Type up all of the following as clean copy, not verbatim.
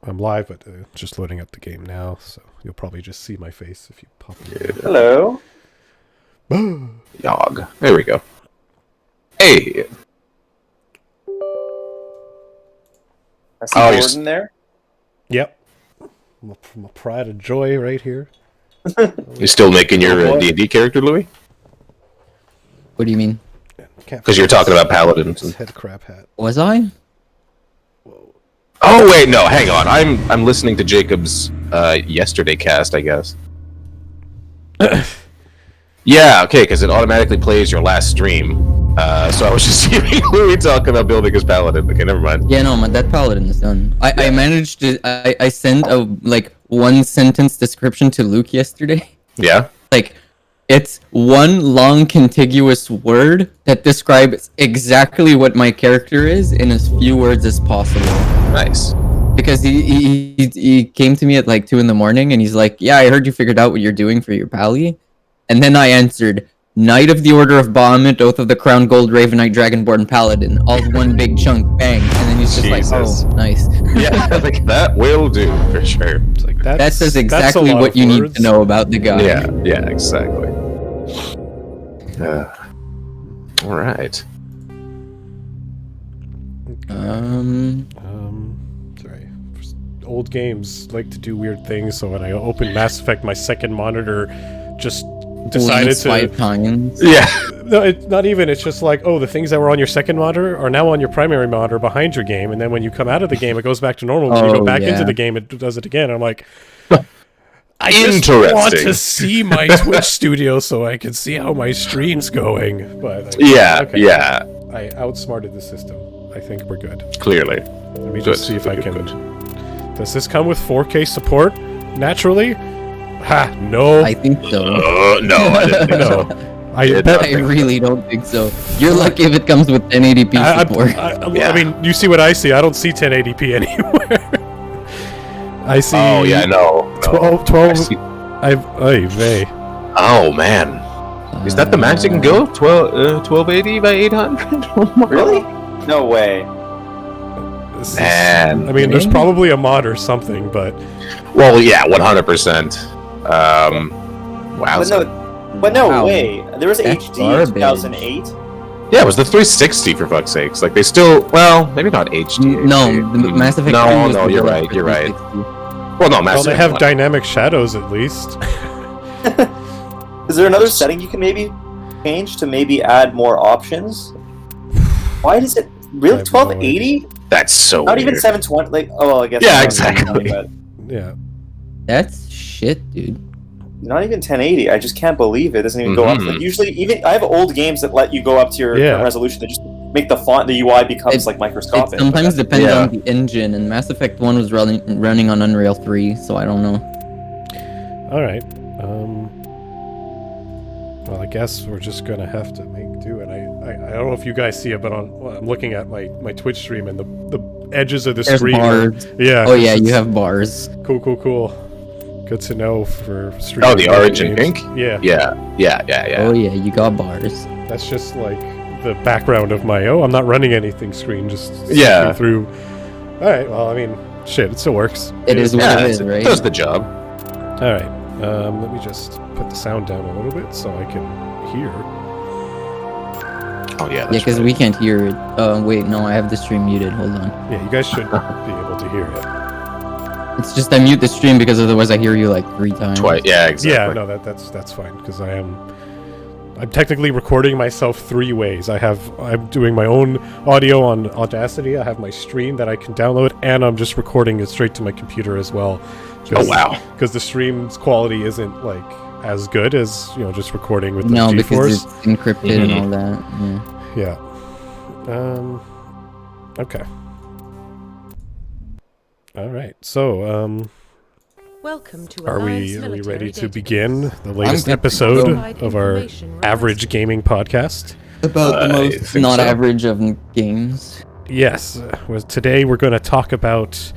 I'm live, but just loading up the game now, so you'll probably just see my face if you pop in. Hello. Yog. There we go. Hey. I see Gordon there. Yep. My pride and joy right here. You still making your D&D character, Louis? What do you mean? Because you're talking about paladins. Head crap hat. Was I? Oh wait, no, hang on. I'm listening to Jacob's yesterday cast, I guess. Yeah, okay, because it automatically plays your last stream. So I was just hearing Louis talking about building his paladin. Okay, never mind. Yeah, no, that paladin is done. I managed to. I sent a one sentence description to Luke yesterday. Yeah. It's one long contiguous word that describes exactly what my character is in as few words as possible. Nice. Because he came to me at 2 a.m. and he's like, "Yeah, I heard you figured out what you're doing for your pally," and then I answered, "Knight of the Order of Bahamut, Oath of the Crown, Gold Raven Knight, Dragonborn Paladin," all one big chunk, bang, and then he's just Jesus. like, "Oh, nice." Yeah, that will do for sure. It's like That says exactly what you need to know about the guy. Yeah, exactly. All right. Sorry. Old games like to do weird things, so when I open Mass Effect, my second monitor just decided to... 5 times. Yeah. No, it's not even. It's just like, oh, the things that were on your second monitor are now on your primary monitor behind your game, and then when you come out of the game, it goes back to normal. When you go back into the game, it does it again. I'm like... I just want to see my Twitch studio so I can see how my stream's going. But yeah. I outsmarted the system. I think we're good. Clearly. Let me just see if I can... Does this come with 4K support naturally? Ha, no. I think so. No, I didn't think so. I really don't think so. You're lucky if it comes with 1080p support. I mean, you see what I see. I don't see 1080p anywhere. I see. Oh yeah, I know. 12. Oy vey. Oh man, is that the max you can go? 1280 by 800? Really? No way. Man. I mean, there's probably a mod or something, but. Well, yeah, 100%. Wow. But no way. There was HD in 2008. Yeah, it was the 360 for fuck's sakes. They still, well, maybe not HD. No, the Mass Effect. No, you're right. Well, no, Mass Effect. They have dynamic shadows at least. Is there another setting you can maybe change to maybe add more options? Why does it really 1280? That's so not weird. Even 720. I guess. Yeah, exactly. Yeah. That's shit, dude. Not even 1080. I just can't believe it doesn't even go up. Usually, even I have old games that let you go up to your resolution. They just make the font, the UI becomes microscopic. It sometimes depends on the engine, and Mass Effect 1 was running on Unreal 3, so I don't know. All right. Well, I guess we're just gonna have to make do. And I don't know if you guys see it, but I'm looking at my Twitch stream, and the edges of the screen. Bars. Yeah. Oh yeah, you have bars. Cool. Good to know for streaming. Oh, the orange and pink? Yeah. Oh yeah, you got bars. That's just the background of my I'm not running anything screen, just through. Alright, well, I mean, shit, it still works. It is what it is, right? It does the job. Alright, let me just put the sound down a little bit so I can hear. Oh yeah, yeah, because we can't hear it. Wait, no, I have the stream muted, hold on. Yeah, you guys should be able to hear it. It's just I mute the stream because otherwise I hear you 3 times. Twice, yeah, exactly. Yeah, no, that's fine because I'm technically recording myself 3 ways. I'm doing my own audio on Audacity. I have my stream that I can download, and I'm just recording it straight to my computer as well. Oh wow! Because the stream's quality isn't as good as just recording with the GeForce. because it's encrypted and all that. Yeah. Okay. All right. So, welcome to are we ready to begin the latest episode of our average gaming podcast? About the most not average of games. Yes. Today we're going to talk about,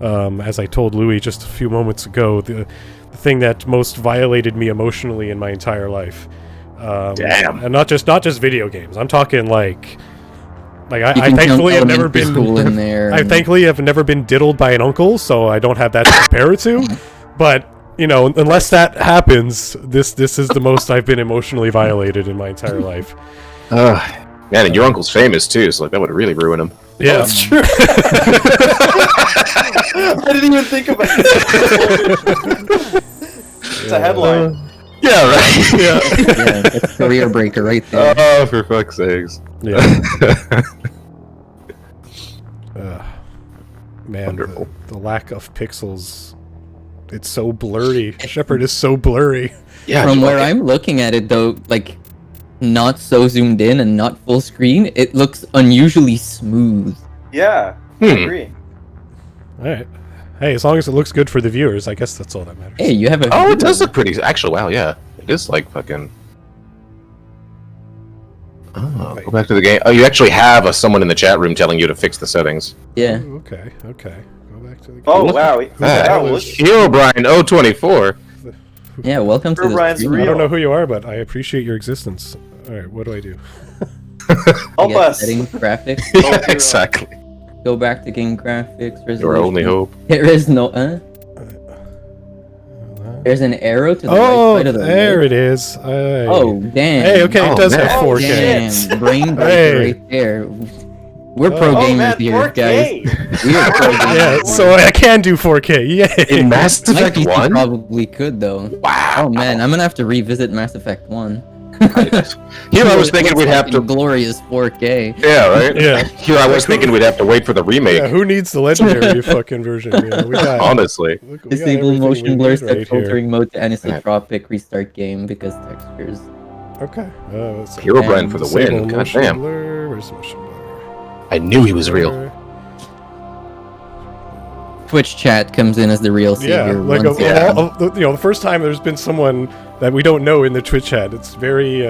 as I told Louis just a few moments ago, the thing that most violated me emotionally in my entire life. Damn. And not just video games. I'm talking Like I thankfully have never been school in there. I thankfully have never been diddled by an uncle, so I don't have that to compare it to. But you know, unless that happens, this is the most I've been emotionally violated in my entire life. Man, and your uncle's famous too, so like that would really ruin him. Yeah, that's true. I didn't even think about it. It's a headline. Yeah, right. Yeah, That's a career breaker right there. Oh, for fuck's sakes. yeah. Man, the lack of pixels. It's so blurry. Shepard is so blurry. Yeah. From where I'm looking at it, though, like, not so zoomed in and not full screen, it looks unusually smooth. Yeah, I agree. All right. Hey, as long as it looks good for the viewers, I guess that's all that matters. Hey, you have a. Oh, it does look pretty. Actually, wow, yeah. It is like fucking. Oh, go back to the game. Oh, you actually have someone in the chat room telling you to fix the settings. Yeah. Ooh, okay. Go back to the game. Oh, wow. That was Herobrine 024. Yeah, welcome to the Herobrine's stream. real. I don't know who you are, but I appreciate your existence. All right, what do I do? Help us. Settings, graphics. Yeah, exactly. Go back to game graphics. Resolution. Your only hope. There is no. There's an arrow to the Oh, right side of the there road. it is. Hey. Oh, damn. Hey, okay, Oh, it does man. have 4K. Damn, brain breaker Hey. right there. We're pro Oh, gamers man, here, 4K. guys. We are pro gamers. Yeah, so I can do 4K. Yay! In Mass My Effect PC 1? probably could, though. Wow. Oh, man, I'm gonna have to revisit Mass Effect 1. Here I was thinking Looks we'd have like to. in glorious 4K. Yeah, right? Yeah. Here I was thinking we'd have to wait for the remake. Yeah, who needs the legendary fucking version? Yeah, we got, Honestly. we got Disable everything motion we blur, need set right here. filtering mode to anisotropic, restart game because textures. Okay. Let's see. Herobrine for the Disable win. God motion damn. blur. Where's the motion blur? I knew he was real. Twitch chat comes in as the real Yeah, savior. like once the first time there's been someone that we don't know in the Twitch chat. It's very,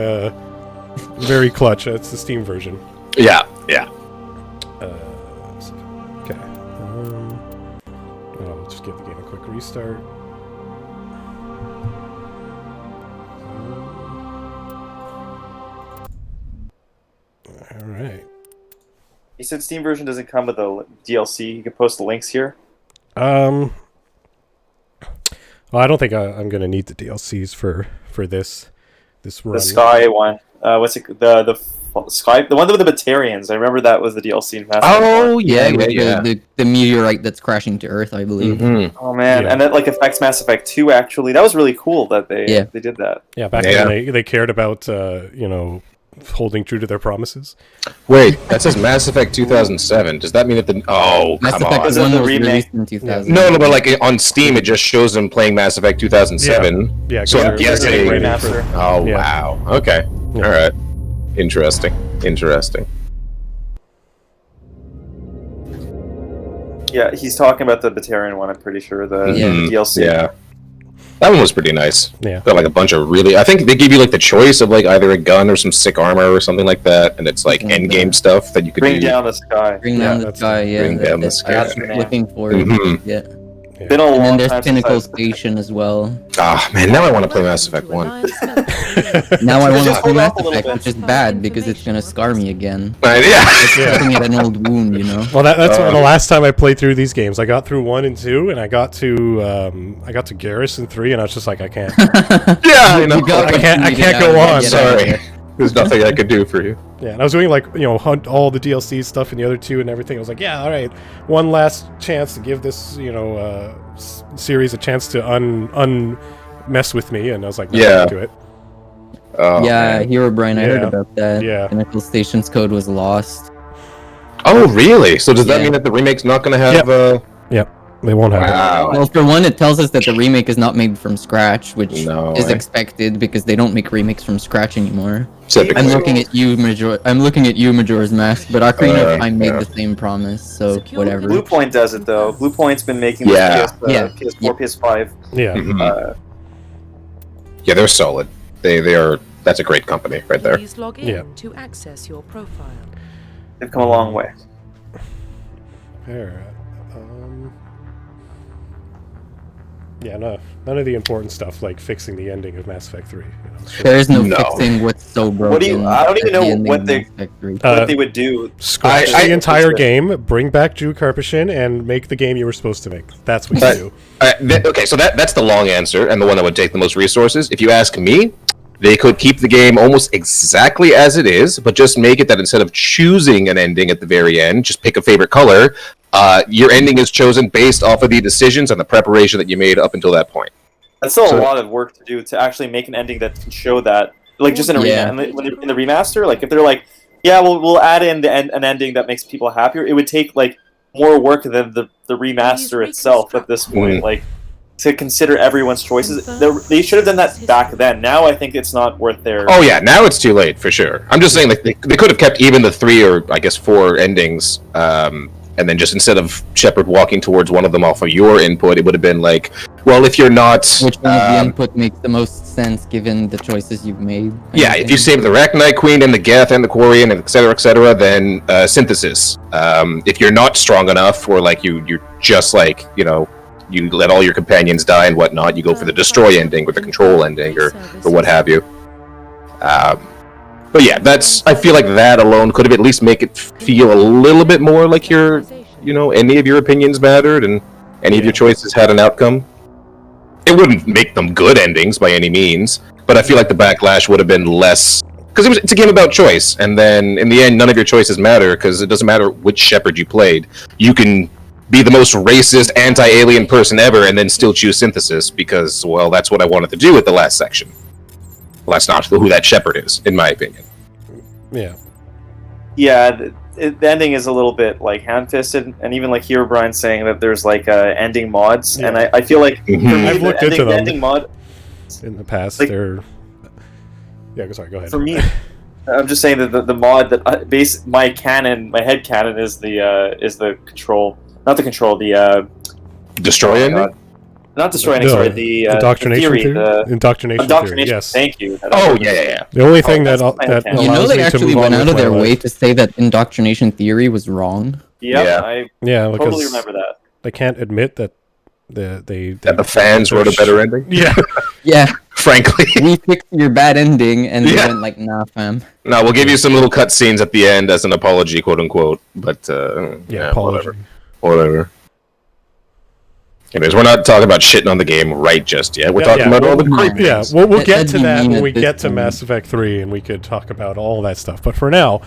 very clutch. It's the Steam version. Yeah, yeah. Okay. I'll just give the game a quick restart. All right. He said Steam version doesn't come with a DLC. You can post the links here. Well, I don't think I'm gonna need the DLCs for this run. The Sky one. What's it? The Sky, the one with the Batarians. I remember that was the DLC in Mass Effect 1. Yeah, the meteorite that's crashing to Earth, I believe. Mm-hmm. Oh man, Yeah. and that like affects Mass Effect 2 actually. That was really cool that they did that. Yeah, back when they cared about holding true to their promises. Wait, that says Mass Effect 2007. Does that mean that the... Oh, Mass come Effect on. 1 the was remake. released in 2000. No, but like on Steam, it just shows them playing Mass Effect 2007. Yeah, So I'm they're guessing... ready remaster. Oh, Yeah. wow. Okay. Yeah. All right. Interesting. Yeah, he's talking about the Batarian one. I'm pretty sure the DLC. Yeah. That one was pretty nice. Yeah. Got like a bunch of really... I think they give you like the choice of like either a gun or some sick armor or something like that, and it's like endgame stuff that you could Bring do. down the sky. Bring down the that's- sky, yeah. Bring down the sky. That's the name. Looking for it. Mhm. Yeah. Been a And long then there's time since Pinnacle I've- Station as well. Ah, man, now I want to play Mass Effect 1. Now I want to Just play hold Mass off a little Effect, bit. which is bad because it's gonna scar me again. Yeah. Looking at an old wound, you know. Well, that's the last time I played through these games. I got through 1 and 2, and I got to Garrison 3, and I was just like, I can't. Yeah, I know. You got I what can't- you I needed can't out go of it, on, get out of Sorry. there. There's nothing I could do for you. Yeah, and I was doing like hunt all the DLC stuff in the other 2 and everything. I was like, yeah, all right, one last chance to give this series a chance to mess with me, and I was like, no, Yeah. do it. Oh, Yeah, man. Herobrine, I heard Yeah. about that. Yeah. Pinnacle Station's code was lost. Oh, really? So does that Yeah. mean that the remake's not going to have... Yep, they won't have it. Wow. Well, for one, it tells us that the remake is not made from scratch, which No is way. expected because they don't make remakes from scratch anymore. Typically. I'm looking at you, Majora's Mask, but Ocarina of Time made yeah. the same promise, so Secure whatever. Blue Point does it though. Blue Point's been making Yeah. PS4, PS5. Yeah, Mhm. Yeah, they're solid. They are... That's a great company right there. Please log in Yeah. to access your profile. They've come a long way. Alright. Yeah, no, none of the important stuff like fixing the ending of Mass Effect 3. There is no fixing what's so broken. What do you? I don't even know what they would do. Scratch the entire game, bring back Drew Karpyshyn, and make the game you were supposed to make. That's what you do. Okay, so that's the long answer, and the one that would take the most resources. If you ask me, they could keep the game almost exactly as it is, but just make it that instead of choosing an ending at the very end, just pick a favorite color. Your ending is chosen based off of the decisions and the preparation that you made up until that point. That's still a lot of work to do to actually make an ending that can show that, like just in a in the remaster. Like if they're like, yeah, we'll add in an ending that makes people happier. It would take like more work than the remaster itself at this point. Like to consider everyone's choices. They should have done that back then. Now I think it's not worth their... Oh yeah, now it's too late for sure. I'm just saying like they could have kept even the 3 or I guess 4 endings, and then just instead of Shepard walking towards one of them off of your input, it would have been like, well, if you're not... Which one of the input makes the most sense given the choices you've made? Yeah, if you save the Arachnite Queen and the Geth and the Quarian, and etc., then synthesis. If you're not strong enough, or like you're just like, you let all your companions die and whatnot, you go for the destroy ending or the control ending or what have you. But yeah, I feel like that alone could have at least make it feel a little bit more like any of your opinions mattered and any of your choices had an outcome. It wouldn't make them good endings by any means, but I feel like the backlash would have been less, because it's a game about choice, and then in the end, none of your choices matter, because it doesn't matter which Shepard you played. You can be the most racist, anti-alien person ever, and then still choose synthesis, because, well, that's what I wanted to do with the last section. Well, that's not who that Shepard is, in my opinion. Yeah. Yeah, the ending is a little bit like ham-fisted, and even like Herobrine saying that there's like ending mods, and I feel like for me, I've looked into them. Ending mod in the past. Like, they're sorry. Go ahead. For me, I'm just saying that the mod that my head canon is the control, not the control, the destroy ending. Not destroy ending. Sorry, the indoctrination theory. Indoctrination theory. Yes. Thank you. Yeah. The only thing that they actually went out of their way to say that indoctrination theory was wrong. I totally remember that. They can't admit that that the fans wrote a better ending. Yeah. Yeah. Frankly, we fixed your bad ending, and they went like, "Nah, fam." No, we'll give you some little cutscenes at the end as an apology, quote unquote. But apology. Whatever. Anyways, we're not talking about shitting on the game right just yet. We're talking about all the creepy. Yeah, we'll get to that when we get to Mass Effect 3, and we could talk about all that stuff. But for now,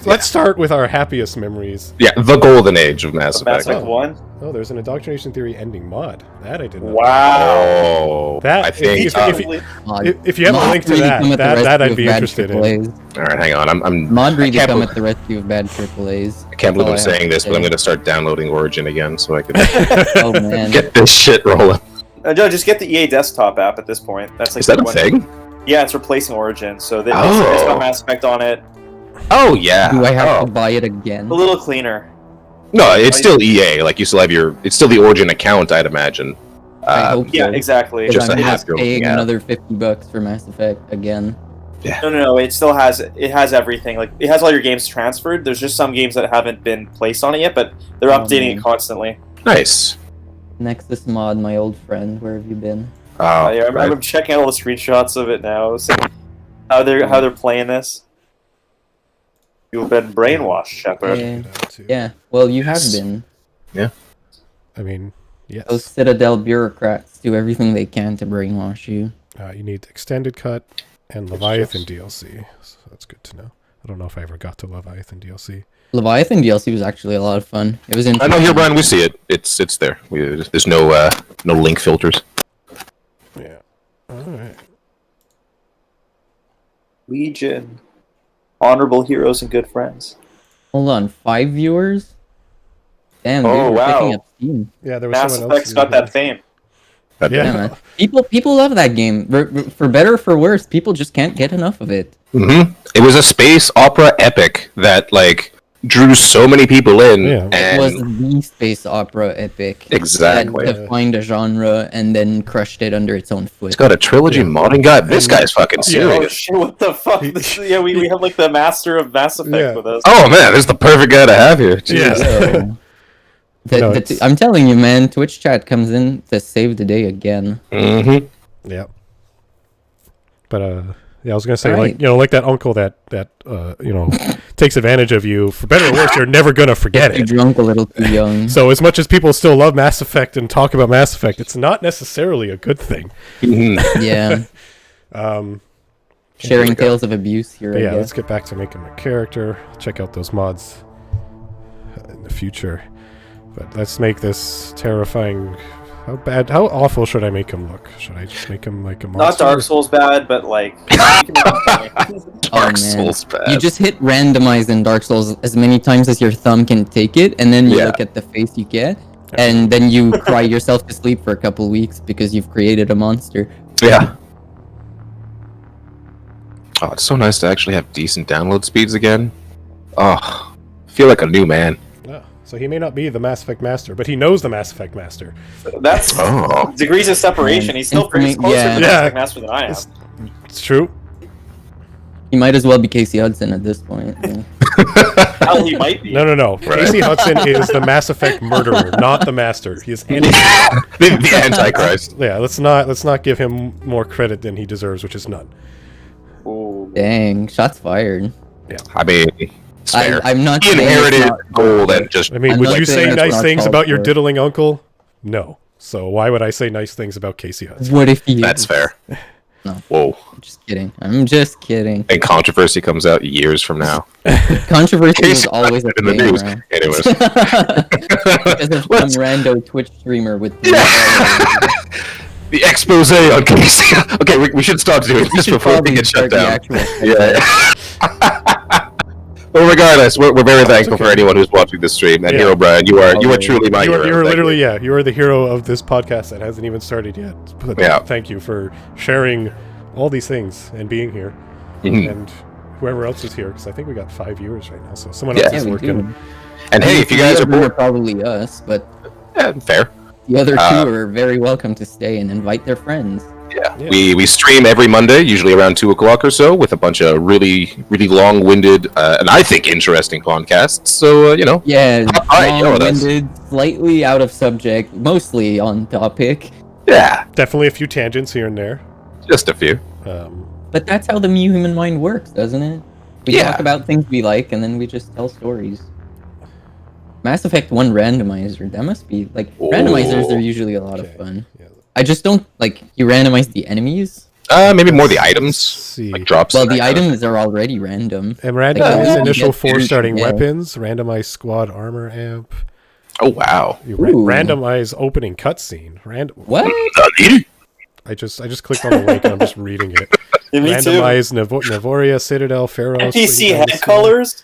let's start with our happiest memories. Yeah, the golden age of Mass Effect. Mass Effect 1? Oh, there's an indoctrination theory ending mod. That I did not know. Wow. That, I think... If you have a link to that I'd be interested in. Alright, hang on. I'm mod really come at the rescue of bad AAAs. I can't believe I'm saying this, but I'm going to start downloading Origin again so I can oh, man. get this shit rolling. No, just get the EA desktop app at this point. That's like Is that a thing? Yeah, it's replacing Origin, so it's got Mass Effect on it. Oh, yeah. Do I have to buy it again? A little cleaner. No, it's still EA. Like, you still have it's still the Origin account, I'd imagine. I hope so. Yeah, exactly. Just I'm not paying another $50 for Mass Effect again. Yeah. No. It still has everything. Like, it has all your games transferred. There's just some games that haven't been placed on it yet, but they're updating it constantly. Nice. Nexus mod, my old friend. Where have you been? Oh, yeah, I'm checking out all the screenshots of it now. So how they're playing this. You've been brainwashed, Shepard. Yeah, well, you have been. Yeah. I mean, yes. Those Citadel bureaucrats do everything they can to brainwash you. You need Extended Cut and Leviathan DLC. So that's good to know. I don't know if I ever got to Leviathan DLC. Leviathan DLC was actually a lot of fun. It was interesting. I know, Herobrine, we see it. It's there. There's no link filters. Yeah. Alright. Legion. Honorable heroes and good friends. Hold on, 5 viewers? Damn, dude, we're picking up steam. Yeah, there was Mass someone else. Effect's got that fame. Yeah, man. People love that game. For better or for worse, people just can't get enough of it. Mm-hmm. It was a space opera epic that, like, drew so many people in. Yeah. It was the space opera epic. Exactly. That defined a genre and then crushed it under its own foot. It's got a trilogy modding guy. This guy's fucking serious. Oh shit, what the fuck? We have like the master of Mass Effect with us. Oh man, this is the perfect guy to have here. Yeah. No, it's- I'm telling you, man. Twitch chat comes in to save the day again. Mm-hmm. Yeah. But yeah, I was gonna say, All like, right. you know, like that uncle that you know, takes advantage of you. For better or worse, you're never gonna forget Too it. drunk, a little too young. So as much as people still love Mass Effect and talk about Mass Effect, it's not necessarily a good thing. Mm-hmm. Yeah. Sharing tales of abuse here. But I yeah, guess. let's get back to making my character. Check out those mods in the future. But let's make this terrifying. How awful should I make him look? Should I just make him like a monster? Not Dark Souls bad, but like. Dark Souls bad. You just hit randomize in Dark Souls as many times as your thumb can take it, and then you Yeah. look at the face you get, and then you cry yourself to sleep for a couple weeks because you've created a monster. Yeah. Oh, it's so nice to actually have decent download speeds again. Oh, I feel like a new man. Oh, so he may not be the Mass Effect master, but he knows the Mass Effect master. That's Oh. degrees of separation. He's still pretty closer Yeah. to the Yeah. Mass Effect Master than I am. It's true. You might as well be Casey Hudson at this point. Yeah. Hell, he might be. No. Casey Hudson is the Mass Effect murderer, not the master. He is the Antichrist. Yeah, let's not give him more credit than he deserves, which is none. Ooh. Dang, shots fired. I mean, it's fair. I'm not He saying it's inherited not- gold and just. I mean, I'm would not you saying say that's nice not things called about your for. diddling uncle? No. So why would I say nice things about Casey Hudson? What if he? That's fair. No. Whoa. I'm just kidding. I'm just kidding. And controversy comes out years from now. Controversy was always a in the thing, news. bro. Anyways. Because of some rando Twitch streamer with three followers. The expose on Casey. Okay, we should stop doing We this should before we probably get shut start the down. actual Yeah. Well, regardless, we're very thankful for anyone who's watching this stream. And Yeah. Herobrine, you are Oh, truly my You hero. are Thank literally, you. yeah, you are the hero of this podcast that hasn't even started yet. But Yeah. thank you for sharing all these things and being here. Mhm. And whoever else is here, because I think we got 5 viewers right now, so someone Yeah. else Yeah, is we working. do. And hey, if you guys are Three of them bored, probably us, but yeah, fair. the other Uh, two are very welcome to stay and invite their friends. Yeah. Yeah. We stream every Monday, usually around 2 o'clock or so, with a bunch of really long-winded and I think interesting podcasts. So you know, Yeah, I know this. long-winded, slightly out of subject, mostly on topic. yeah, Definitely a few tangents here and there. just a few. But that's how the human mind works, doesn't it? We Yeah. talk about things we like, and then we just tell stories. Mass Effect 1 randomizer, that must be, like, randomizers are usually a lot of Okay. fun. Yeah. I just don't, like, you randomize the enemies? Maybe more the Let's items, see. like drops. Well, and the that kind of- items are already random. And Like, randomize you initial get 4 food, starting yeah. weapons, randomize squad armor amp, Oh wow. you Ooh. randomize opening cutscene. What? I just clicked on the link and I'm just reading it. Yeah, me too. Randomize Navoria, Citadel, Pharaoh. NPC Spring head Dynasty. colors.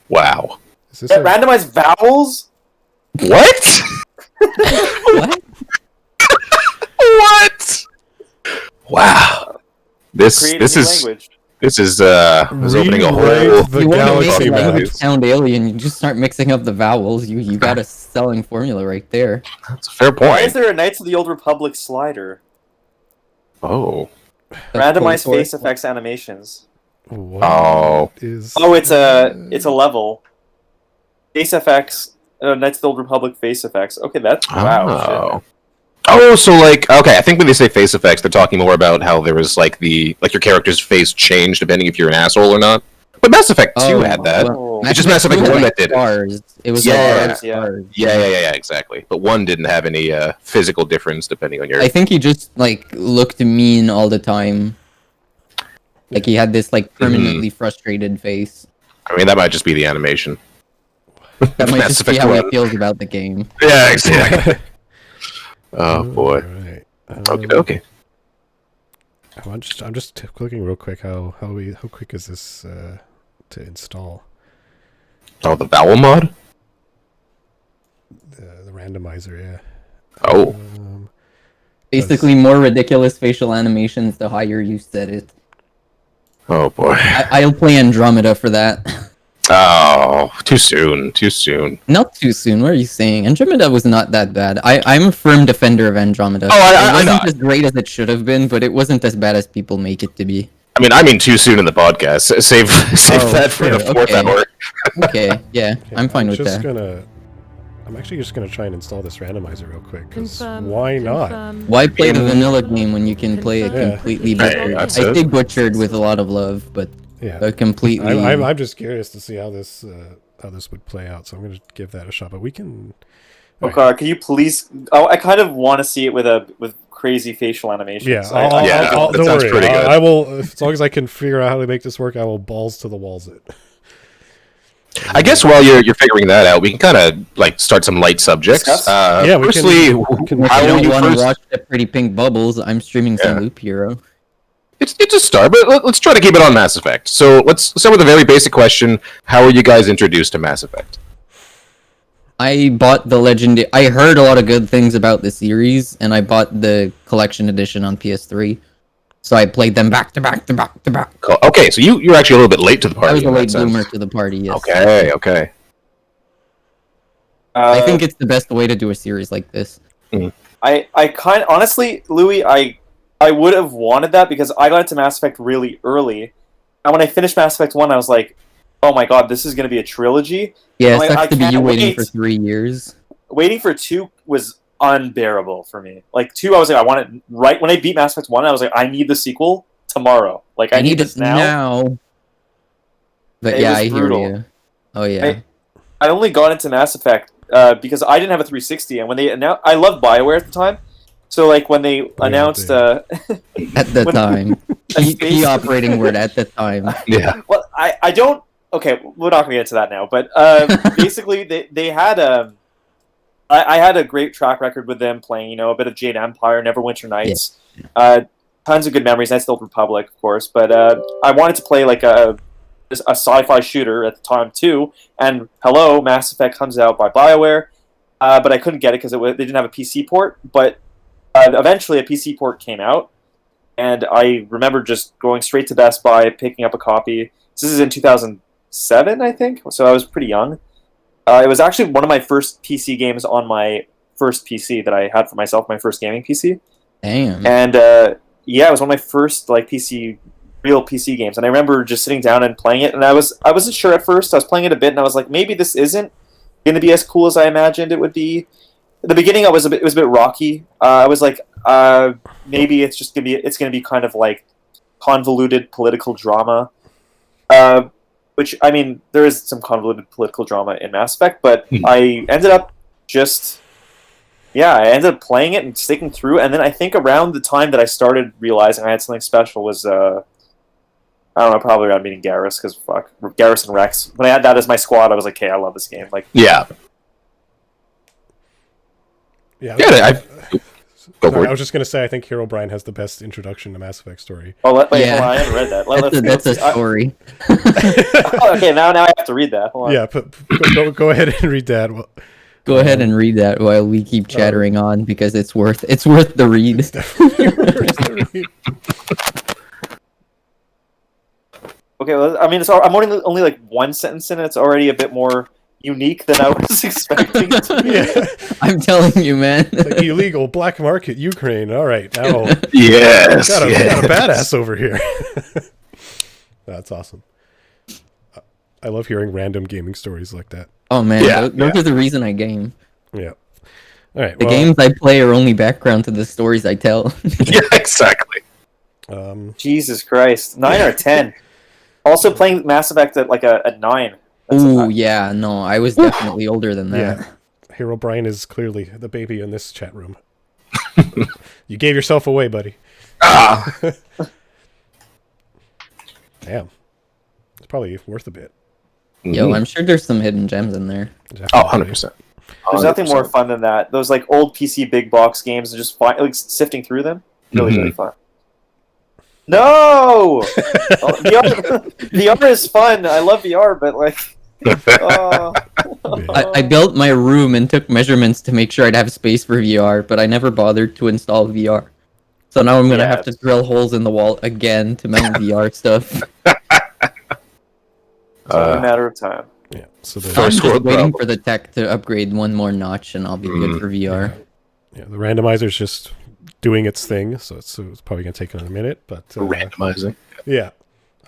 Wow. Is this Yeah, a- randomized vowels. What? What? What? Wow. This Create a this new is language. this is opening a whole. Rewrite the You want to make galaxy the map. language sound alien, you just start mixing up the vowels. You got a selling formula right there. That's a fair Why is point. there a Knights of the Old Republic slider? Oh. That's Randomized code for face it. effects animations. What Oh. is- Oh, it's a level. Face effects. Knights of the Old Republic face effects. Okay, that's wow. Shit. Oh. Oh, so like okay, I think when they say face effects, they're talking more about how there was like your character's face changed depending if you're an asshole or not. But Mass Effect 2 had that. well, It's just Mass Effect 1 that did it. Stars. It was Yeah, all yeah. stars. Yeah, exactly. But 1 didn't have any physical difference depending on your. I think he just like looked mean all the time. Like he had this like permanently frustrated face. I mean, that might just be the animation. That might Mass just be Effect how he 1. feels about the game. Yeah, exactly. Oh boy. Alright. Okay. I'm just clicking real quick. How quick is this to install? Oh, the vowel mod. The randomizer, yeah. Oh. Basically, more ridiculous facial animations the higher you set it. Oh boy. I'll play Andromeda for that. Oh, too soon. Too soon. Not too soon. What are you saying? Andromeda was not that bad. I'm a firm defender of Andromeda. Oh, I it wasn't know. as great as it should have been, but it wasn't as bad as people make it to be. I mean too soon in the podcast. Save Oh, that for the sure, fourth okay. hour. Okay, yeah, I'm fine with that. I'm actually just going to try and install this randomizer real quick, because Confirm, why not? confirm. Why play the vanilla game when you can play it completely butchered? I that's it. say butchered with a lot of love, but Yeah, completely. I'm just curious to see how this would play out, so I'm going to give that a shot. But we can. Okay, can you please? Oh, I kind of want to see it with crazy facial animations. Yeah, that don't sounds worry. pretty good. I will, as long as I can figure out how to make this work, I will balls to the walls it. I guess while you're figuring that out, we can kind of like start some light subjects. Yeah, we firstly, can- If how you will don't you want to first? watch the pretty pink bubbles, I'm streaming some Loop Hero. It's a start, but let's try to keep it on Mass Effect. So let's start with a very basic question: how were you guys introduced to Mass Effect? I bought the Legend. I heard a lot of good things about the series, and I bought the collection edition on PS3. So I played them back to back to back to back. Cool. Okay, so you're actually a little bit late to the party. I was a in that late sense. bloomer to the party. Yes. Okay. I think it's the best way to do a series like this. I kind honestly, Louis, I would have wanted that because I got into Mass Effect really early, and when I finished Mass Effect 1, I was like, oh my god, this is going to be a trilogy. Yeah, I'm it like, sucks I to be you can't waiting wait. for 3 years. Waiting for 2 was unbearable for me. Like 2, I was like, I want it right when I beat Mass Effect 1. I was like, I need the sequel tomorrow. Like I need this it now. But It yeah, was I hear brutal. you. Oh yeah. I only got into Mass Effect because I didn't have a 360, and when they announced, I loved BioWare at the time. So like when they announced, At the when- time. Key operating word at the time. Yeah. well, I don't. Okay, we're not gonna get into that now. But basically, they had I had a great track record with them playing, a bit of Jade Empire, Neverwinter Nights, tons of good memories. Knights of the Old Republic, of course. But I wanted to play like a sci-fi shooter at the time too. And hello, Mass Effect comes out by BioWare, but I couldn't get it because they didn't have a PC port. But eventually, a PC port came out, and I remember just going straight to Best Buy, picking up a copy. This is in 2007, I think. So I was pretty young. It was actually one of my first PC games on my first PC that I had for myself, my first gaming PC. Damn. And it was one of my first real PC games. And I remember just sitting down and playing it. And I wasn't sure at first. I was playing it a bit, and I was like, maybe this isn't going to be as cool as I imagined it would be. At the beginning, it was a bit rocky. I was like, maybe it's going to be kind of like convoluted political drama. Which, I mean, there is some convoluted political drama in Mass Effect, but I ended up playing it and sticking through. And then I think around the time that I started realizing I had something special was, I don't know, probably around meeting Garrus, because fuck, Garrus and Rex. When I had that as my squad, I was like, hey, I love this game. Like, Yeah. Yeah. Go for I it. was just going to say, I think Herobrine has the best introduction to Mass Effect story. oh, hold on, Yeah. I haven't read that. That's a story. Okay, now I have to read that. Hold on. Yeah, go ahead and read that. Well, Go ahead and read that while we keep chattering on because it's worth the read. it's definitely worth the read. Okay, well, I mean, I'm only like one sentence in it. It's already a bit more unique than I was expecting it to be. Yeah. I'm telling you, man. Like illegal black market Ukraine. All right, now Yes. got a yes. badass over here. That's awesome. I love hearing random gaming stories like that. Oh man, Yeah, those are the reason I game. Yeah. All right. The games I play are only background to the stories I tell. Yeah, exactly. Jesus Christ, 9 or 10. Also playing Mass Effect at like a 9. That's Ooh, yeah, no, I was definitely older than that. Yeah. Herobrine is clearly the baby in this chat room. You gave yourself away, buddy. Ah. Damn. It's probably worth a bit. Yo, I'm sure there's some hidden gems in there. Oh, 100%. There's nothing more fun than that. Those like old PC big box games and just sifting through them. Really fun. No! VR is fun. I love VR, but like... I built my room and took measurements to make sure I'd have space for VR, but I never bothered to install VR. So now I'm gonna have to drill holes in the wall again to mount VR stuff. It's only a matter of time. Yeah. So I'm First just world waiting problem. for the tech to upgrade one more notch and I'll be good for VR. yeah, the randomizer's just doing its thing, so it's probably gonna take another minute. But Randomizing. yeah.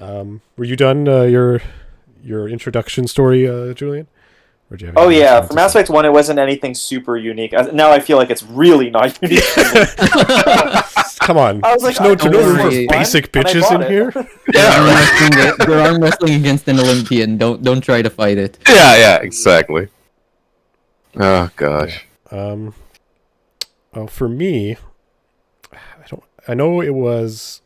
Were you done your introduction story, Julian? Or do you have Oh anything else you yeah, want for to Mass say? Effect 1, it wasn't anything super unique. Now I feel like it's really not unique. Come on. I was like, There's no, I no room worry. for basic And I bitches bought in it. here. They're arm wrestling against an Olympian. Don't try to fight it. Yeah, exactly. Oh gosh. Well, for me, I know it was.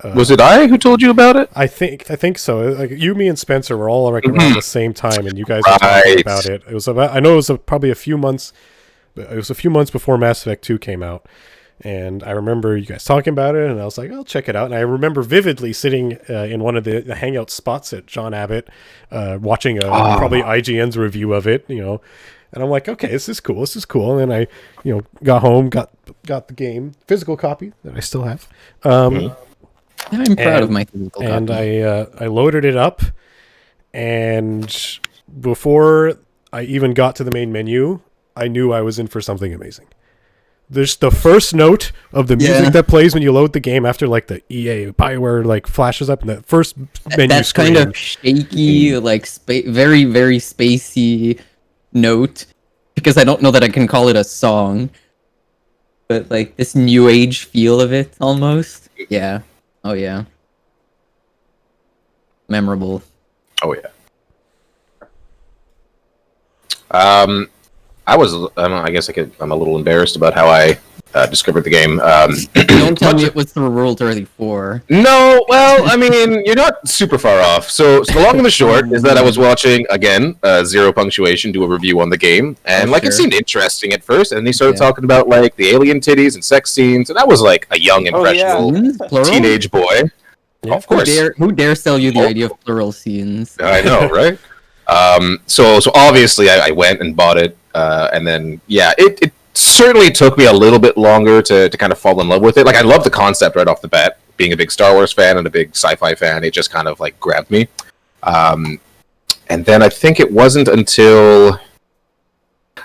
Was it I who told you about it? I think so. Like you, me, and Spencer were all like around the same time, and you guys were talking Right. about it. It was about. I know it was probably a few months. It was a few months before Mass Effect 2 came out, and I remember you guys talking about it, and I was like, "I'll check it out." And I remember vividly sitting in one of the hangout spots at John Abbott, watching probably IGN's review of it. And I'm like, okay, this is cool. This is cool. And then I, got home, got the game, physical copy that I still have. I'm proud of my physical And copy. I loaded it up, and before I even got to the main menu, I knew I was in for something amazing. There's the first note of the music that plays when you load the game after like the EA Bioware like flashes up in the first menu That's screen. kind of shaky, like very, very spacey note, because I don't know that I can call it a song, but like this new age feel of it almost. Yeah. Oh yeah. Memorable. Oh yeah. I guess I'm a little embarrassed about how I discovered the game. Don't tell me it was through World 34. No, well, I mean, you're not super far off. So the long and the short is that I was watching, again, Zero Punctuation do a review on the game, and it sure. seemed interesting at first, and they started talking about, like, the alien titties and sex scenes, and I was, like, a young, impressionable Plural? teenage boy. Yeah. Of course. Who dare sell you the idea of plural scenes? I know, right? So obviously I went and bought it, and then, yeah, it certainly took me a little bit longer to kind of fall in love with it. Like, I love the concept right off the bat. Being a big Star Wars fan and a big sci-fi fan, it just kind of, like, grabbed me. And then I think it wasn't until...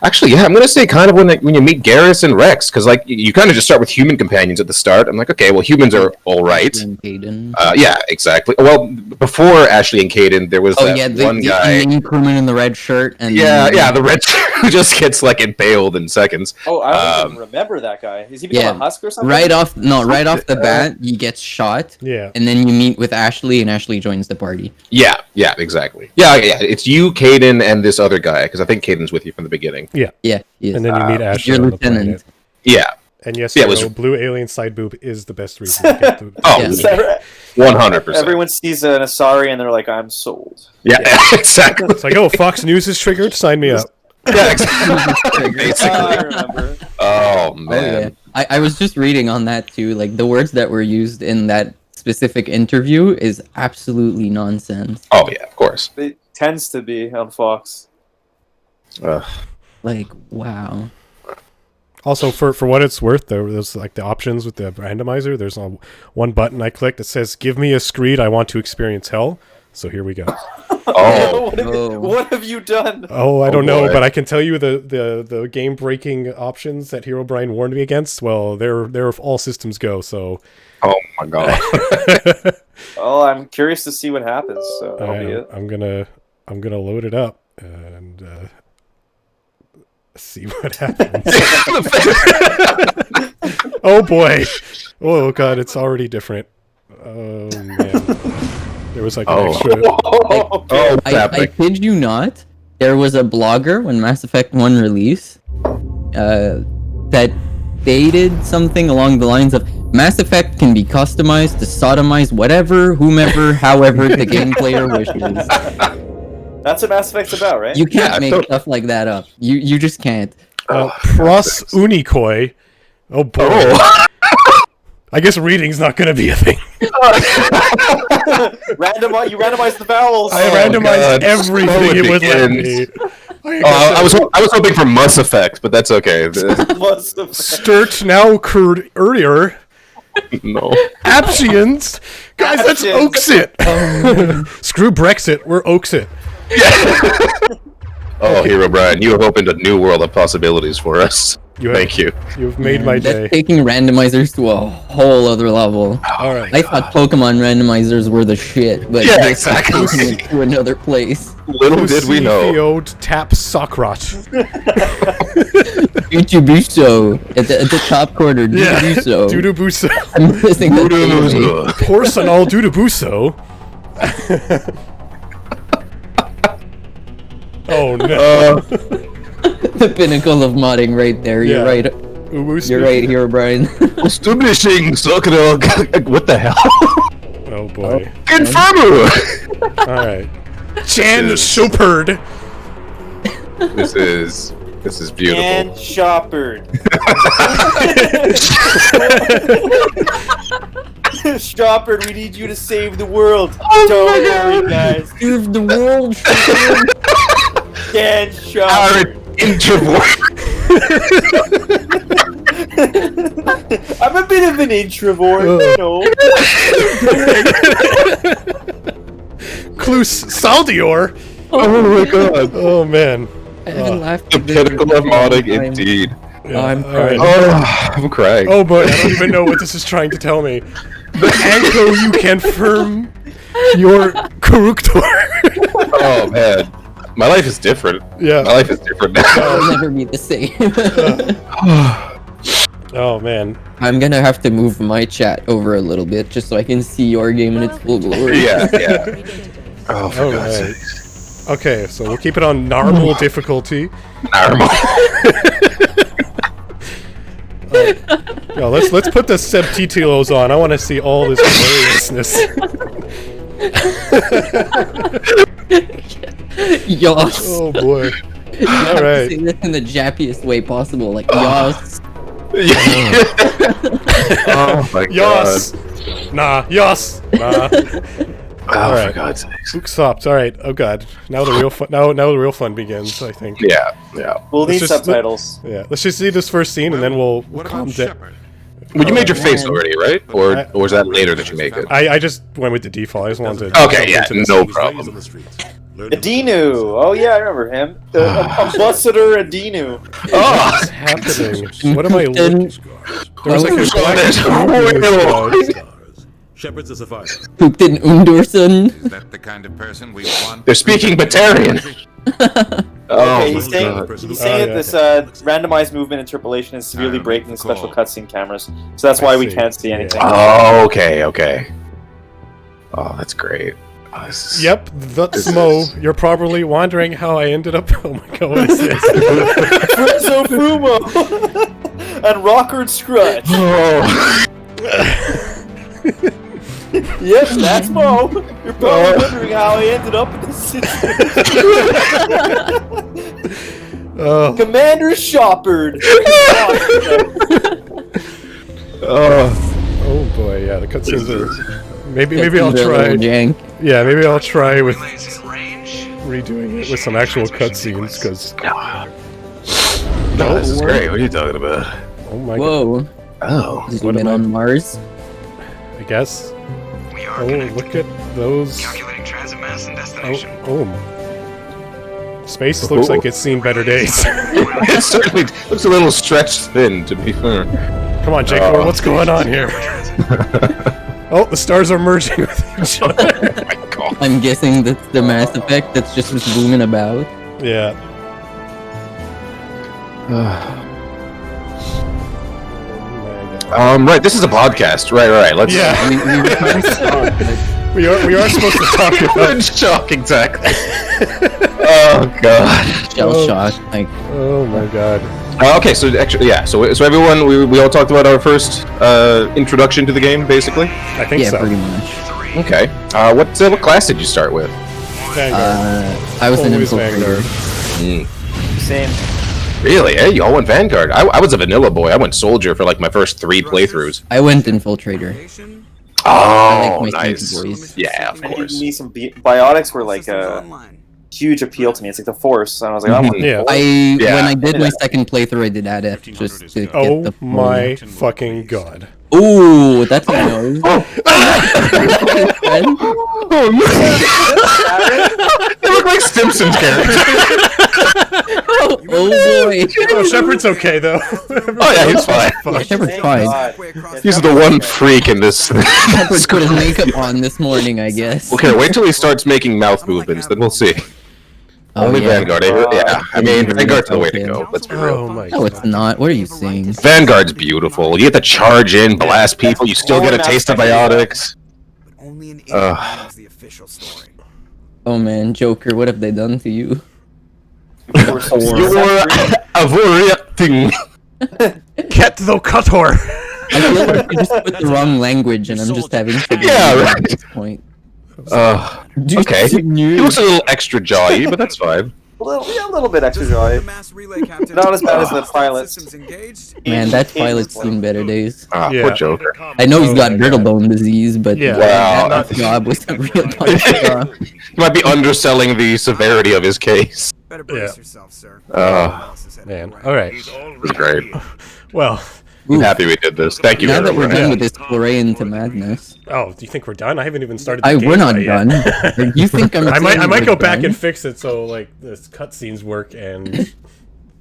Actually, yeah, I'm going to say kind of when you meet Garrus and Rex, because, like, you kind of just start with human companions at the start. I'm like, okay, well, humans are all right. Yeah, exactly. Well, before Ashley and Caden, there was one guy... the main crewman in the red shirt. And the red shirt who just gets, like, impaled in seconds. Oh, I don't even remember that guy. Is he become a husk or something? Right off the bat, he gets shot. Yeah. And then you meet with Ashley, and Ashley joins the party. Yeah, exactly. Yeah, it's you, Caden, and this other guy, because I think Caden's with you from the beginning. Yeah. Yeah, he is. And then you meet Ashley your on the lieutenant. planet. Yeah. And yes, Yeah, it was- blue alien side boob is the best reason to get the... Oh, Yeah. 100%. Everyone sees an Asari and they're like, I'm sold. Yeah, exactly. It's like, oh, Fox News is triggered? Sign me up. Yeah, exactly. I Basically. remember. Oh, Oh, man. yeah. I was just reading on that too. Like the words that were used in that specific interview is absolutely nonsense. Oh, yeah, of course. It tends to be on Fox. Like, wow. Also, for what it's worth, there's like the options with the randomizer. There's one button I click that says, give me a screed, I want to experience hell. So here we go. Oh, What have you done? Oh, I don't know, boy. but I can tell you the game-breaking options that Herobrine warned me against, well, they're all systems go, so... oh my God. Well, I'm curious to see what happens, so that'll be it. I'm gonna load it up and see what happens. Oh boy! Oh god, it's already different. Oh man, there was like an extra. Oh, I kid you not. There was a blogger when Mass Effect 1 released that stated something along the lines of Mass Effect can be customized to sodomize whatever, whomever, however the game player wishes. That's what Mass Effect's about, right? You can't make stuff like that up. You just can't. Pros unikoi. Oh boy. Oh. I guess reading's not gonna be a thing. You randomize the vowels. I randomized God. everything So it would let begins. me. I was hoping for Muss Effect, but that's okay. Sturt now curd earlier. No. Aptions. Guys, that's Aptions. Oaksit. Screw Brexit. We're Oaksit. Oh, Herobrine, you have opened a new world of possibilities for us. Thank you. You've made my day. That's taking randomizers to a whole other level. All right. I thought Pokemon randomizers were the shit, but Yeah, this is exactly. taking it to another place. Little did we know. Theod tap Sockrot. Dudubuso at the top corner. Dudubuso. Dudubuso. I'm missing that. Porcelain Dudubuso. Oh no. The pinnacle of modding right there. You're Yeah. right. Ubusu. You're right here, Brian. Establishing Sakura. What the hell? Oh boy. Confirm. Alright. Chan Shopard. This is beautiful. And Shopard. Shopard, we need you to save the world. Don't worry, guys. Save the world. And Shopard. Introvert. I'm a bit of an introvert, you know. Clus Saldior. Oh my god. Oh man. I haven't laughed The at this pinnacle of in a long modding, time. indeed. Yeah, I'm alright. Oh, I'm crying. Oh boy, I don't even know what this is trying to tell me. Anko, you confirm your Kuruktor. Oh man, my life is different. Yeah. My life is different now. I'll never be the same. Oh man. I'm gonna have to move my chat over a little bit just so I can see your game in its full glory. Yeah. Oh, for God's Alright. sake. Okay, so we'll keep it on normal difficulty. Normal. Yo, let's put the subtitles on. I want to see all this gloriousness. Yos. Oh boy. You have to Alright. say this in the jappiest way possible, like yos. Oh my Yos. Nah. Yos. Nah. Oh, Alright. for God's sakes. Stopped. All right. Oh god. Now the real fun. Now the real fun begins. I think. Yeah. We'll need Let's just- subtitles. Yeah. Let's just see this first scene, and then we'll What calm about down. Shepard? Well, you made your face man. already, right? Or was that later that you make it? I just went with the default. I just wanted to. Okay, yeah, jump into this. no He's raised problem. on the streets. Learn to- Adinu. Oh yeah, I remember him. Ambassador Adinu. Oh! What's happening? What am I looking? Then There was like a black Stars. Shepard's a survivor. pooped in Undorson. Is that the kind of person we want? They're speaking Batarian. Oh, Okay, my he's saying, God. he's saying Oh, that yeah. this randomized movement interpolation is severely breaking the special Call. cutscene cameras, so that's why I we see. can't see anything. Oh, okay. Oh, that's great. Oh, this is- Yep, that's Mo. You're probably wondering how I ended up. Oh my god, what is this? So Fumo and Rockard Scrutch. Oh. Yes, that's Mo. You're probably wondering how I ended up in this situation. Oh, Commander Shopard. Oh. oh boy, yeah, the cutscenes are. Maybe I'll They're a try. little jank. Yeah, maybe I'll try with redoing it with some actual cutscenes, because. No, this is great. What are you talking about? Oh my god. Whoa. Oh. Zoom What in am I- on Mars. I guess. Oh, look at those. Oh. Space looks like it's seen better days. It certainly looks a little stretched thin, to be fair. Come on, J4, what's going on here? Oh, the stars are merging with each other. Oh my God. I'm guessing that's the Mass Effect that's just booming about. Yeah. Right, this is a podcast. Right. Let's. Yeah. We are supposed to talk about. Shock, exactly. Oh God. Shell Oh. shock. Like, Oh my god. Okay, so actually, yeah. So everyone, we all talked about our first introduction to the game, basically. I think yeah, so. pretty much. Okay. What class did you start with? Vanguard. I was an Always infiltrator. Vanguard. Same. Really? Hey, you all went Vanguard. I was a vanilla boy. I went Soldier for like my first 3 playthroughs. I went infiltrator. Oh, I like my nice. sneaky boys. Yeah, of And course. me some biotics were like a huge appeal to me. It's like the Force, and I was like, I want Yeah. the Force. When I did my second playthrough, I did add it just to get Oh the my fucking god. Ooh, that's a nose. Oh They look like Simpsons characters. Oh boy. Oh, Shepard's okay though. Oh yeah, he's fine. Yeah, Shepard's Thank fine. God. He's the one freak in this. Shepard put his makeup on this morning, I guess. Okay, wait till he starts making mouth movements, then we'll see. Oh, Only yeah. Vanguard. Yeah, I mean, Vanguard's the way to go. Let's be real. Oh my No, it's not. What are you saying? Vanguard's beautiful. You get to charge in, blast people. You still get a taste of biotics. Only an idiot Ugh. knows the official story. Oh man, Joker, what have they done to you? You're overreacting. Cat the cutter. I feel like you just put the wrong language and I'm just having to Yeah, at right. this point. Okay. He looks a little extra jawly, but that's fine. A little bit extra Just warn joy. the mass relay captain. Not as bad as the pilots. Systems engaged. Man, that pilot's seen better days. Yeah. Poor Joker. I know he's got Oh my brittle bone disease, but Yeah. Wow. that job was a real tough job. He might be underselling the severity of his case. Better brace Yeah. yourself, sir. Man, alright. It's great. Well, I'm happy we did this. Thank you, Now that we're everyone. done with this foray into madness, oh, do you think we're done? I haven't even started the we're not gameplay yet. done. You think I'm? I saying might we're go back done? and fix it so like this cutscenes work and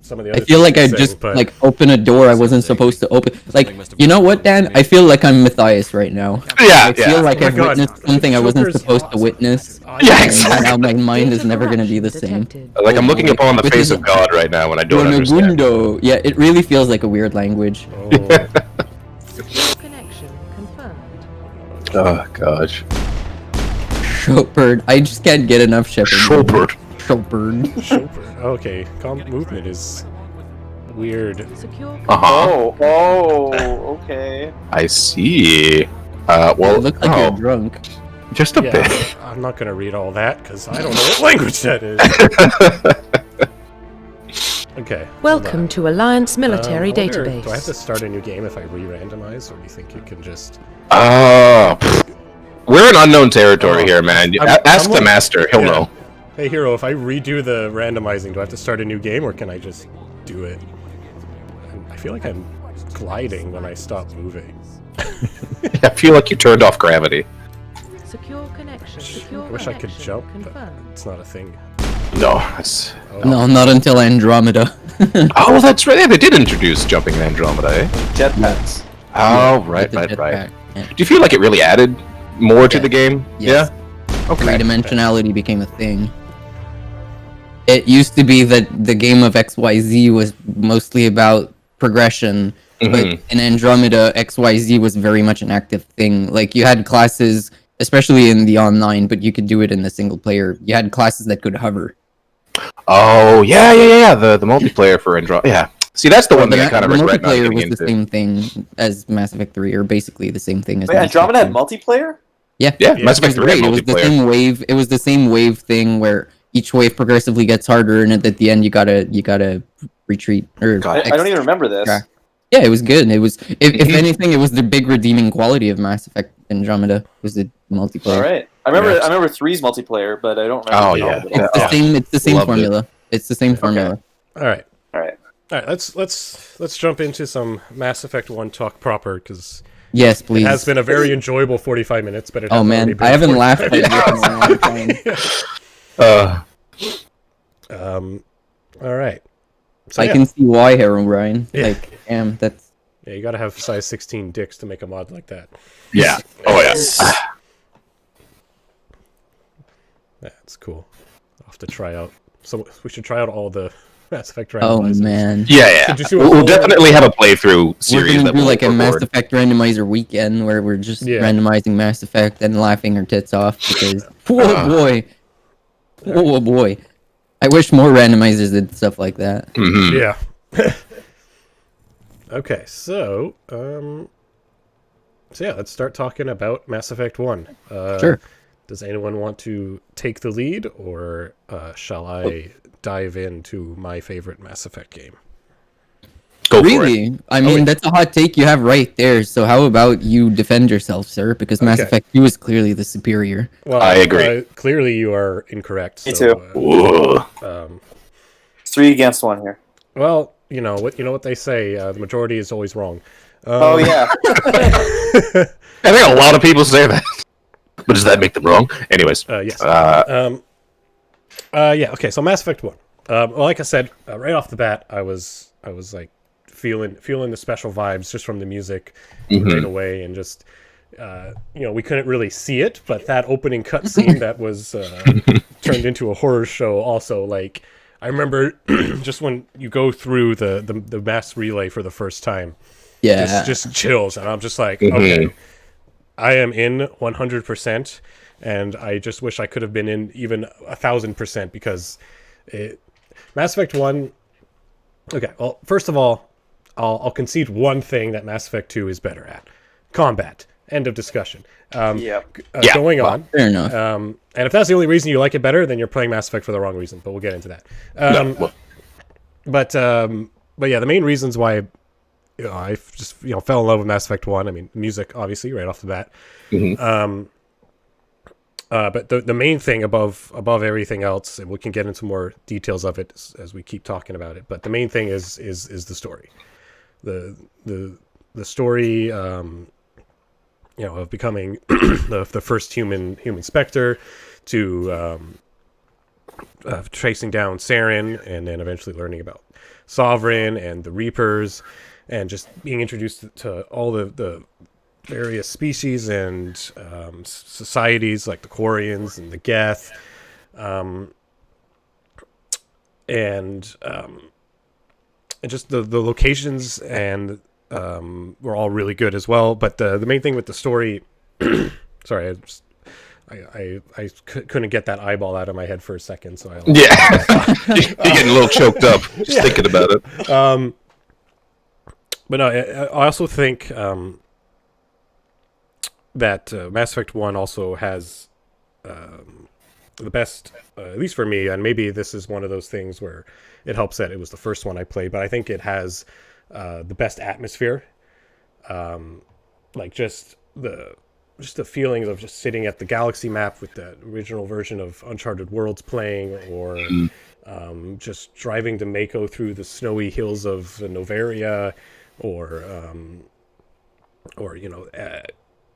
some of the other I feel like I things just but like opened a door I wasn't supposed to open. Like, you know what, Dan? I feel like I'm Matthias right now. Yeah, I feel like Oh my I've God. witnessed something I wasn't Joker's supposed to witness. Yeah, And exactly. now my mind is never gonna be the same. Like, I'm looking upon the With face his- of God right now, and I don't understand. Gundo. Yeah, it really feels like a weird language. Oh, Connection confirmed. Oh, gosh. Shepherd. I just can't get enough Shepherd. Shepard. Shepherd. Chauffeur. Okay, movement is weird. Secure. Uh-huh. Okay. I see. You Well, look like you're drunk. just a Yeah, bit. I'm not gonna read all that because I don't know what language that is. Okay. hold Welcome on. to Alliance Military I wonder, Database. Do I have to start a new game if I re-randomize, or do you think you can just? Oh, we're in unknown territory Oh. here, man. I'm Ask the like- master; he'll Yeah. know. Hey, Hero, if I redo the randomizing, do I have to start a new game, or can I just do it? I feel like I'm gliding when I stop moving. I feel like you turned off gravity. Secure connection. Secure I wish I could connection jump, but confirmed. it's not a thing. No, that's. No, not until Andromeda. Oh, that's right. Yeah, they did introduce jumping in Andromeda, eh? Jetpacks. Oh, right, With the right. jetpack. Yeah. Do you feel like it really added more to Yeah. the game? Yes. Yeah. Okay. Three-dimensionality became a thing. It used to be that the game of XYZ was mostly about progression, but Mhm. in Andromeda, XYZ was very much an active thing. Like, you had classes, especially in the online, but you could do it in the single player. You had classes that could hover. Oh, yeah. The multiplayer for Andromeda. Yeah. See, that's the one that I kind of the regret not multiplayer getting was into. the same thing as Mass Effect 3, or basically the same thing as Wait, Mass Andromeda had Effect 3. multiplayer? Yeah, Yeah, Yeah, Mass it was Effect 3 had great. It was the multiplayer. same wave. It was the same wave thing where each wave progressively gets harder, and at the end you gotta retreat or. God, I don't even remember this. track. Yeah, it was good. It was, if anything, it was the big redeeming quality of Mass Effect Andromeda was the multiplayer. All right. I remember. Yeah. I remember 3's multiplayer, but I don't remember. Oh, the yeah. other. It's the Yeah. same. It's the same Loved it. formula. It's the same formula. All right. All right. All right, let's jump into some Mass Effect 1 talk proper, because Yes, it please. has been a very enjoyable 45 minutes, but it Oh has already man, been I haven't 45 laughed at this in a long time. All right. So I yeah. can see why, Herobrine. Yeah. Like, that's. Yeah, you gotta have size 16 dicks to make a mod like that. Yeah. Oh, yeah. That's cool. I'll have to try out. So we should try out all the Mass Effect Oh randomizers. man. Yeah. Did you see what We'll full- definitely have a playthrough We're series gonna that do we'll like a Mass record. Effect randomizer weekend where we're just Yeah. randomizing Mass Effect and laughing our tits off because oh boy, oh boy, I wish more randomizers did stuff like that. Mhm. Yeah. Okay, so yeah, let's start talking about Mass Effect 1. Sure. Does anyone want to take the lead, or shall I dive into my favorite Mass Effect game? Go for it. Really? I mean, yeah. that's a hot take you have right there. So how about you defend yourself, sir? Because Mass Okay. Effect 2 is clearly the superior. Well, I agree. Clearly, you are incorrect. Me so, too. Whoa. 3 against 1 here. Well, you know what they say. The majority is always wrong. Oh yeah. I think a lot of people say that. But does that make them wrong? Anyways. Yes. Yeah. Okay. So Mass Effect 1. Well, like I said, right off the bat, I was like feeling the special vibes just from the music right away, and just we couldn't really see it, but that opening cutscene that was turned into a horror show also, like, I remember just when you go through the mass relay for the first time, just chills, and I'm just like, okay, I am in 100%, and I just wish I could have been in even 1,000%, because Mass Effect 1. Okay, well, first of all, I'll concede one thing that Mass Effect 2 is better at: combat. End of discussion. Going on. Fair enough. And if that's the only reason you like it better, then you're playing Mass Effect for the wrong reason. But we'll get into that. But yeah, the main reasons why I just fell in love with Mass Effect 1. I mean, music, obviously, right off the bat. But the main thing above everything else, and we can get into more details of it as we keep talking about it. But the main thing is the story. The story. Of becoming the first human Spectre, to tracing down Saren, and then eventually learning about Sovereign and the Reapers, and just being introduced to all the various species and societies, like the Quarians and the Geth, and just the locations and were all really good as well. But the main thing with the story, sorry, I couldn't get that eyeball out of my head for a second, so you're getting a little choked up just thinking about it. But no, I also think that Mass Effect 1 also has the best, at least for me, and maybe this is one of those things where it helps that it was the first one I played, but I think it has the best atmosphere, like just the feelings of just sitting at the galaxy map with the original version of Uncharted Worlds playing, or just driving to Mako through the snowy hills of Novaria, or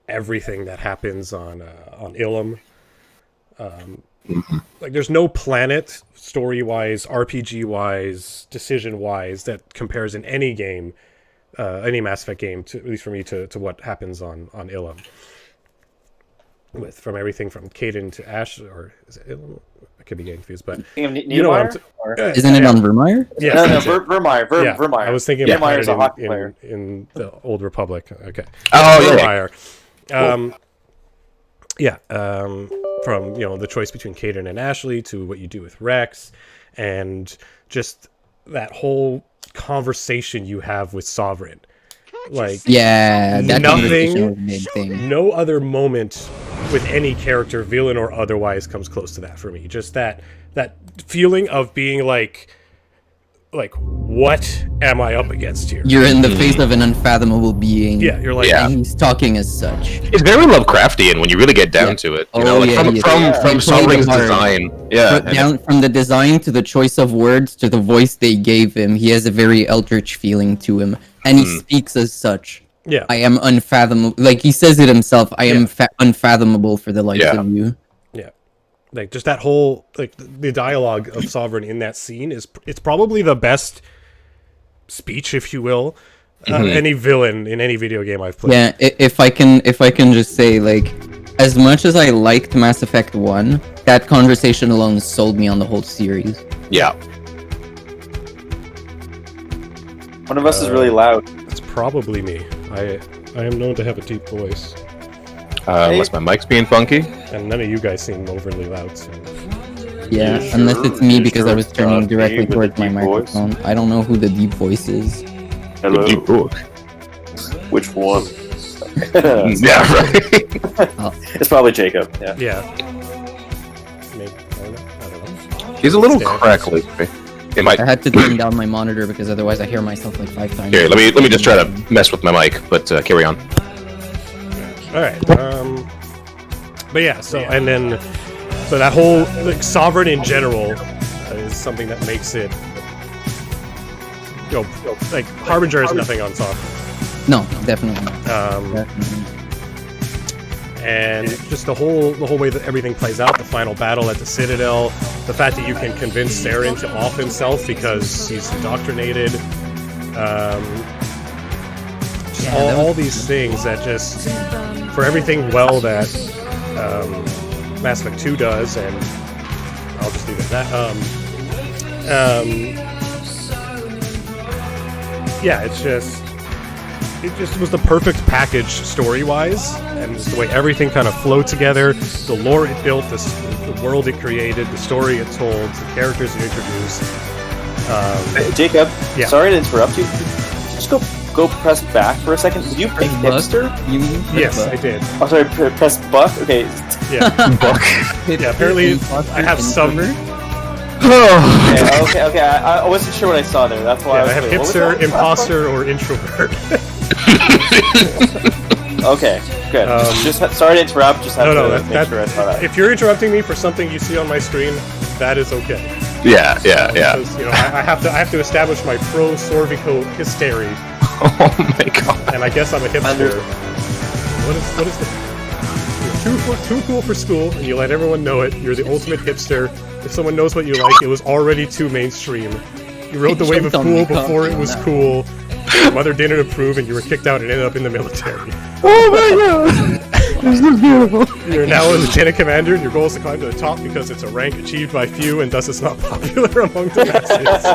everything that happens on Ilum. Like, there's no planet, story-wise, RPG-wise, decision-wise, that compares in any game, any Mass Effect game, at least for me, to what happens on Ilum. From everything from Caden to Ash, or is it Ilum? I could be getting confused, but Isn't it on Vermeer? Yeah, no, Vermeer. Vermeer. I was thinking of Vermeer's a hockey player in the Old Republic. Okay. Oh, Vermeer. From the choice between Caden and Ashley, to what you do with Rex, and just that whole conversation you have with Sovereign. Like, that nothing, no other moment with any character, villain or otherwise, comes close to that for me. Just that feeling of being like, what am I up against here? You're in the face of an unfathomable being. Yeah, you're like, and he's talking as such. It's very Lovecraftian when you really get down to it. From Sovereign's design. From the design to the choice of words to the voice they gave him, he has a very eldritch feeling to him, and he speaks as such. Yeah, I am unfathomable. Like, he says it himself. I am unfathomable for the likes of you. Yeah. Like, just that whole, like, the dialogue of Sovereign in that scene it's probably the best speech, if you will, any villain in any video game I've played. Yeah, if I can just say, like, as much as I liked Mass Effect 1, that conversation alone sold me on the whole series. Yeah. One of us is really loud. It's probably me. I am known to have a deep voice. Unless my mic's being funky. And none of you guys seem overly loud, so... Yeah, unless it's me because I was turning directly towards my microphone. I don't know who the deep voice is. Hello. The deep book. Which one? Yeah, right. It's probably Jacob. Yeah. Maybe. I don't know. He's a little crackly. I had to turn down my monitor because otherwise I hear myself like 5 times. Here, let me just try to mess with my mic, but carry on. All right. But yeah. So that whole, like, Sovereign in general is something that makes it. Like, Harbinger is nothing on Sovereign. No, definitely not. and just the whole way that everything plays out, the final battle at the Citadel, the fact that you can convince Saren to off himself because he's indoctrinated, all these things that just, for everything well that Mass Effect 2 does, and I'll just leave it at that. Yeah, it just was the perfect package story-wise, and just the way everything kind of flowed together, the lore it built, the world it created, the story it told, the characters it introduced. Jacob, yeah. Sorry to interrupt you. Just go press back for a second. Did you pick hipster? You mean? Yes, I did. Oh, sorry, press buck? Okay. Yeah. Yeah, apparently I have some... okay. I wasn't sure what I saw there. That's why I have hipster, imposter, or introvert. Okay, good. Sorry to interrupt. Just have to make sure I saw that. If you're interrupting me for something you see on my screen, that is okay. Yeah. Because, I have to establish my pro Sorvico hystery. Oh my god. And I guess I'm a hipster. What is the... You're too cool for school, and you let everyone know it. You're the ultimate hipster. If someone knows what you like, it was already too mainstream. You rode the wave of cool before it was cool. Your mother didn't approve, and you were kicked out and ended up in the military. Oh my god! This is beautiful. You're now a lieutenant commander, and your goal is to climb to the top because it's a rank achieved by few, and thus it's not popular among the masses.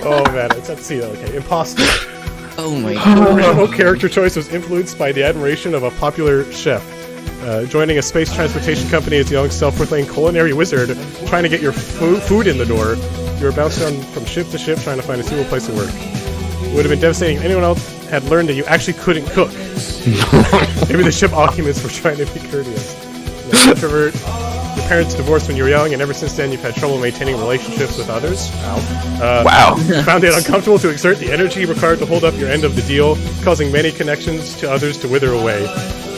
Oh man, let's see. Okay, imposter. Oh my god. The original character choice was influenced by the admiration of a popular chef. Joining a space transportation company as a young self-proclaimed culinary wizard, trying to get your food in the door, you were bouncing from ship to ship trying to find a suitable place to work. It would have been devastating if anyone else had learned that you actually couldn't cook. Maybe the ship occupants were trying to be courteous. You're an introvert. Your parents divorced when you were young, and ever since then you've had trouble maintaining relationships with others. Wow. You found it uncomfortable to exert the energy required to hold up your end of the deal, causing many connections to others to wither away.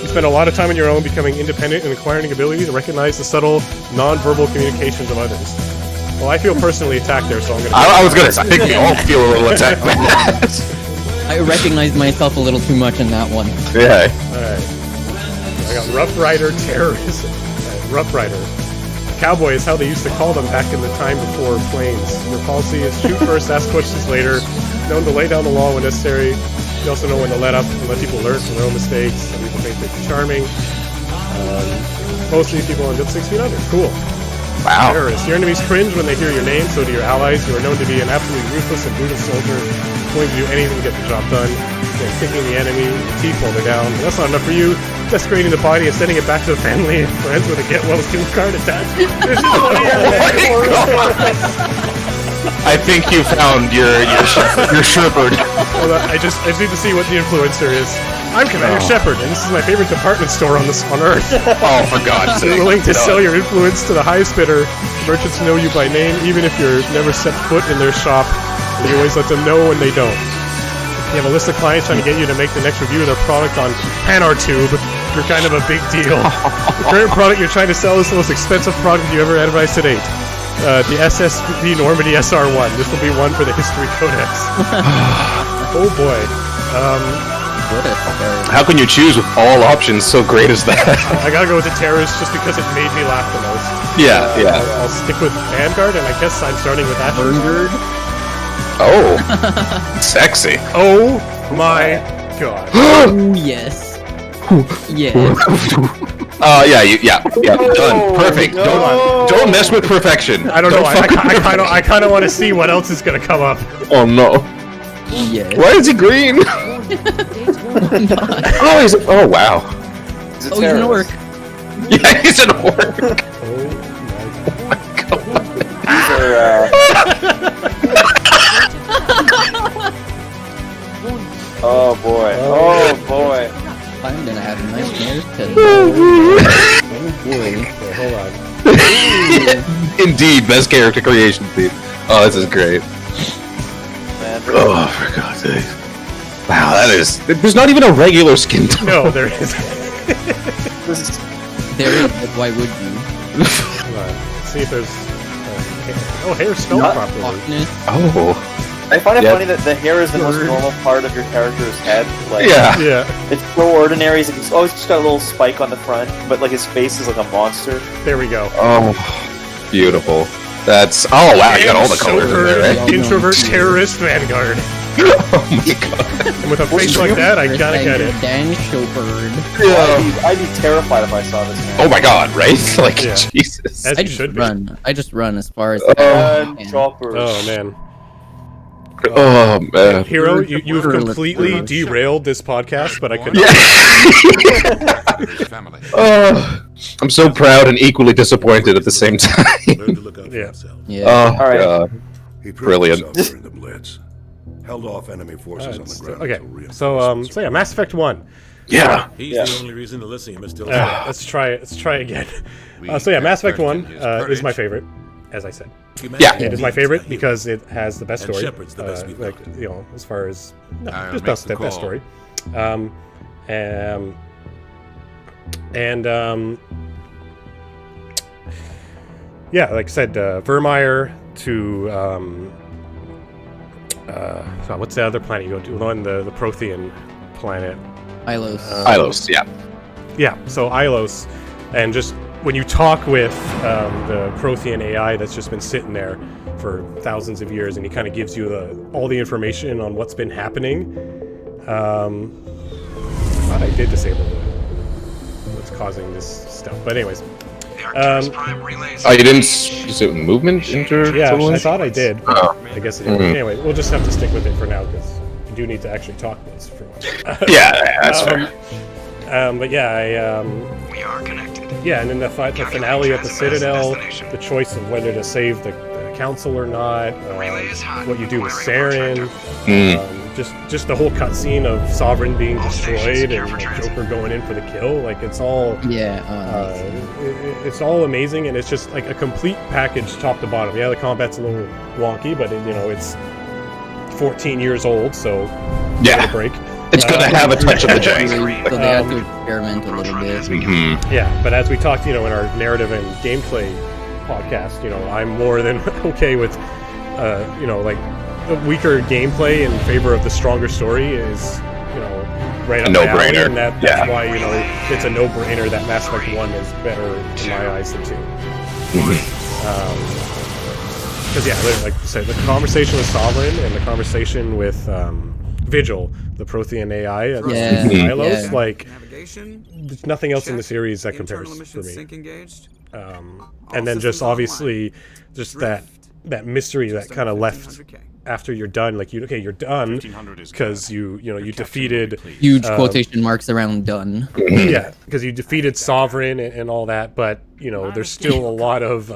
You spend a lot of time on your own, becoming independent and acquiring the ability to recognize the subtle, non-verbal communications of others. Well, I feel personally attacked there, so I'm gonna... I think we all feel a little attacked by that. I recognized myself a little too much in that one. Yeah. Alright. I got Rough Rider, Terrorist, Rough Rider. Cowboy is how they used to call them back in the time before planes. Your policy is shoot first, ask questions later. Known to lay down the law when necessary. You also know when to let up and let people learn from their own mistakes. Some people think they're charming. Most of these people end up 6 feet under. Cool. Wow. Terrorist. Your enemies cringe when they hear your name, so do your allies. You are known to be an absolutely ruthless and brutal soldier, willing to do anything to get the job done. You're kicking the enemy, your teeth while they're down. But that's not enough for you. Desecrating the body and sending it back to the family and friends with a get well soon card attached. This is one of your I think you found your shepherd. Well, I just need to see what the influencer is. I'm Commander Shepard, and this is my favorite department store on Earth. Oh, for God's sake. You're willing to sell your influence to the highest bidder. Merchants know you by name, even if you're never set foot in their shop. And you always let them know when they don't. You have a list of clients trying to get you to make the next review of their product on PanarTube. You're kind of a big deal. The current product you're trying to sell is the most expensive product you ever advertised to date. The SSB Normandy SR1. This will be one for the History Codex. Oh boy. How can you choose with all options so great as that? I gotta go with the Terrorist just because it made me laugh the most. Yeah. I'll stick with Vanguard, and I guess I'm starting with that. Vanguard? Oh. Sexy. Oh my god. Oh, yes. Yes. Yeah. Done. Perfect. No. Don't mess with perfection. I don't know. I kind of want to see what else is gonna come up. Oh no. Yes. Why is he green? Oh wow. He's Oh, he's an orc. Yeah, he's an orc. Oh boy. Oh boy. I'm gonna have a nice haircut. Oh boy. Okay, hold on. Indeed, best character creation, Steve. Oh, this is great. Man, Oh, for God's sake. Wow, that is... There's not even a regular skin tone. No, there is. There is, but why would you? Hold on. See if there's... hair spelled properly. Softness. Oh. I find it Yeah. funny that the hair is the most normal part of your character's head. Like, Yeah. Yeah, it's so ordinary. He's always just got a little spike on the front, but like his face is like a monster. there we go. Oh, beautiful. That's oh wow, you got all the colors in there, Chauffeur, right? introvert, terrorist, vanguard. Oh my god. And with a face like that, I gotta get it. Dan Chopard. I'd be terrified if I saw this man. Oh my god, right? Like Yeah. Jesus. As I you just should be. run. I just run as far as. And can. Chopper. Oh man. Oh man. Hero, you've completely derailed this podcast, but I could Yeah. His family. I'm so proud and equally disappointed at the same time. Learn to look out for Yeah. yourself. Yeah. Oh All right. god. He proved Brilliant. himself during the Blitz. Held off enemy forces on the ground. Okay, until so reinforcements yeah, Mass Effect 1. Yeah. He's Yeah. the only reason Elysium is still Let's try again. So yeah, Mass Effect 1 is my favorite, as I said. Yeah. It is my favorite because it has the best And story. Shepard's the best we've like, got. you know, as far as no, I'll just make best the best call. story. Yeah, like I said, Vermeer to so what's the other planet you go to? The Prothean planet. Ilos. Ilos, yeah. Yeah, so Ilos, and just when you talk with the Prothean AI that's just been sitting there for thousands of years, and he kind of gives you all the information on what's been happening. I thought I did disable what's causing this stuff, but anyways. Oh, you didn't do movement inter? Yeah, I thought I did. Oh. I guess I did. Anyway, we'll just have to stick with it for now because you do need to actually talk this for once. Yeah, that's fair. But yeah, We are connected. yeah, and then the finale at the Citadel, the choice of whether to save the council or not, what you do with Saren, just the whole cutscene of Sovereign being destroyed and Joker going in for the kill, like it's all it's all amazing, and it's just like a complete package top to bottom. Yeah, the combat's a little wonky, but it's 14 years old, so give it a break. It's gonna have a touch of the jank. So they had to experiment a little bit. Yeah, but as we talked, in our narrative and gameplay podcast, I'm more than okay with, like a weaker gameplay in favor of the stronger story is, right up A my alley, no-brainer. and that's why, it's a no-brainer that Mass Effect 1 is better in my eyes than 2. Because, yeah, like you said, the conversation with Sovereign and the conversation with Vigil, the Prothean AI, at Milos, like, there's nothing else in the series that compares for me. And then just obviously, just that mystery that kind of left after you're done, like you're done because you defeated Huge quotation marks around done. yeah, because you defeated Sovereign and all that, but there's still a lot of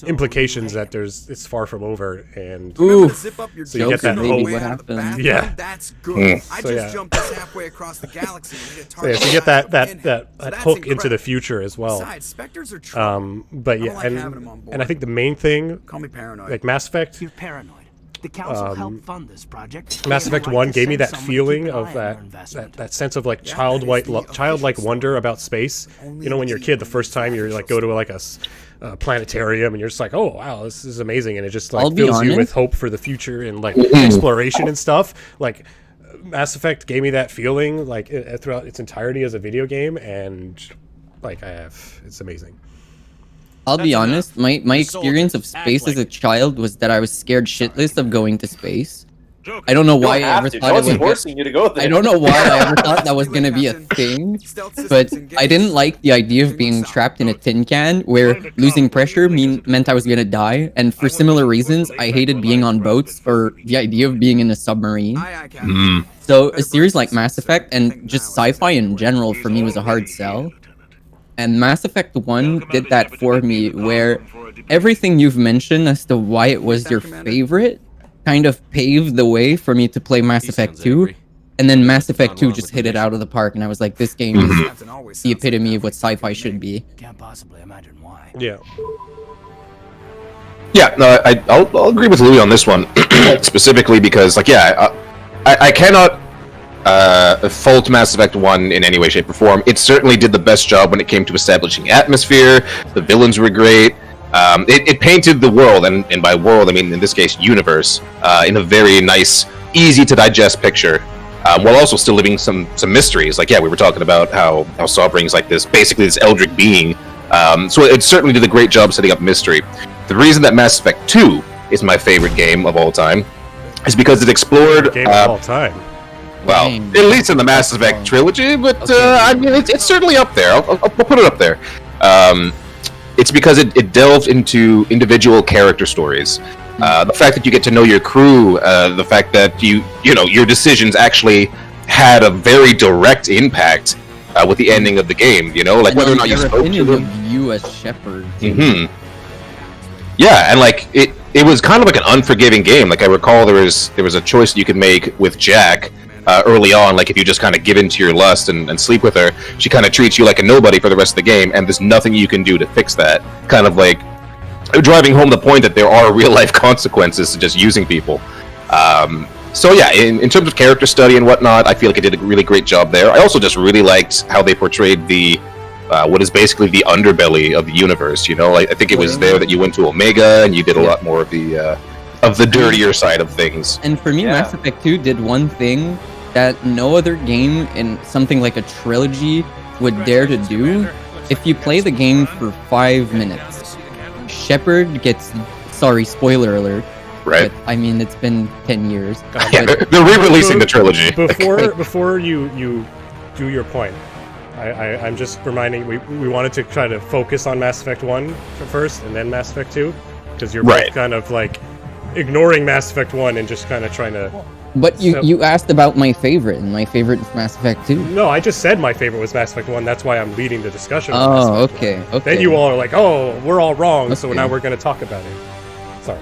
implications that it's far from over, and Ooh, so you get that maybe hope. what happened. Yeah. That's good. I So, just yeah. jumped this halfway across the galaxy. So yeah, so you get that hook into the future as well. Besides, Spectres are trouble. But I don't yeah, like having them on board. and I think the main thing, Call me paranoid. like Mass Effect, You're paranoid. The council helped fund this project. Mass They have Effect the right 1 to gave me send that someone to feeling keep an of eye on that your investment. that sense of like Yeah, childlike that is the childlike official wonder story. about space. Only When you're a kid, the first time you're like go to like a planetarium and you're just like, oh wow, this is amazing, and it just like I'll be fills you with honest. hope for the future and like exploration and stuff. Like Mass Effect gave me that feeling like throughout its entirety as a video game, and like it's amazing. I'll be honest, my experience of space as a child was that I was scared shitless of going to space. I don't know You why don't I have ever to. thought No it one's was. forcing you to go there. I don't know why I ever thought that was gonna be a thing, but I didn't like the idea of being trapped in a tin can where losing pressure meant I was gonna die, and for similar reasons, I hated being on boats or the idea of being in a submarine. Aye, aye, Captain. So a series like Mass Effect and just sci-fi in general for me was a hard sell. And Mass Effect 1 did that for me, where everything you've mentioned as to why it was your favorite kind of paved the way for me to play Mass Effect 2. And then Mass Effect 2 just hit it out of the park, and I was like, this game is Captain always the sounds like epitome that. of what sci-fi should be. Can't possibly imagine why. Yeah. Yeah, no, I'll agree with Louis on this one specifically because, like, yeah, I cannot fault Mass Effect 1 in any way, shape, or form. It certainly did the best job when it came to establishing atmosphere. The villains were great. It painted the world, and by world I mean in this case universe, in a very nice, easy to digest picture, while also still leaving some mysteries. Like, yeah, we were talking about how Sawbring's like this, basically this eldritch being. So it certainly did a great job setting up mystery. The reason that Mass Effect 2 is my favorite game of all time is because it explored Game of all time. well, at least in the Mass Effect trilogy, but I mean, it's certainly up there. I'll put it up there. It's because it delved into individual character stories. The fact that you get to know your crew, the fact that you know your decisions actually had a very direct impact with the ending of the game. You know, like whether or not you spoke to them. Of you as Shepard. Mm-hmm. Yeah, and like it was kind of like an unforgiving game. Like I recall there was a choice you could make with Jack early on. Like if you just kind of give in to your lust and sleep with her, she kind of treats you like a nobody for the rest of the game, and there's nothing you can do to fix that. Kind of like driving home the point that there are real life consequences to just using people. So yeah, in terms of character study and whatnot, I feel like it did a really great job there. I also just really liked how they portrayed the what is basically the underbelly of the universe. You know, I think it was there that you went to Omega and you did a lot more of the dirtier side of things. And for me, Mass Effect 2 did one thing that no other game in something like a trilogy would dare to do. If you play the game for 5 minutes, Shepard gets, sorry, spoiler alert. Right. But, I mean, it's been 10 years. Yeah, they're re-releasing the trilogy. Before you do your point, I'm just reminding, we wanted to try to focus on Mass Effect 1 first and then Mass Effect 2, because you're both kind of like ignoring Mass Effect 1 and just kind of trying to... But you asked about my favorite, and my favorite is Mass Effect 2. No, I just said my favorite was Mass Effect 1, that's why I'm leading the discussion on Oh, Mass Effect 1. okay. Then you all are like, oh, we're all wrong, so Okay. now we're going to talk about it. Sorry.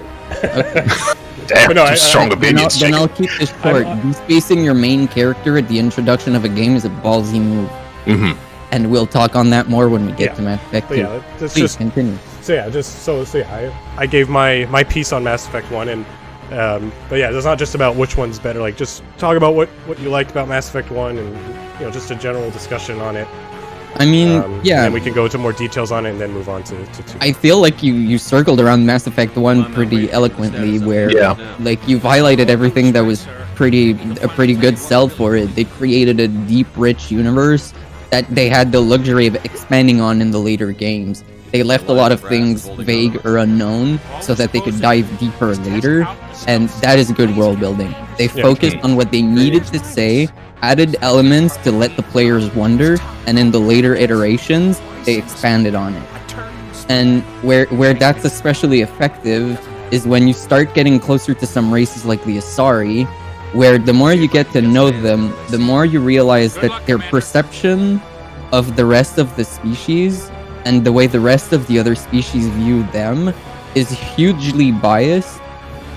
Damn, no, strong opinions. Then I'll keep this short. Despacing your main character at the introduction of a game is a ballsy move. Mm-hmm. And we'll talk on that more when we get to Mass Effect 2. But yeah, it's Please just continue. So yeah, I gave my piece on Mass Effect 1, and but yeah, it's not just about which one's better. Like, just talk about what you liked about Mass Effect 1, and just a general discussion on it. I mean, yeah. And we can go into more details on it, and then move on to 2. I feel like you circled around Mass Effect 1 pretty eloquently, where like you've highlighted everything that was a pretty good sell for it. They created a deep, rich universe that they had the luxury of expanding on in the later games. They left a lot of things vague or unknown so that they could dive deeper later, and that is good world building. They focused on what they needed to say, added elements to let the players wonder, and in the later iterations, they expanded on it. And where that's especially effective is when you start getting closer to some races like the Asari, where the more you get to know them, the more you realize that their perception of the rest of the species and the way the rest of the other species view them is hugely biased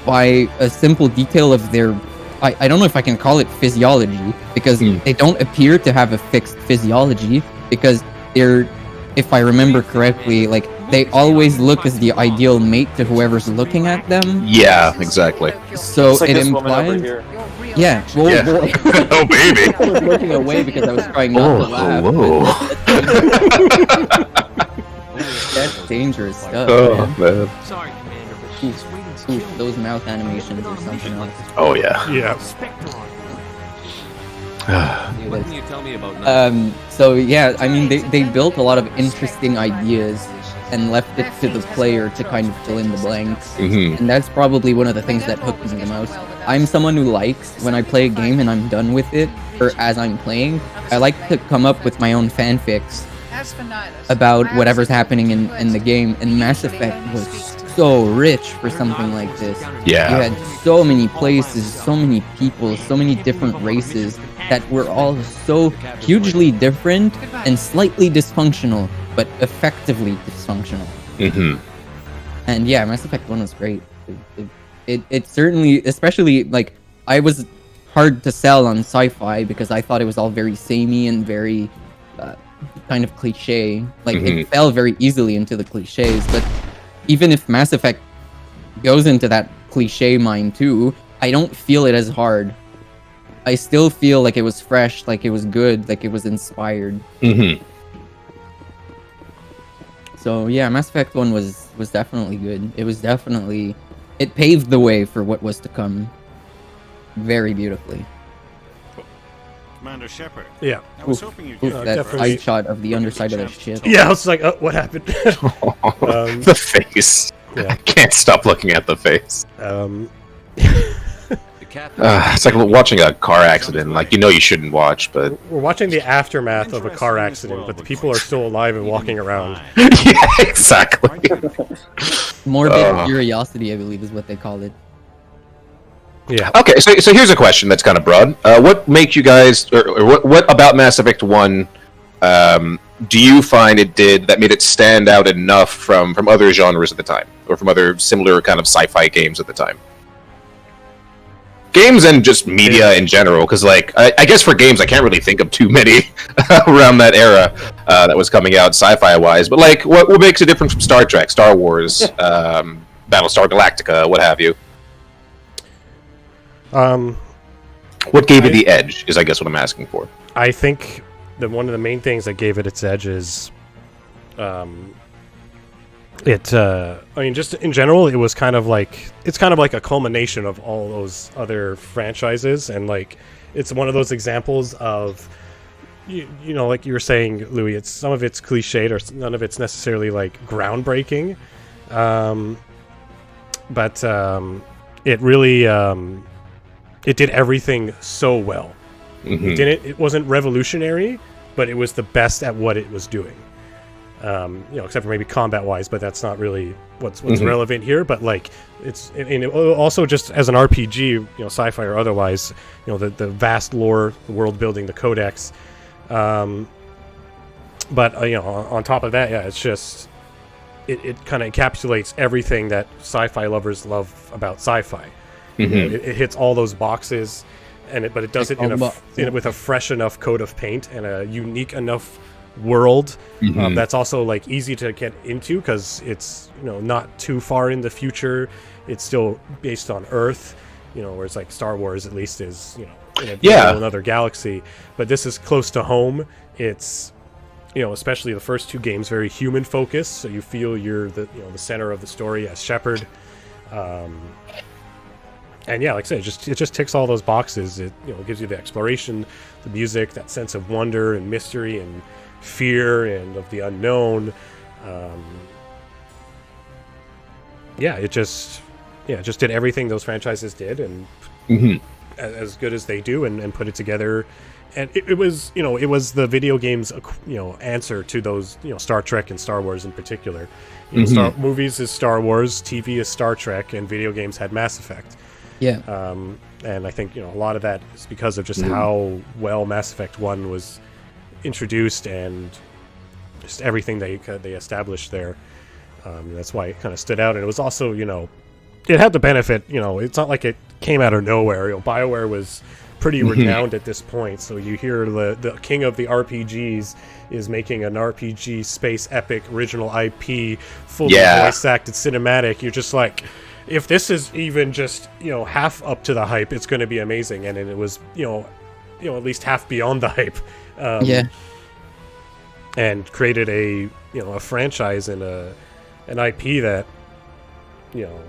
by a simple detail of their... I don't know if I can call it physiology, because they don't appear to have a fixed physiology, because they're, if I remember correctly, like, they always look as the ideal mate to whoever's looking at them. Yeah, exactly. So It's like it this woman over implies... here. Yeah. Whoa, Yeah. boy. Oh, baby. I was looking away because I was trying not to laugh. Whoa. That's dangerous stuff. Oh, man. man. Sorry, Commander, but Oof, those mouth animations or something else. Oh, yeah. Yeah. what can you tell me about So yeah, I mean, they built a lot of interesting ideas and left it to the player to kind of fill in the blanks. Mm-hmm. And that's probably one of the things that hooked me the most. I'm someone who likes, when I play a game and I'm done with it, or as I'm playing, I like to come up with my own fanfics about whatever's happening in the game. And Mass Effect was so rich for something like this. Yeah. You had so many places, so many people, so many different races that were all so hugely different and slightly dysfunctional, but effectively dysfunctional. Mm-hmm. And yeah, Mass Effect 1 was great. It certainly, especially, like, I was hard to sell on sci-fi because I thought it was all very samey and very kind of cliche. Like, it fell very easily into the cliches, but even if Mass Effect goes into that cliche mine too, I don't feel it as hard. I still feel like it was fresh, like it was good, like it was inspired. Mm-hmm. So yeah, Mass Effect 1 was was definitely good. It was definitely, it paved the way for what was to come very beautifully. Commander Shepard. Yeah. I was hoping you'd Oof, get that definitely. side shot of the underside of the ship. Yeah, I was like, what happened? The face. Yeah. I can't stop looking at the face. The captain. It's like watching a car accident. Like, you know you shouldn't watch, but... We're watching the aftermath of a car accident, but the people are still alive and walking around. yeah, exactly. Morbid curiosity, I believe, is what they call it. Yeah. Okay, so here's a question that's kind of broad. What make you guys... Or what about Mass Effect 1 do you find it did that made it stand out enough from other genres at the time? Or from other similar kind of sci-fi games at the time? Games and just media in general, because like I guess for games I can't really think of too many around that era that was coming out sci-fi wise. But like, what makes it different from Star Trek, Star Wars, Battlestar Galactica, what have you? What gave it the edge? Is I guess what I'm asking for. I think that one of the main things that gave it its edge is, I mean, just in general, it was kind of like a culmination of all those other franchises, and like it's one of those examples of, you know, like you were saying, Louis, it's some of it's cliched or none of it's necessarily like groundbreaking, but it really it did everything so well. Mm-hmm. It wasn't revolutionary, but it was the best at what it was doing. You know, except for maybe combat-wise, but that's not really what's relevant here. But like, it's and also just as an RPG, you know, sci-fi or otherwise, you know, the vast lore, the world building, the codex. But you know, on top of that, yeah, it's just it kind of encapsulates everything that sci-fi lovers love about sci-fi. Mm-hmm. You know, it hits all those boxes, but it does it with a fresh enough coat of paint and a unique enough world that's also like easy to get into because it's, you know, not too far in the future. It's still based on Earth, you know, whereas like Star Wars at least is, you know, in another galaxy. But this is close to home. It's, you know, especially the first two games, very human focused, so you feel you're the center of the story as Shepard. And yeah, like I said, it just ticks all those boxes. It, you know, gives you the exploration, the music, that sense of wonder and mystery and fear and of the unknown. It just did everything those franchises did, and as good as they do, and put it together. And it was, you know, it was the video game's, you know, answer to those, you know, Star Trek and Star Wars in particular. You know, movies is Star Wars, TV is Star Trek, and video games had Mass Effect. Yeah. And I think, you know, a lot of that is because of just how well Mass Effect 1 was introduced and just everything they established there. That's why it kind of stood out. And it was also, you know, it had the benefit, you know, it's not like it came out of nowhere. You know, BioWare was pretty renowned at this point, so you hear the king of the RPGs is making an RPG space epic original IP, fully voice acted cinematic. You're just like, if this is even just, you know, half up to the hype, it's going to be amazing. And it was, you know, at least half beyond the hype. And created a franchise and an IP that, you know,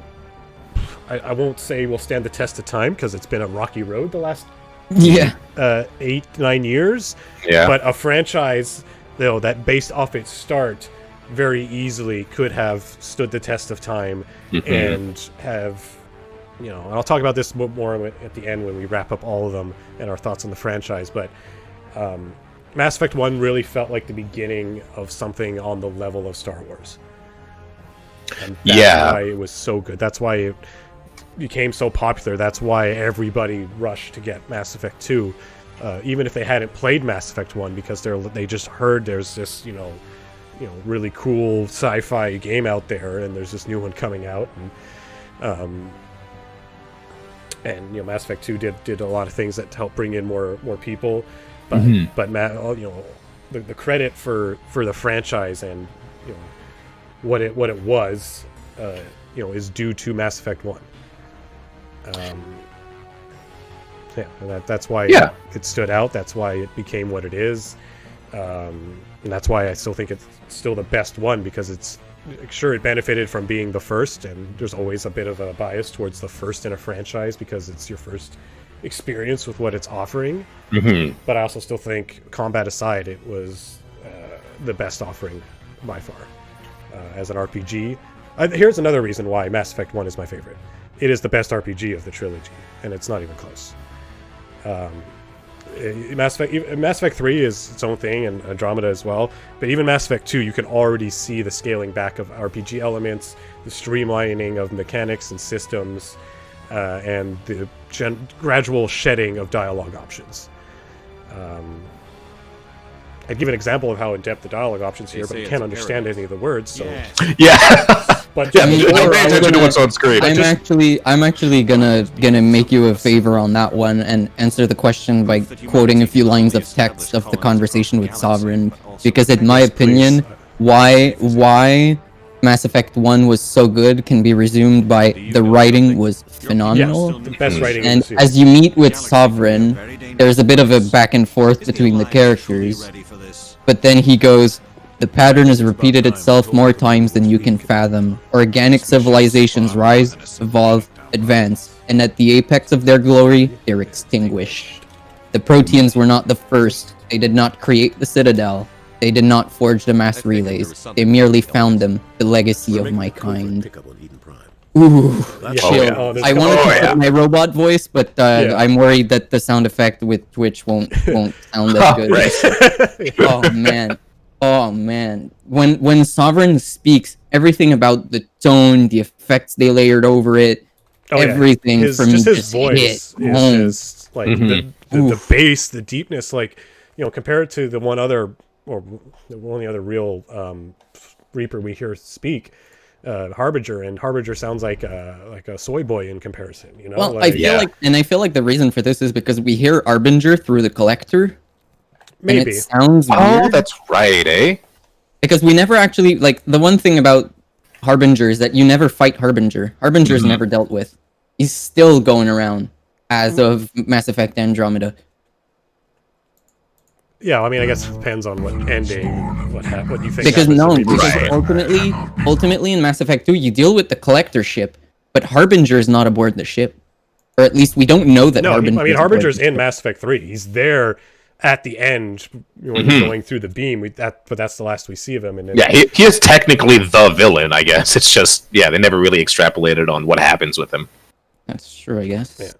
I won't say will stand the test of time because it's been a rocky road the last 8-9 years. Yeah. But a franchise, though, that based off its start very easily could have stood the test of time and have, you know, and I'll talk about this more at the end when we wrap up all of them and our thoughts on the franchise, but Mass Effect 1 really felt like the beginning of something on the level of Star Wars. And that's why it was so good. That's why it became so popular. That's why everybody rushed to get Mass Effect 2, even if they hadn't played Mass Effect 1, because they just heard there's this, you know, really cool sci-fi game out there, and there's this new one coming out, and you know, Mass Effect 2 did a lot of things that helped bring in more people, but you know, the credit for the franchise and, you know, what it was, you know, is due to Mass Effect 1. And that's why it stood out. That's why it became what it is. And that's why I still think it's still the best one, because it's sure, it benefited from being the first, and there's always a bit of a bias towards the first in a franchise because it's your first experience with what it's offering. But I also still think, combat aside, it was the best offering by far as an RPG. Here's another reason why Mass Effect 1 is my favorite. It is the best RPG of the trilogy, and it's not even close. Mass Effect 3 is its own thing, and Andromeda as well, but even Mass Effect 2, you can already see the scaling back of RPG elements, the streamlining of mechanics and systems, and the gradual shedding of dialogue options. I'd give an example of how in-depth the dialogue options here, but I can't understand any of the words, so... But I mean, pay attention to what's on screen. I'm actually gonna make you a favor on that one and answer the question by quoting a few lines of text of the conversation with Sovereign, because in my opinion, why Mass Effect 1 was so good can be resumed by the writing was phenomenal. Yes, the best writing. And as you meet with Sovereign, there's a bit of a back and forth between the characters, but then he goes, "The pattern has repeated itself more times than you can fathom. Organic civilizations rise, evolve, advance, and at the apex of their glory, they're extinguished. The Proteans were not the first. They did not create the Citadel. They did not forge the mass relays. They merely found them, the legacy of my kind." Ooh, chill. I wanted to put my robot voice, but I'm worried that the sound effect with Twitch won't sound as good. Oh man, when Sovereign speaks, everything about the tone, the effects they layered over it, everything for me his voice is just like the bass, the deepness. Like, you know, compare it to the one other real Reaper we hear speak, Harbinger, and Harbinger sounds like a soy boy in comparison. You know, well, I feel like the reason for this is because we hear Harbinger through the Collector. Maybe. And it sounds weird. Oh, that's right, eh? Because we never actually, like, the one thing about Harbinger is that you never fight Harbinger. Harbinger is never dealt with. He's still going around as of Mass Effect Andromeda. Yeah, I mean, I guess it depends on what ending, what you think. Because ultimately in Mass Effect 2, you deal with the Collector ship, but Harbinger is not aboard the ship. Or at least we don't know that Harbinger. I mean, Harbinger's in Mass Effect 3. He's there at the end when he's going through the beam, but that's the last we see of him. And he is technically the villain, I guess. It's just, they never really extrapolated on what happens with him. That's true, I guess. Yeah.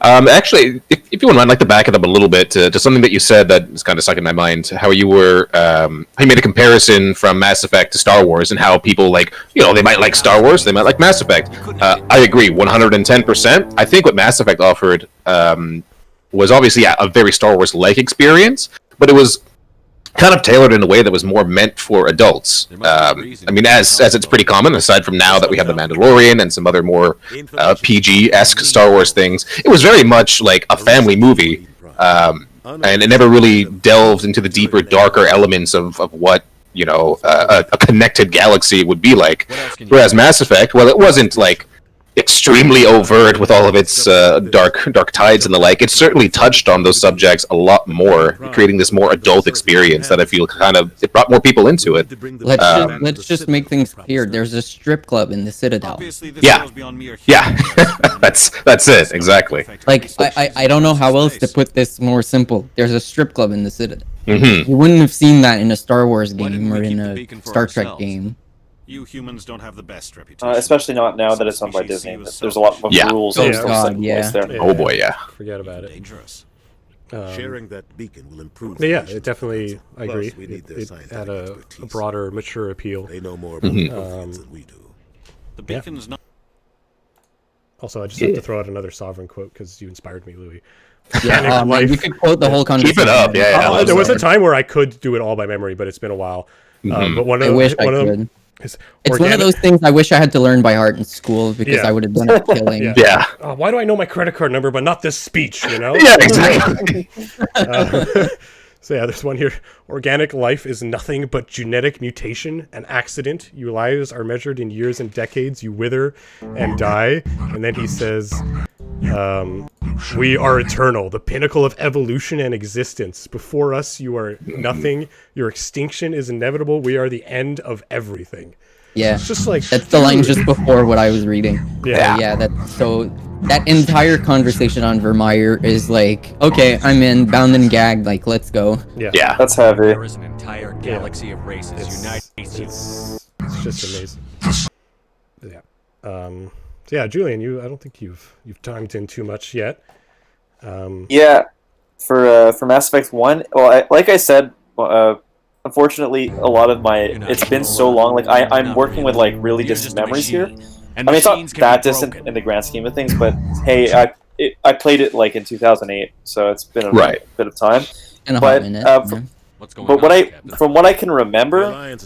Actually, if you wouldn't mind, I'd like to back it up a little bit to something that you said that is kind of stuck in my mind. How you were, how you made a comparison from Mass Effect to Star Wars, and how people they might like Star Wars, they might like Mass Effect. I agree, 110%. I think what Mass Effect offered was obviously a very Star Wars-like experience, but it was kind of tailored in a way that was more meant for adults. I mean, as it's pretty common, aside from now that we have The Mandalorian and some other more PG-esque Star Wars things, it was very much like a family movie, and it never really delved into the deeper, darker elements of what, a connected galaxy would be like. Whereas Mass Effect, well, it wasn't like extremely overt with all of its dark tides and the like. It certainly touched on those subjects a lot more, creating this more adult experience that I feel it brought more people into it. Let's just make things clear. There's a strip club in the Citadel. Yeah, that's it exactly. Like, I don't know how else to put this more simple. There's a strip club in the Citadel. You wouldn't have seen that in a Star Wars game or in a Star Trek game. You humans don't have the best reputation. Especially not now that it's owned by Disney. There's a lot of rules. Oh boy, yeah. Forget about it. Dangerous. Sharing that beacon will improve. Yeah, it definitely. I agree. It had a broader, mature appeal. They know more about than we do. The beacon's not. Also, I just have to throw out another Sovereign quote because you inspired me, Louis. Yeah, you could quote the whole conversation. Keep it up, yeah. There was a time where I could do it all by memory, but it's been a while. But I wish I could. It's one of those things I wish I had to learn by heart in school because I would have done a killing. Yeah. Why do I know my credit card number but not this speech, Yeah, exactly. So there's one here. Organic life is nothing but genetic mutation, an accident. Your lives are measured in years and decades. You wither and die. And then he says, we are eternal, the pinnacle of evolution and existence. Before us, you are nothing. Your extinction is inevitable. We are the end of everything. Yeah, It's just like that's the line just before what I was reading. Yeah. Yeah, that's so. That entire conversation on Vermeer is like, okay, I'm in, bound and gagged, like, let's go. Yeah. That's heavy. There is an entire galaxy of races united. It's just amazing. Yeah. So yeah, Julian, I don't think you've dived in too much yet. Yeah, for Mass Effect 1, well, like I said, unfortunately, a lot of it's been so long. Like I'm working with like really distant memories here. I mean, it's not that distant in the grand scheme of things, but hey, I played it like in 2008, so it's been a bit of time. In a But hot minute. from what I can remember,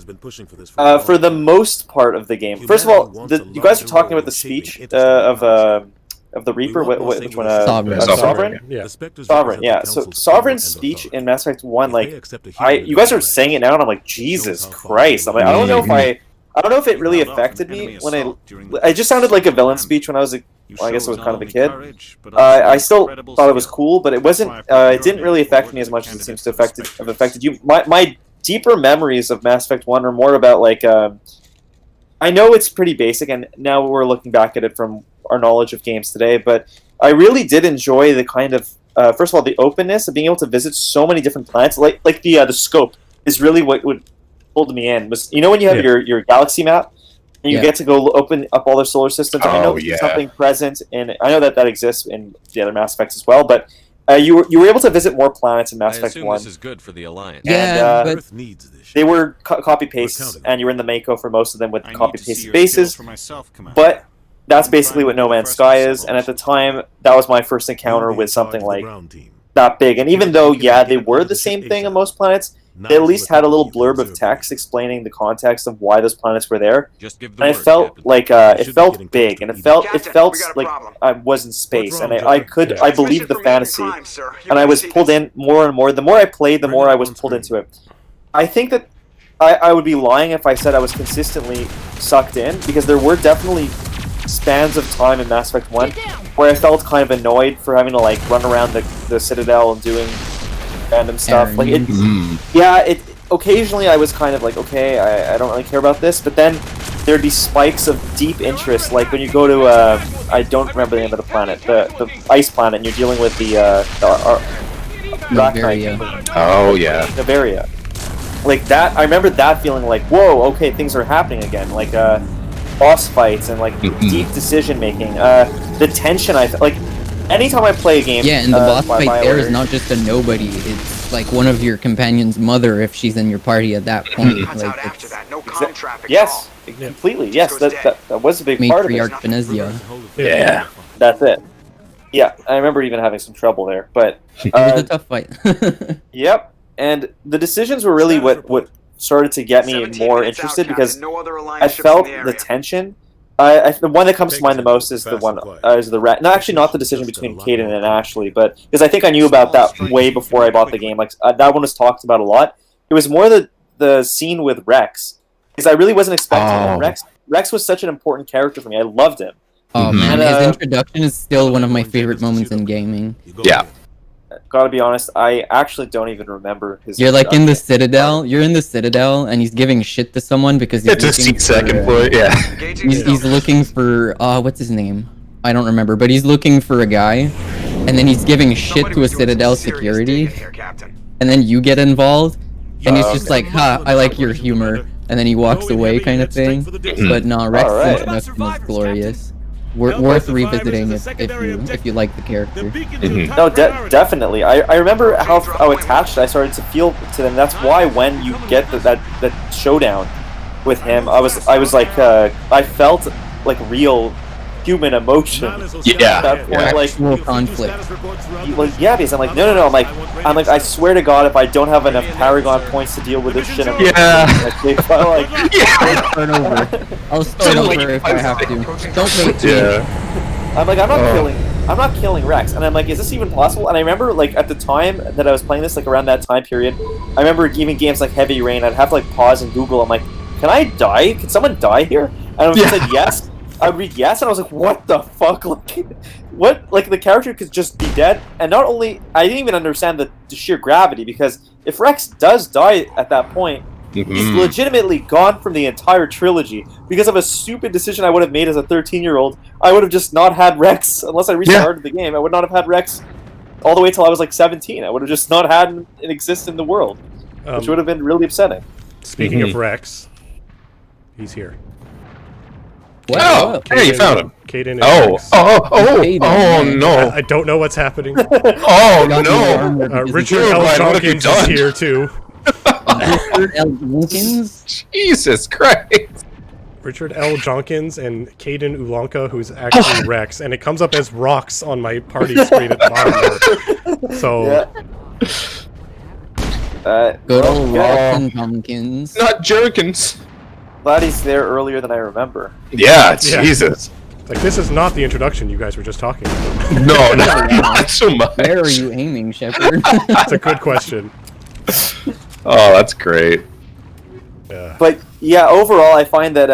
for the most part of the game, first of all, you guys are talking about the speech of the Reaper. Which one? Sovereign. Yeah. Sovereign. Yeah. So Sovereign's speech in Mass Effect 1, like you guys are saying it now, and I'm like, Jesus Christ! I'm like, I don't know if it really affected me when I just sounded like a villain speech when I was I guess I was kind of a kid. I still thought it was cool, but it wasn't. It didn't really affect me as much as it seems to have affected you. My deeper memories of Mass Effect 1 are more about like. I know it's pretty basic, and now we're looking back at it from our knowledge of games today, but I really did enjoy the kind of first of all the openness of being able to visit so many different planets. Like the scope is really what would pulled me in. Was when you have your galaxy map and you get to go open up all their solar systems. I know something present, and I know that exists in the other Mass Effects as well, but you were able to visit more planets in Mass Effect 1. This is good for the Alliance. Yeah, and, but they were copy pastes, and you were in the Mako for most of them with copy pasted bases. But that's basically what No Man's Sky is, and at the time, that was my first encounter with something like that big. And even though, they were the same thing on most planets, they at least had a little blurb of text explaining the context of why those planets were there. And I felt like it felt big, and it felt like I was in space, and I believed the fantasy, and I was pulled in more and more. The more I played, the more I was pulled into it. I think that I would be lying if I said I was consistently sucked in, because there were definitely spans of time in Mass Effect 1 where I felt kind of annoyed for having to like run around the Citadel and doing random stuff. Like occasionally I was kind of like, okay, I don't really care about this, but then there'd be spikes of deep interest, like when you go to I don't remember the name of the planet, the ice planet, and you're dealing with the Novaria. Oh yeah, Novaria. Like that, I remember that feeling like, whoa, okay, things are happening again. Like boss fights and like deep decision making. The tension like anytime I play a game. Yeah, and the boss fight there is not just a nobody. It's like one of your companion's mother if she's in your party at that point. Yes, completely. Yes, that was a big part of it. Matriarch Venezia. Yeah, that's it. Yeah, I remember even having some trouble there, but it was a tough fight. Yep, and the decisions were really what started to get me more interested, because I felt the tension. The one that comes to mind the most is the one is the rat. No, actually, not the decision between Caden and Ashley, but because I think I knew about that way before I bought the game. Like that one was talked about a lot. It was more the scene with Rex, because I really wasn't expecting it. Rex was such an important character for me. I loved him. Oh man, his introduction is still one of my favorite moments in gaming. Yeah. Gotta be honest, I actually don't even remember his. You're like in the Citadel. You're in the Citadel, and he's giving shit to someone because he's looking for. Yeah. He's looking for what's his name? I don't remember, but he's looking for a guy, and then he's giving shit to a Citadel security, and then you get involved, and he's just like, "Ha, I like your humor," and then he walks away, kind of thing. But no, Rex's introduction is glorious. Worth revisiting if you like the character. No, definitely. I remember how attached I started to feel to them. That's why when you get that showdown with him, I was like I felt like real human emotion. Yeah. At that point, actual conflict. Because I'm like, no. I'm like, I swear to God, if I don't have enough Paragon points to deal with this shit, I'm start over. I'll start over if I have to. Don't make me. I'm like, I'm not killing Rex, and I'm like, is this even possible? And I remember, like, at the time that I was playing this, like around that time period, I remember even games like Heavy Rain, I'd have to like pause and Google. I'm like, can I die? Can someone die here? And I was said yes. I would read yes, and I was like, what the fuck? Like, what? Like, the character could just be dead? And not only, I didn't even understand the sheer gravity, because if Rex does die at that point, He's legitimately gone from the entire trilogy because of a stupid decision I would have made as a 13-year-old. I would have just not had Rex unless I restarted the game. I would not have had Rex all the way till I was like 17. I would have just not had him exist in the world, which would have been really upsetting. Speaking of Rex, he's here. Wow! Hey, you found him. Caden no! I don't know what's happening. Oh no! Richard L. Jenkins is here too. Richard L. Jenkins? Jesus Christ! Richard L. Jenkins and Caden Ulanka, who's actually Rex, and it comes up as rocks on my party screen at the bottom there. So, good old Rocks and Pumpkins. Not Jerkins. Glad he's there earlier than I remember. Yeah, Jesus. Like, this is not the introduction you guys were just talking about. No, not so much. Where are you aiming, Shepard? That's a good question. Oh, that's great. But yeah, overall, I find that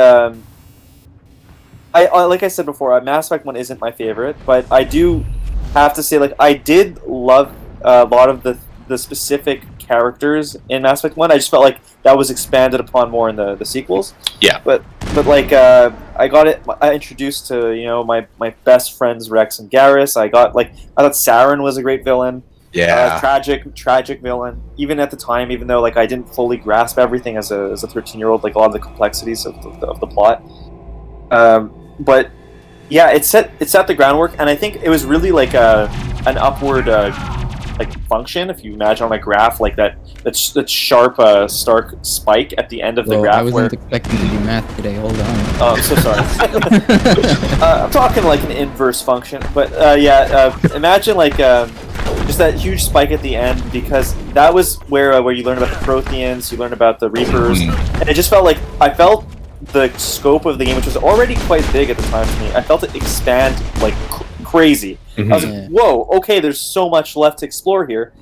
I like I said before, Mass Effect 1 isn't my favorite, but I do have to say, like, I did love a lot of the specific characters in Mass Effect 1. I just felt like that was expanded upon more in the sequels. Yeah. But like I introduced to, you know, my best friends Rex and Garrus. I thought Saren was a great villain. Yeah. Tragic villain. Even at the time, even though like I didn't fully grasp everything as a 13-year-old, like a lot of the complexities of the plot. But yeah, it set the groundwork, and I think it was really like an upward like function. If you imagine on a graph like that sharp stark spike at the end of the graph. I wasn't expecting to do math today. Hold on. Oh, I'm so sorry. I'm talking like an inverse function, but imagine like just that huge spike at the end, because that was where you learn about the Protheans, you learn about the Reapers, and it just felt like I felt the scope of the game, which was already quite big at the time to me. I felt it expand like crazy. I was like, whoa, okay, there's so much left to explore here.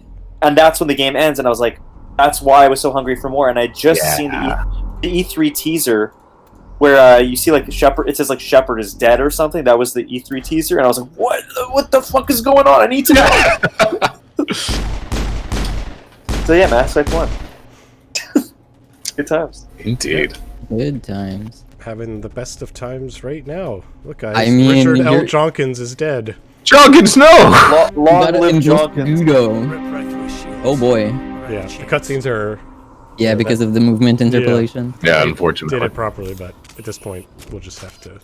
And that's when the game ends, and I was like, that's why I was so hungry for more. And I just seen the E3 teaser where you see like Shepard, it says like Shepard is dead or something. That was the E3 teaser, and I was like, what the fuck is going on? I need to know. So yeah, Mass Effect 1. Good times. Indeed. Good times. Having the best of times right now. Look, guys, I mean, Richard L. Jenkins is dead. Jenkins, no! Long live Jenkins. Oh boy. Yeah, the cutscenes are... Yeah, because of the movement interpolation. Yeah, unfortunately. Did it properly, but at this point, we'll just have to...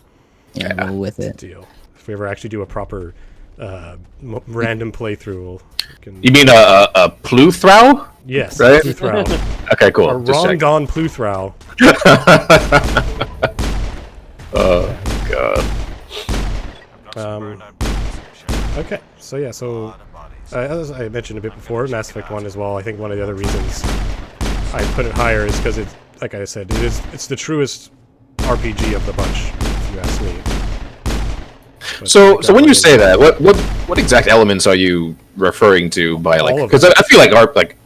roll with it. Deal. If we ever actually do a proper random playthrough, You mean a Pluthrow? Yes, right? Pluthrow. Okay, cool. A wrong Don Pluthrow. Oh, God. Okay, so yeah, as I mentioned a bit before, Mass Effect 1 as well, I think one of the other reasons I put it higher is because it's, like I said, it's the truest RPG of the bunch, if you ask me. But so when you say that, what exact elements are you referring to by, like, because I feel like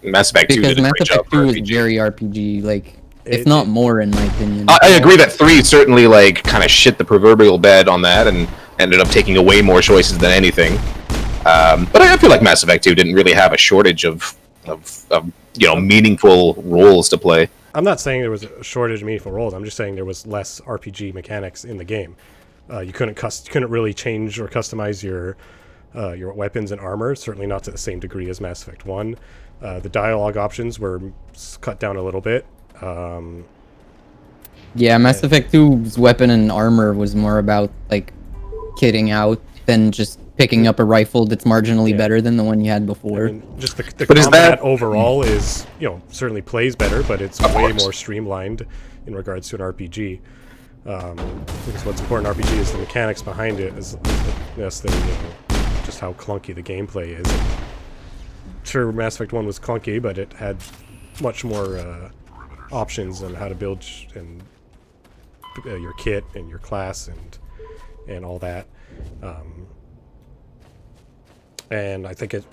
Mass Effect 2 did a great job. Mass Effect 2 is very RPG, like, if not more, in my opinion. I agree that 3 certainly, like, kind of shit the proverbial bed on that and ended up taking away more choices than anything. But I feel like Mass Effect 2 didn't really have a shortage of meaningful roles to play. I'm not saying there was a shortage of meaningful roles. I'm just saying there was less RPG mechanics in the game. You couldn't really change or customize your weapons and armor. Certainly not to the same degree as Mass Effect 1. The dialogue options were cut down a little bit. Yeah, Mass Effect 2's weapon and armor was more about like kitting out than just picking up a rifle that's marginally better than the one you had before. I mean, just the combat overall is, certainly plays better, but it's way more streamlined in regards to an RPG. Because what's important in RPG is the mechanics behind it, is less than just how clunky the gameplay is. Sure, Mass Effect 1 was clunky, but it had much more options on how to build and your kit and your class and all that. And I think it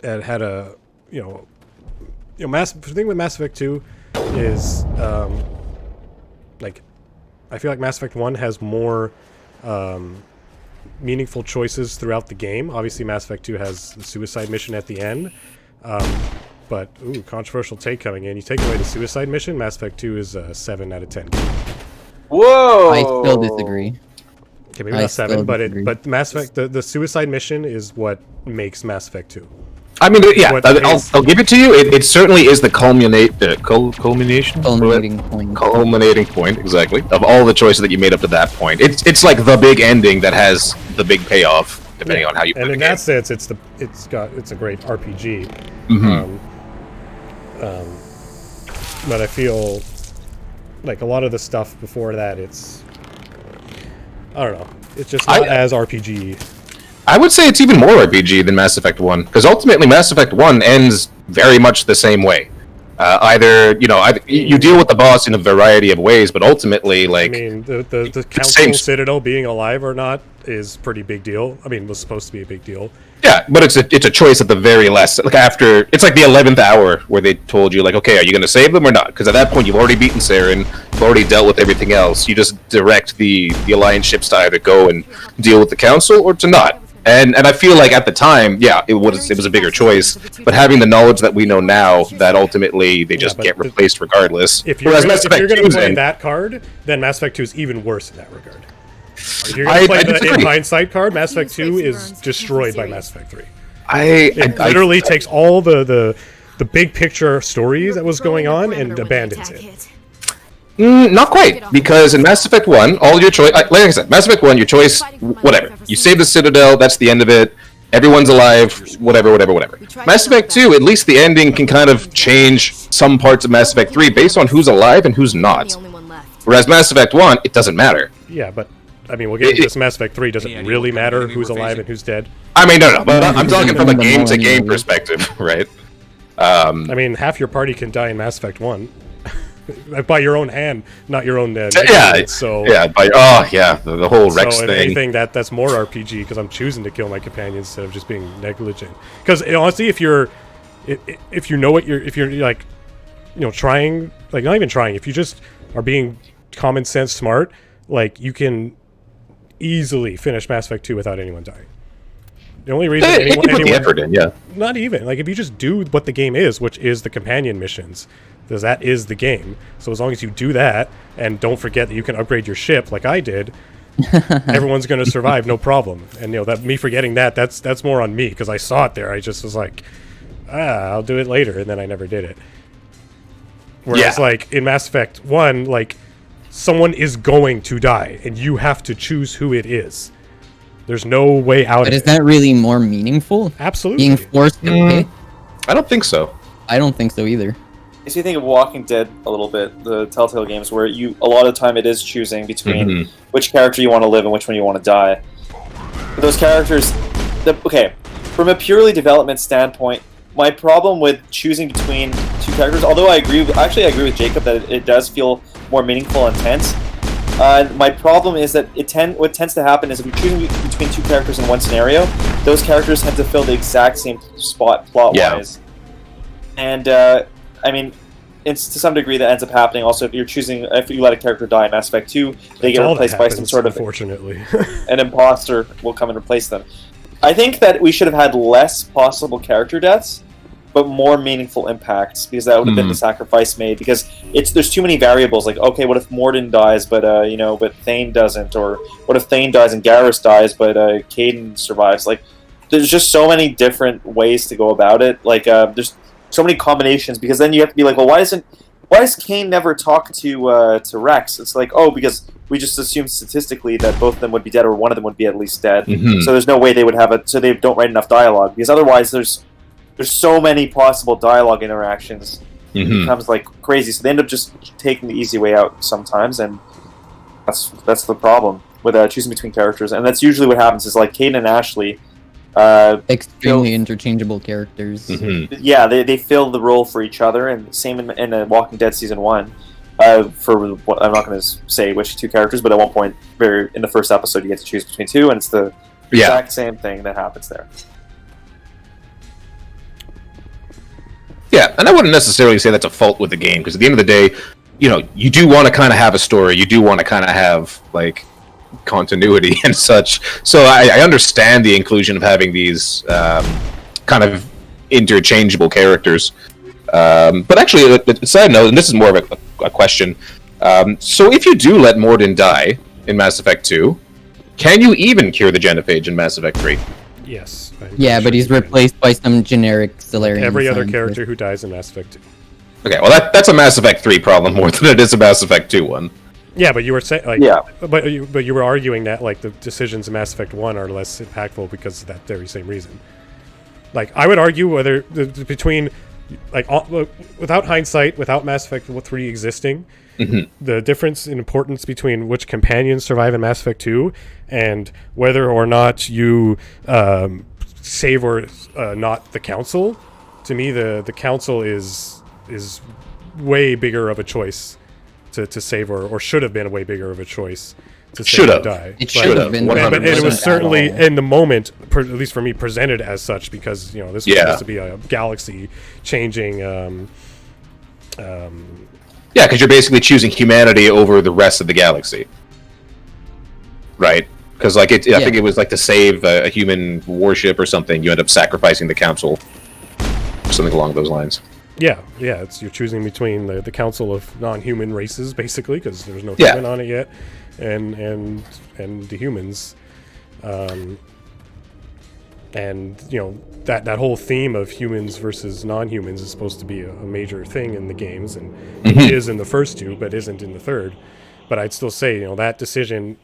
had a the thing with Mass Effect 2 is I feel like Mass Effect 1 has more meaningful choices throughout the game. Obviously, Mass Effect 2 has the suicide mission at the end. But controversial take coming in. You take away the suicide mission. Mass Effect 2 is 7 out of 10. Whoa! I still disagree. Okay, maybe not 7, but Mass Effect the suicide mission is what makes Mass Effect 2. I mean, yeah, I'll give it to you. It certainly is the culminating point, exactly, of all the choices that you made up to that point. It's like the big ending that has the big payoff, depending on how you play and the in game. that sense, it's a great RPG. But I feel like a lot of the stuff before that, I don't know. It's just not as RPG. I would say it's even more RPG than Mass Effect 1, because ultimately Mass Effect 1 ends very much the same way. Either you deal with the boss in a variety of ways, but ultimately, like... I mean, the Council Citadel being alive or not is pretty big deal. I mean, it was supposed to be a big deal. Yeah, but it's a choice at the very last... Like, after... It's like the 11th hour where they told you, like, okay, are you going to save them or not? Because at that point, you've already beaten Saren, you've already dealt with everything else. You just direct the Alliance ships to either go and deal with the Council or to not. And I feel like at the time, yeah, it was a bigger choice. But having the knowledge that we know now, that ultimately they just get replaced regardless. If you're going to play that card, then Mass Effect 2 is even worse in that regard. If you're going to play the in hindsight card, Mass Effect 2 is destroyed by Mass Effect 3. It literally takes all the big picture stories that was going on and abandons it. Not quite, because in Mass Effect 1, all your choice, like I said, Mass Effect 1, your choice, whatever. You save the Citadel, that's the end of it. Everyone's alive, whatever. Mass Effect 2, at least the ending can kind of change some parts of Mass Effect 3 based on who's alive and who's not. Whereas Mass Effect 1, it doesn't matter. Yeah, but, I mean, we'll get into this. Mass Effect 3 doesn't really matter who's alive and who's dead. I mean, no, but I'm talking from a game-to-game perspective, right? I mean, half your party can die in Mass Effect 1. By your own hand, not your own. The whole Rex thing. Anything that's more RPG because I'm choosing to kill my companions instead of just being negligent. Because honestly, if you know what if you're like, trying, like not even trying, if you just are being common sense smart, like you can easily finish Mass Effect 2 without anyone dying. The only reason anyone put the effort in, yeah. Not even like if you just do what the game is, which is the companion missions. Because that is the game. So as long as you do that, and don't forget that you can upgrade your ship like I did, everyone's going to survive, no problem. And that me forgetting that's more on me, because I saw it there. I just was like, I'll do it later, and then I never did it. Whereas, like, in Mass Effect 1, like, someone is going to die, and you have to choose who it is. There's no way out of it. But is that really more meaningful? Absolutely. Being forced to pick? I don't think so. I don't think so either. If you think of Walking Dead a little bit, the Telltale games, where a lot of the time it is choosing between which character you want to live and which one you want to die. But those characters, from a purely development standpoint, my problem with choosing between two characters, although I agree with Jacob that it does feel more meaningful and tense. My problem is that what tends to happen is if you're choosing between two characters in one scenario, those characters tend to fill the exact same spot plot-wise. And I mean, it's to some degree that ends up happening. Also, if you let a character die in Mass Effect 2, they get replaced by some sort of... Unfortunately. an imposter will come and replace them. I think that we should have had less possible character deaths, but more meaningful impacts, because that would have been the sacrifice made. Because there's too many variables. Like, okay, what if Mordin dies, but Thane doesn't? Or what if Thane dies and Garrus dies, but Kaidan survives? Like, there's just so many different ways to go about it. Like, there's so many combinations, because then you have to be like, well, why does Kane never talk to Rex? It's like, because we just assume statistically that both of them would be dead, or one of them would be at least dead. So there's no way they would have so they don't write enough dialogue, because otherwise there's so many possible dialogue interactions. It becomes like crazy, so they end up just taking the easy way out sometimes, and that's the problem with choosing between characters. And that's usually what happens, is like Kaidan and Ashley, extremely interchangeable characters. Yeah, they fill the role for each other, and same in Walking Dead Season 1. For what, I'm not going to say which two characters, but at one point, in the first episode, you get to choose between two, and it's the exact same thing that happens there. Yeah, and I wouldn't necessarily say that's a fault with the game, because at the end of the day, you do want to kind of have a story, you do want to kind of have, like, continuity and such. So I understand the inclusion of having these kind of interchangeable characters. But actually, a side note, and this is more of a question. So if you do let Mordin die in Mass Effect 2, can you even cure the genophage in Mass Effect 3? Yes. Yeah, but he's replaced by some generic Solarian. Every other scientist. character who dies in Mass Effect 2. Okay, well that's a Mass Effect 3 problem more than it is a Mass Effect 2 one. Yeah, but you were saying like, Yeah. but you were arguing that like the decisions in Mass Effect 1 are less impactful because of that very same reason. Like I would argue whether between like without hindsight, without Mass Effect 3 existing, the difference in importance between which companions survive in Mass Effect 2 and whether or not you save or not the Council, to me the Council is way bigger of a choice to save or should have been a way bigger of a choice to save or die. It should have been. But it was 100% certainly in the moment, at least for me, presented as such because this was supposed to be a galaxy changing. Yeah, because you're basically choosing humanity over the rest of the galaxy, right? Because like I think it was like to save a human warship or something, you end up sacrificing the Council, something along those lines. Yeah, you're choosing between the Council of non-human races, basically, because there's no human on it yet, and the humans, and that whole theme of humans versus non-humans is supposed to be a major thing in the games, and it is in the first two, but isn't in the third. But I'd still say, that decision,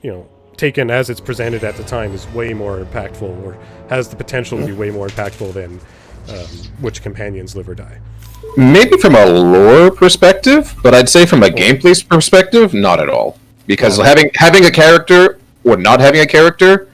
taken as it's presented at the time, is way more impactful, or has the potential to be way more impactful than which companions live or die. Maybe from a lore perspective, but I'd say from a gameplay perspective, not at all. Because having a character or not having a character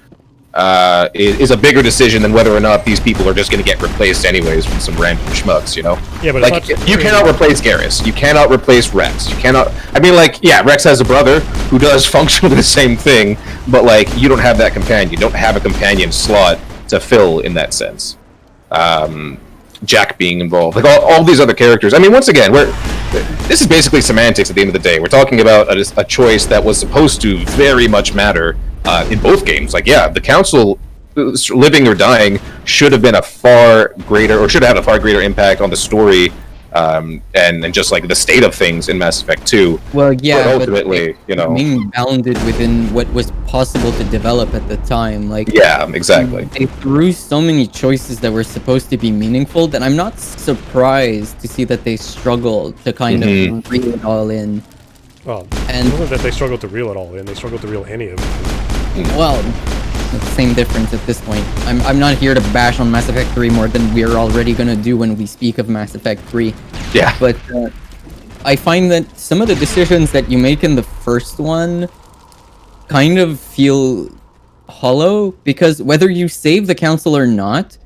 is a bigger decision than whether or not these people are just going to get replaced anyways from some random schmucks, Yeah, but like you cannot replace Garrus. You cannot replace Rex. You cannot. I mean, like, yeah, Rex has a brother who does functionally the same thing, but like you don't have that companion. You don't have a companion slot to fill in that sense. Jack being involved, like all these other characters. I mean, once again, this is basically semantics at the end of the day. We're talking about a choice that was supposed to very much matter in both games. Like, yeah, the Council, living or dying, should have been should have had a far greater impact on the story and just like the state of things in Mass Effect 2. Well, yeah, but ultimately, being bounded within what was possible to develop at the time. Like, yeah, exactly. They threw so many choices that were supposed to be meaningful that I'm not surprised to see that they struggled to kind of reel it all in. Well, it wasn't that they struggled to reel it all in; they struggled to reel any of it. Well, same difference at this point. I'm not here to bash on Mass Effect 3 more than we're already gonna do when we speak of Mass Effect 3. Yeah. But I find that some of the decisions that you make in the first one kind of feel hollow, because whether you save the Council or not,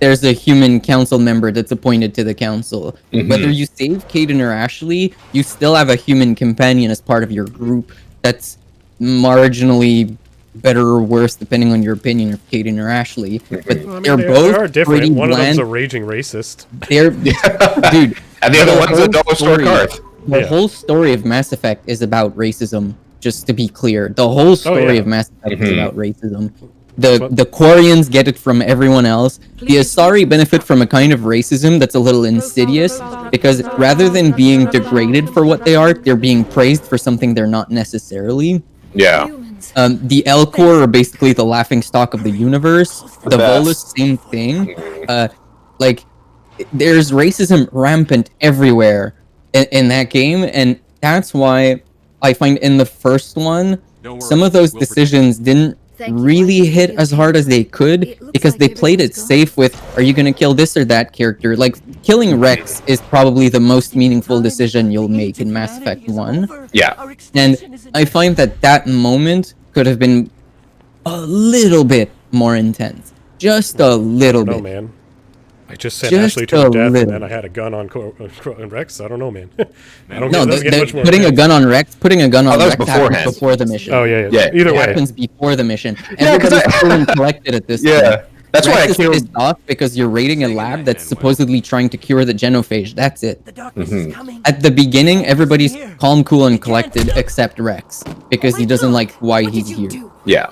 there's a human Council member that's appointed to the Council. Whether you save Caden or Ashley, you still have a human companion as part of your group that's marginally better or worse depending on your opinion of Caden or Ashley. But they're both they are different. pretty One of them's bland. a raging racist. Dude, and the other one's a double store Karth. The whole story of Mass Effect is about racism, just to be clear. The whole story of Mass Effect is about racism. The Quarians get it from everyone else. The Asari benefit from a kind of racism that's a little insidious, because rather than being degraded for what they are, they're being praised for something they're not necessarily. Yeah. The Elcor are basically the laughingstock of the universe. The Volus, same thing. Like, there's racism rampant everywhere in that game, and that's why I find in the first one, some of those decisions didn't really hit as hard as they could, because they played it safe with, are you going to kill this or that character? Like, killing Rex is probably the most meaningful decision you'll make in Mass Effect 1. Yeah. And I find that moment could have been a little bit more intense. Just a little bit. Man. I just sent Ashley to her death, and then I had a gun on Rex. I don't know, man. Putting a gun on Rex happens before the mission. Oh, yeah. Either way. It happens before the mission. Everybody's feeling collected at this point. That's why I Rex killed... is pissed off because you're raiding a lab that's supposedly trying to cure the genophage. That's it. At the beginning, everybody's calm, cool, and collected except Rex, because he doesn't like why he's here. Yeah.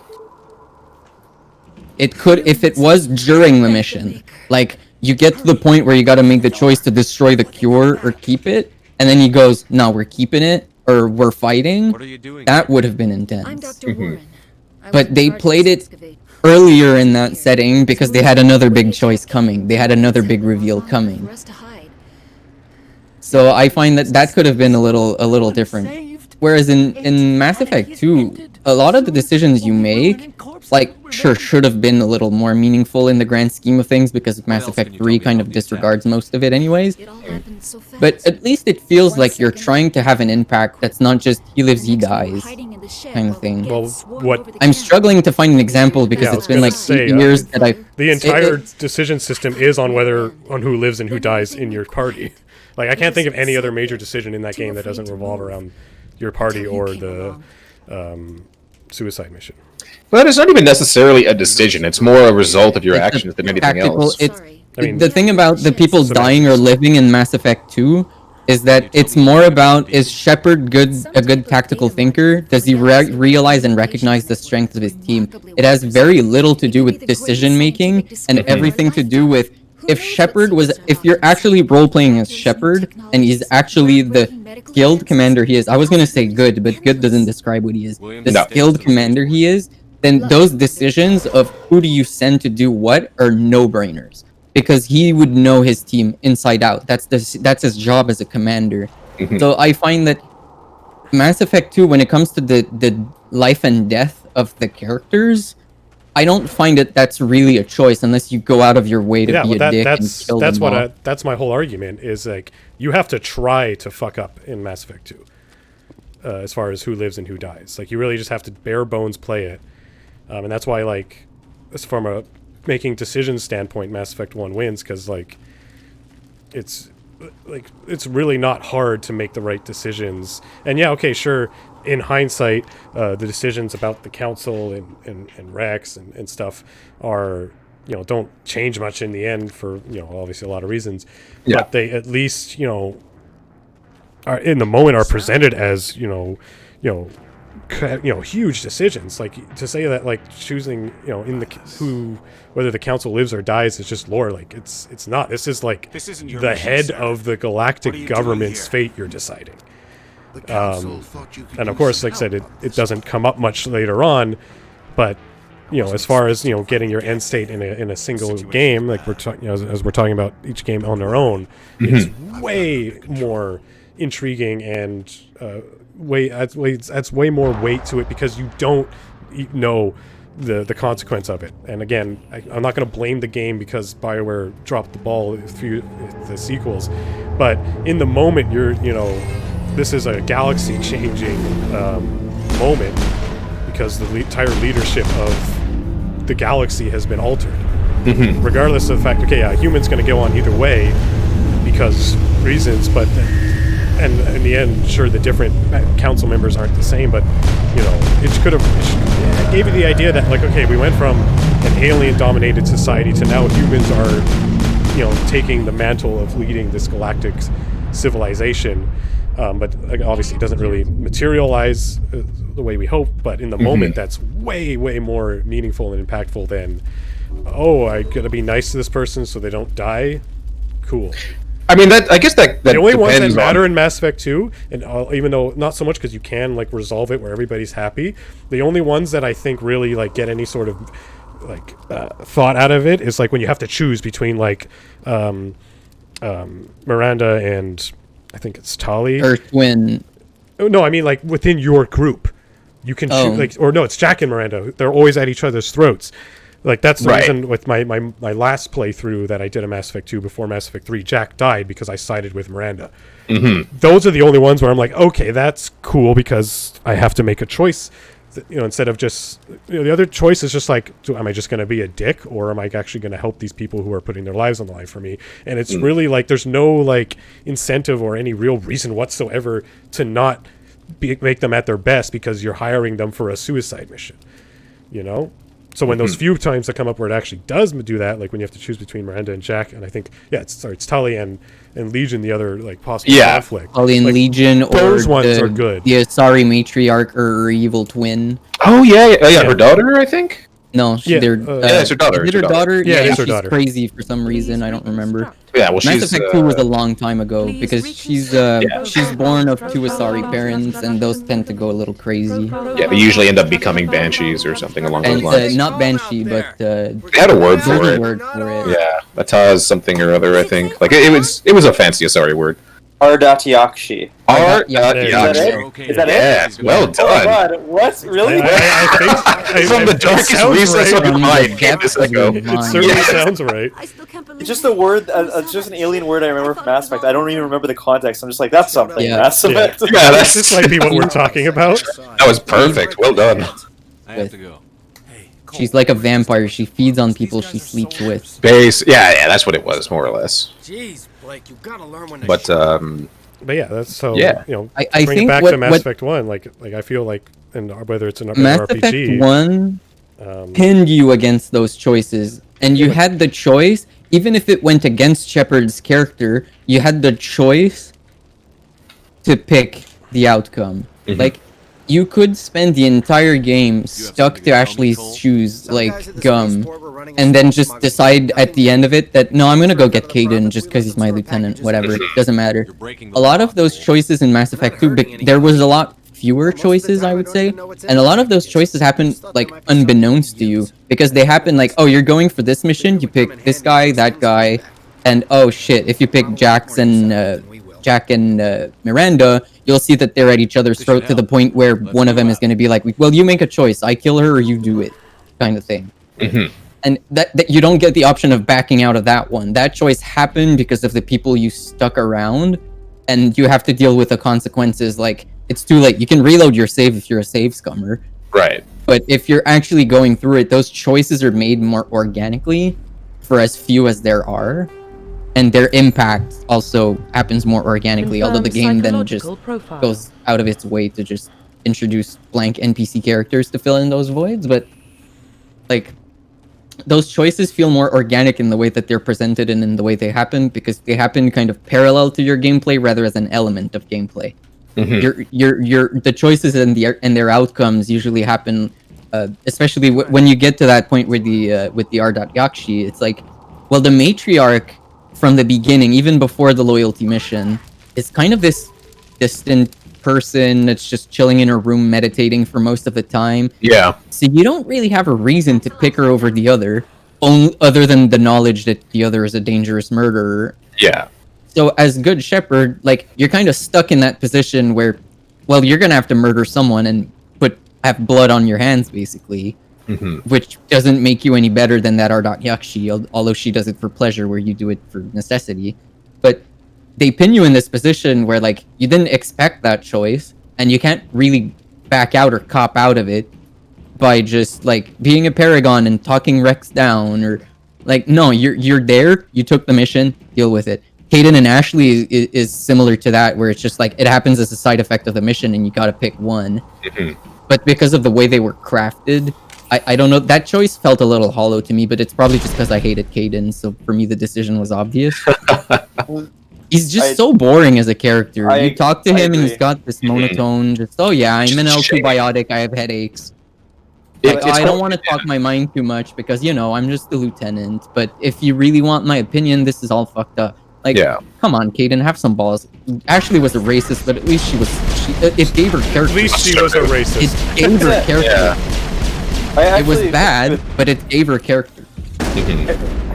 It could, if it was during the mission, like, you get to the point where you got to make the choice to destroy the cure or keep it, and then he goes, "No, we're keeping it or we're fighting." What are you doing? That would have been I'm intense. Dr. Warren. But they played it earlier in that setting because they had another big choice coming. They had another big reveal coming. So I find that could have been a little different. Whereas in Mass Effect 2, a lot of the decisions you make, like, sure, should have been a little more meaningful in the grand scheme of things because Mass Effect 3 kind of disregards most of it anyways. But at least it feels like you're trying to have an impact that's not just he lives, he dies kind of thing. Well, what I'm struggling to find an example because it's been like 8 years that I... The entire decision system is on who lives and who dies in your party. Like, I can't think of any other major decision in that game that doesn't revolve around your party or the suicide mission. But it's not even necessarily a decision. It's more a result of your actions than anything else. The thing about the people dying or living in Mass Effect 2 is that it's more about, is Shepard a good tactical thinker? Does he realize and recognize the strength of his team? It has very little to do with decision making and everything to do with if you're actually role-playing as Shepard and he's actually the skilled commander he is, I was gonna say good, but good doesn't describe what he is. The skilled commander he is, then those decisions of who do you send to do what are no-brainers. Because he would know his team inside out. That's his job as a commander. So I find that Mass Effect 2, when it comes to the life and death of the characters, I don't find that's really a choice unless you go out of your way to be a dick and kill them all. That's my whole argument, is like, you have to try to fuck up in Mass Effect 2 as far as who lives and who dies. Like, you really just have to bare bones play it. And that's why, like, from a making decisions standpoint, Mass Effect 1 wins, because, like, it's really not hard to make the right decisions. And yeah, okay, sure, in hindsight, the decisions about the council and Rex and stuff are, don't change much in the end for, obviously a lot of reasons. Yeah. But they at least, are in the moment are presented as, huge decisions. Like, to say that, like, choosing, whether the council lives or dies is just lore. Like, it's not. This is like the head of the galactic government's fate you're deciding. And of course, like I said, it doesn't come up much later on, but as far as getting your end state in a single game, like as we're talking about each game on their own, it's way more intriguing and adds way more weight to it because you don't know the consequence of it. And again, I'm not going to blame the game because BioWare dropped the ball through the sequels, but in the moment, this is a galaxy-changing moment because the entire leadership of the galaxy has been altered. Regardless of the fact, okay, a human's going to go on either way because reasons, but and in the end, sure, the different council members aren't the same, but it gave you the idea that, like, okay, we went from an alien-dominated society to now humans are, taking the mantle of leading this galactic civilization. But obviously it doesn't really materialize the way we hope, but in the moment that's way more meaningful and impactful than, I gotta be nice to this person so they don't die. Cool. I mean, I guess that the only ones that matter in Mass Effect 2, and even though not so much because you can, like, resolve it where everybody's happy, the only ones that I think really, like, get any sort of, like, thought out of it is, like, when you have to choose between, like, Miranda and I think it's Tali. Or Twin. Oh, no, I mean, like, within your group. You can choose, like, or no, it's Jack and Miranda. They're always at each other's throats. Like, that's the reason with my last playthrough that I did in Mass Effect 2 before Mass Effect 3, Jack died because I sided with Miranda. Those are the only ones where I'm like, okay, that's cool because I have to make a choice. Instead of just, the other choice is just like, am I just going to be a dick or am I actually going to help these people who are putting their lives on the line for me? And it's really like, there's no, like, incentive or any real reason whatsoever to not make them at their best because you're hiring them for a suicide mission, So when those few times that come up where it actually does do that, like when you have to choose between Miranda and Jack, and I think, it's Tali and Legion, the other, like, possible conflict. Tali and, like, Legion, or those ones are good. The Asari matriarch or evil twin. Oh yeah, her daughter, I think. No, Yeah, they're yeah, it's her daughter. Is it her daughter? Yeah, it is her she's daughter. crazy for some reason. I don't remember. Yeah, well, Mass she's Effect 2 was a long time ago because she's born of two Asari parents, and those tend to go a little crazy. yeah, they usually end up becoming banshees or something along those And lines. not Banshee, but They had a word there's for a it. word for it. Yeah, Ataz something or other. I think like it was a fancy Asari word. Ardatiakshi. Yeah, there Is you that go. it? Is that it? Yes, well Oh my done. god, what? Really? From the darkest recess of your mind came this echo. It certainly Yes. sounds right. It's just a word, it's just an alien word I remember from Mass Effect. I don't even remember the context. I'm just like, that's something. Yeah. Mass Effect. Yeah, This might be what we're talking about. that was perfect. Well done. I have to go. She's like a vampire. She feeds on people she sleeps with. Base. Yeah, that's what it was, more or less. Jeez, Blake, you gotta learn when to But But yeah, that's so. Yeah. You know, I bring it think back what- to Mass what- Effect 1. Like I feel like, and whether it's an Mass RPG. Effect 1 um, pinned you against those choices, and you had the choice, even if it went against Shepard's character, you had the choice to pick the outcome. Mhm. Like, you could spend the entire game stuck to Ashley's shoes, like gum, and then just decide at the end of it that, no, I'm gonna go get Kaidan just because he's my lieutenant, whatever, it doesn't matter. You're breaking A lot of those choices in Mass Effect 2, but there was a lot fewer choices, I would say, and a lot of those choices happen like unbeknownst to you, because they happen like, oh, you're going for this mission, you pick this guy, that guy, and oh shit, if you pick Jack and Miranda, you'll see that they're at each other's throat to the point where one of them is going to be like, well, you make a choice, I kill her or you do it, kind of thing. Mhm. And that you don't get the option of backing out of that one. That choice happened because of the people you stuck around, and you have to deal with the consequences. Like, it's too late. You can reload your save if you're a save scummer, right. but if you're actually going through it, those choices are made more organically for as few as there are, and their impact also happens more organically, although the game then just goes out of its way to just introduce blank NPC characters to fill in those voids. But like, those choices feel more organic in the way that they're presented and in the way they happen, because they happen kind of parallel to your gameplay rather as an element of gameplay. Mhm. Your the choices and their outcomes usually happen, especially when you get to that point with the Ardatiakshi. It's like, well, the matriarch from the beginning, even before the loyalty mission, is kind of this distant person that's just chilling in her room meditating for most of the time. Yeah. So you don't really have a reason to pick her over the other, other than the knowledge that the other is a dangerous murderer. Yeah. So as good Shepherd, like, you're kind of stuck in that position where, well, you're gonna have to murder someone and have blood on your hands, basically, Mhm. which doesn't make you any better than that Ardatiakshi, although she does it for pleasure, where you do it for necessity. But they pin you in this position where, like, you didn't expect that choice, and you can't really back out or cop out of it by just, like, being a paragon and talking Rex down, or, like, no, you're there, you took the mission, deal with it. Kaidan and Ashley is similar to that, where it's just like, it happens as a side effect of the mission and you gotta pick one. Mhm. But because of the way they were crafted, I don't know, that choice felt a little hollow to me, but it's probably just because I hated Kaidan, so for me the decision was obvious. He's just so boring as a character. You talk to him and he's got this monotone, just, oh yeah, I'm an L2 biotic, I have headaches. Like, I don't want to talk my mind too much because, you know, I'm just the lieutenant, but if you really want my opinion, this is all fucked up. Like, come on, Kaidan, have some balls. Ashley was a racist, but at least it gave her character. At least she was a racist. It gave her character. Yeah. It was bad, but it gave her character.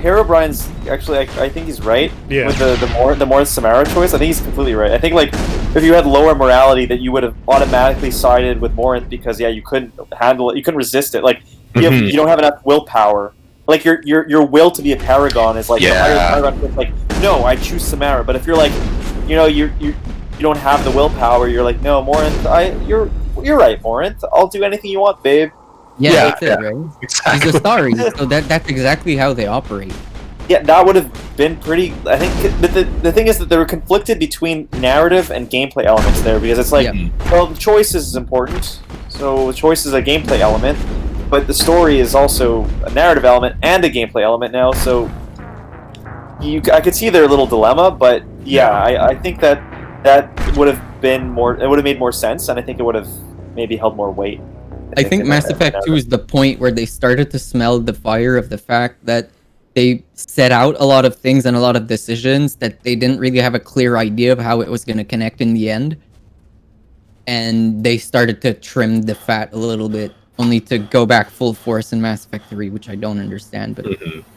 Herobrine's actually, I think he's right. Yeah. With the more Samara choice, I think he's completely right. I think, like, if you had lower morality, that you would have automatically sided with Morinth because, yeah, you couldn't handle it, you couldn't resist it. Like, you don't have enough willpower. Like, your will to be a paragon is like, it's like, no, I choose Samara. But if you're like, you know, you don't have the willpower, you're like, no, Morinth, you're right, Morinth. I'll do anything you want, babe. Yeah, that's it, right? Exactly. He's a star, so that's exactly how they operate. Yeah, that would have been pretty. I think, but the thing is that they were conflicted between narrative and gameplay elements there, because it's like, well, the choice is important, so choice is a gameplay element, but the story is also a narrative element and a gameplay element now. So I could see their little dilemma, but yeah, I think that would have been more. It would have made more sense, and I think it would have maybe held more weight. I think Mass Effect 2 is the point where they started to smell the fire of the fact that they set out a lot of things and a lot of decisions that they didn't really have a clear idea of how it was going to connect in the end. And they started to trim the fat a little bit, only to go back full force in Mass Effect 3, which I don't understand, but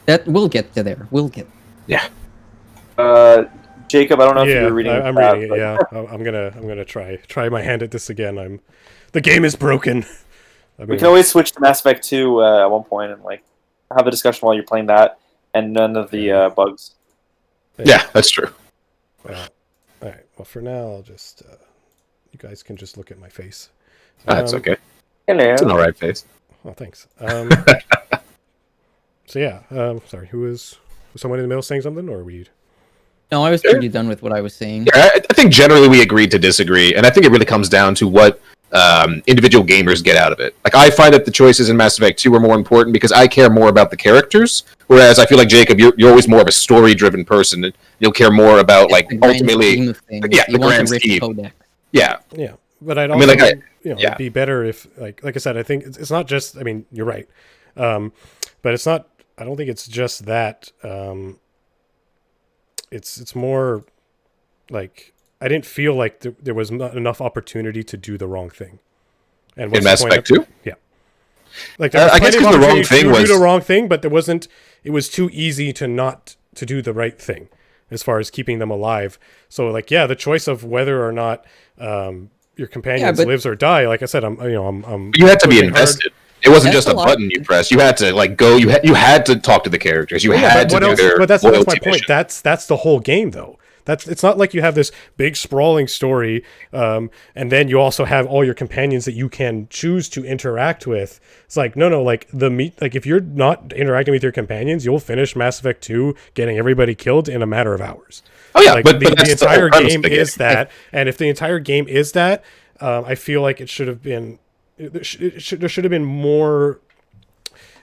that we'll get to there. We'll get Yeah. Jacob, I don't know if Yeah, you're reading. I'm reading it. Yeah, I'm gonna try my hand at this again. The game is broken. We can always switch to Mass Effect 2 at one point and like have a discussion while you're playing that, and none of the bugs. Yeah, that's true. All right. Well, for now, I'll just you guys can just look at my face. That's okay. Hello. It's an alright face. Oh, thanks. So yeah, sorry. Was someone in the middle saying something, or were you? No, I was pretty done with what I was saying. Yeah, I think generally we agreed to disagree, and I think it really comes down to what individual gamers get out of it. Like, I find that the choices in Mass Effect 2 are more important because I care more about the characters, whereas I feel like, Jacob, you're always more of a story-driven person, and you'll care more about, like, ultimately... the grand scheme. Yeah. Yeah, but I'd also, it'd be better if, like I said, I think it's not just, I mean, you're right, but it's not, I don't think it's just that, it's more like, I didn't feel like there was not enough opportunity to do the wrong thing. And in Mass Effect 2? Yeah. Like, there was I guess because the wrong thing was... do the wrong thing, but it was too easy to do the right thing as far as keeping them alive. So, like, yeah, the choice of whether or not your companions lives or die, like I said, you had to be invested. It wasn't just a button you pressed. You had to like go. You had to talk to the characters. You had to do their. But that's my point. Mission. That's the whole game, though. It's not like you have this big sprawling story, and then you also have all your companions that you can choose to interact with. It's like no, like if you're not interacting with your companions, you'll finish Mass Effect 2 getting everybody killed in a matter of hours. Oh yeah, like, but the entire game is that, and if the entire game is that, I feel like it should have been. There should have been more.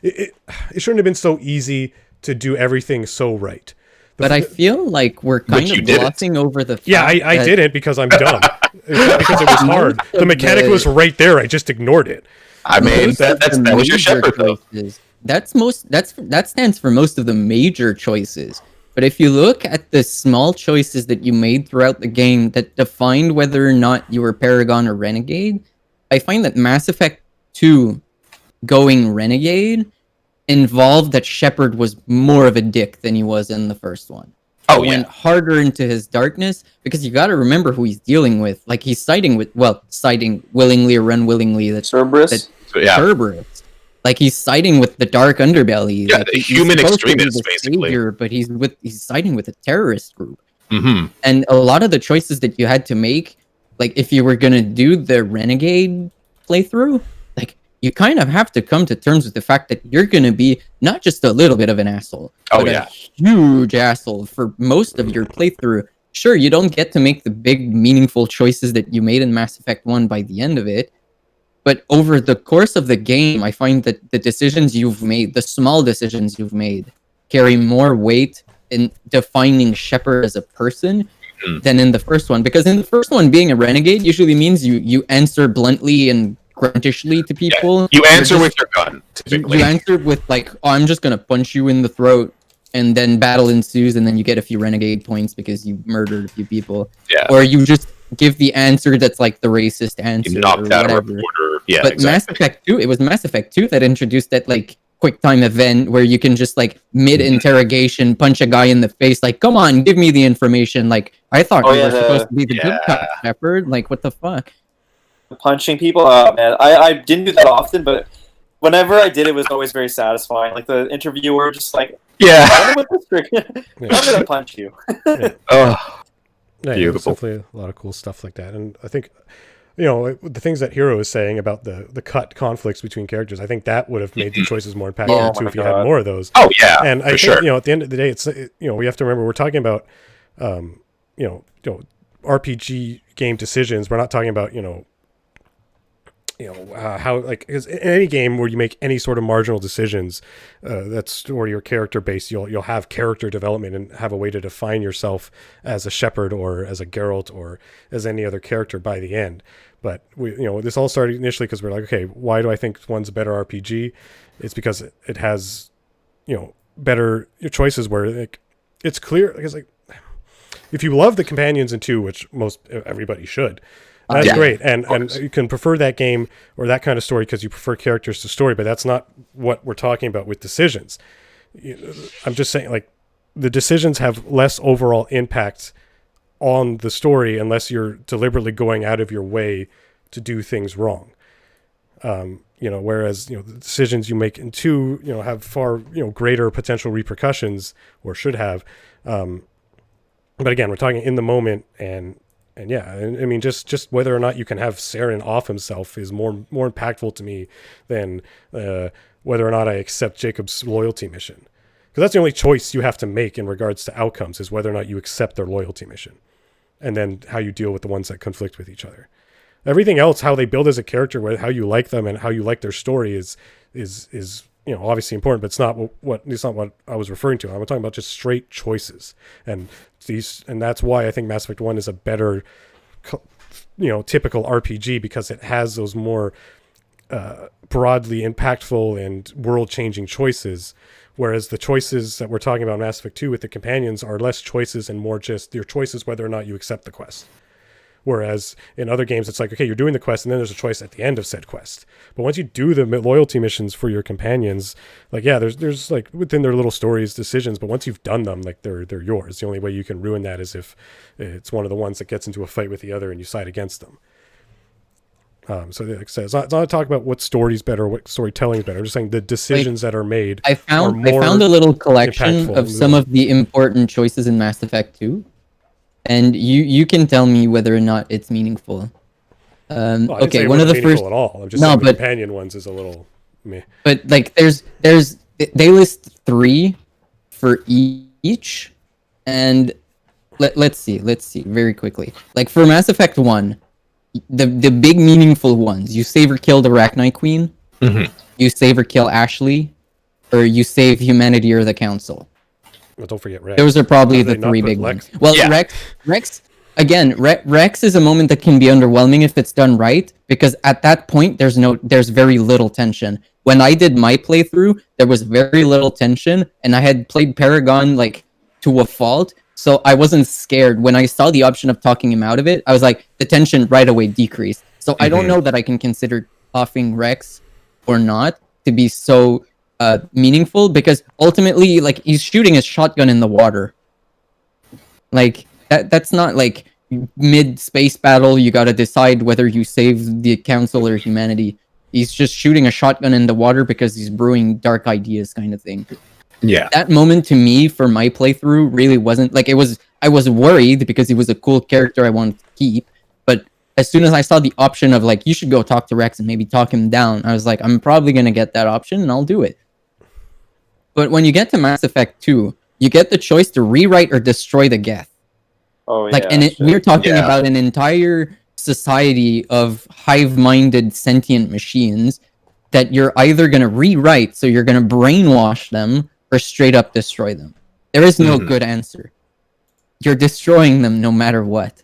It shouldn't have been so easy to do everything so right. But I feel like we're kind of glossing over the fact I didn't because I'm dumb. It's not because it was hard. The mechanic was right there. I just ignored it. I mean, that was your shepherd, though. That stands for most of the major choices. But if you look at the small choices that you made throughout the game that defined whether or not you were Paragon or Renegade, I find that Mass Effect 2 going Renegade involved that Shepard was more of a dick than he was in the first one. Oh, went harder into his darkness because you got to remember who he's dealing with. Like, he's siding willingly or unwillingly. Cerberus? Cerberus. Like, he's siding with the dark underbelly. Yeah, like, the human extremists, basically. Savior, but he's siding with a terrorist group. Mm-hmm. And a lot of the choices that you had to make, like, if you were going to do the Renegade playthrough, like, you kind of have to come to terms with the fact that you're going to be not just a little bit of an asshole, but a huge asshole for most of your playthrough. Sure, you don't get to make the big, meaningful choices that you made in Mass Effect 1 by the end of it, but over the course of the game, I find that the decisions you've made, the small decisions you've made, carry more weight in defining Shepard as a person than in the first one. Because in the first one, being a renegade usually means you answer bluntly and gruntishly to people. Yeah, you answer with your gun, typically. You answer with, like, oh, I'm just going to punch you in the throat, and then battle ensues, and then you get a few renegade points because you murdered a few people. Yeah. Or you just give the answer that's, like, the racist answer. You knocked out a whatever. reporter. Yeah, but Mass Effect 2, it was Mass Effect 2 that introduced that, like, quick time event where you can just, like, mid-interrogation punch a guy in the face, like, come on, give me the information. Like, I thought you were supposed to be the good cop, Shepard. Like, what the fuck? Punching people? Oh, man. I didn't do that often, but whenever I did, it was always very satisfying. Like, the interviewer just, like, I'm gonna punch you. Oh, beautiful. Definitely a lot of cool stuff like that. And I think, you know, the things that Hero is saying about the cut conflicts between characters, I think that would have made the choices more impactful too if you had more of those. Oh yeah, and I think you know, at the end of the day, it's we have to remember we're talking about RPG game decisions. We're not talking about how, like, 'cause in any game where you make any sort of marginal decisions, that's story or character based, you'll have character development and have a way to define yourself as a Shepard or as a Geralt or as any other character by the end. But this all started initially because we're like, okay, why do I think one's a better RPG? It's because it has, better choices where, like, it's clear. Because, like, if you love the companions in 2, which everybody should, that's great, and you can prefer that game or that kind of story because you prefer characters to story, but that's not what we're talking about with decisions. I'm just saying, like, the decisions have less overall impact on the story unless you're deliberately going out of your way to do things wrong. Whereas, the decisions you make in 2, have far, greater potential repercussions, or should have. But again, we're talking in the moment, and yeah, I mean, just whether or not you can have Saren off himself is more impactful to me than whether or not I accept Jacob's loyalty mission. Because that's the only choice you have to make in regards to outcomes, is whether or not you accept their loyalty mission. And then how you deal with the ones that conflict with each other. Everything else, how they build as a character, how you like them and how you like their story is obviously important, but it's not what I was referring to. I'm talking about just straight choices, and that's why I think Mass Effect 1 is a better, typical RPG, because it has those more broadly impactful and world-changing choices, whereas the choices that we're talking about in Mass Effect 2 with the companions are less choices and more just your choices whether or not you accept the quest. Whereas in other games, it's like, okay, you're doing the quest, and then there's a choice at the end of said quest. But once you do the loyalty missions for your companions, like, yeah, there's like within their little stories decisions, but once you've done them, like, they're yours. The only way you can ruin that is if it's one of the ones that gets into a fight with the other and you side against them. So like I said, it's not talking about what story's better, what storytelling is better. I'm just saying the decisions that are made. I found a little collection of some of the important choices in Mass Effect 2. And you can tell me whether or not it's meaningful. Okay, one of the first at all. I'm just saying the companion ones is a little meh. But like, they list 3 for each, and let's see very quickly. Like for Mass Effect 1, the big meaningful ones: you save or kill the Arachnite Queen, you save or kill Ashley, or you save humanity or the Council. Well, don't forget Rex. Those are probably the 3 big ones. Well, yeah. Rex again. Rex is a moment that can be underwhelming if it's done right, because at that point there's very little tension. When I did my playthrough, there was very little tension, and I had played Paragon like to a fault, so I wasn't scared. When I saw the option of talking him out of it, I was like, the tension right away decreased. So I don't know that I can consider offing Rex or not to be so meaningful, because ultimately, like, he's shooting his shotgun in the water. Like, that's not like mid space battle, you gotta decide whether you save the Council or humanity. He's just shooting a shotgun in the water because he's brewing dark ideas, kind of thing. Yeah. That moment to me for my playthrough really wasn't like, I was worried because he was a cool character I wanted to keep, but as soon as I saw the option of like, you should go talk to Rex and maybe talk him down, I was like, I'm probably gonna get that option and I'll do it. But when you get to Mass Effect 2, you get the choice to rewrite or destroy the Geth. Oh, yeah. Like, and we're talking about an entire society of hive-minded sentient machines that you're either going to rewrite, so you're going to brainwash them, or straight up destroy them. There is no good answer. You're destroying them no matter what.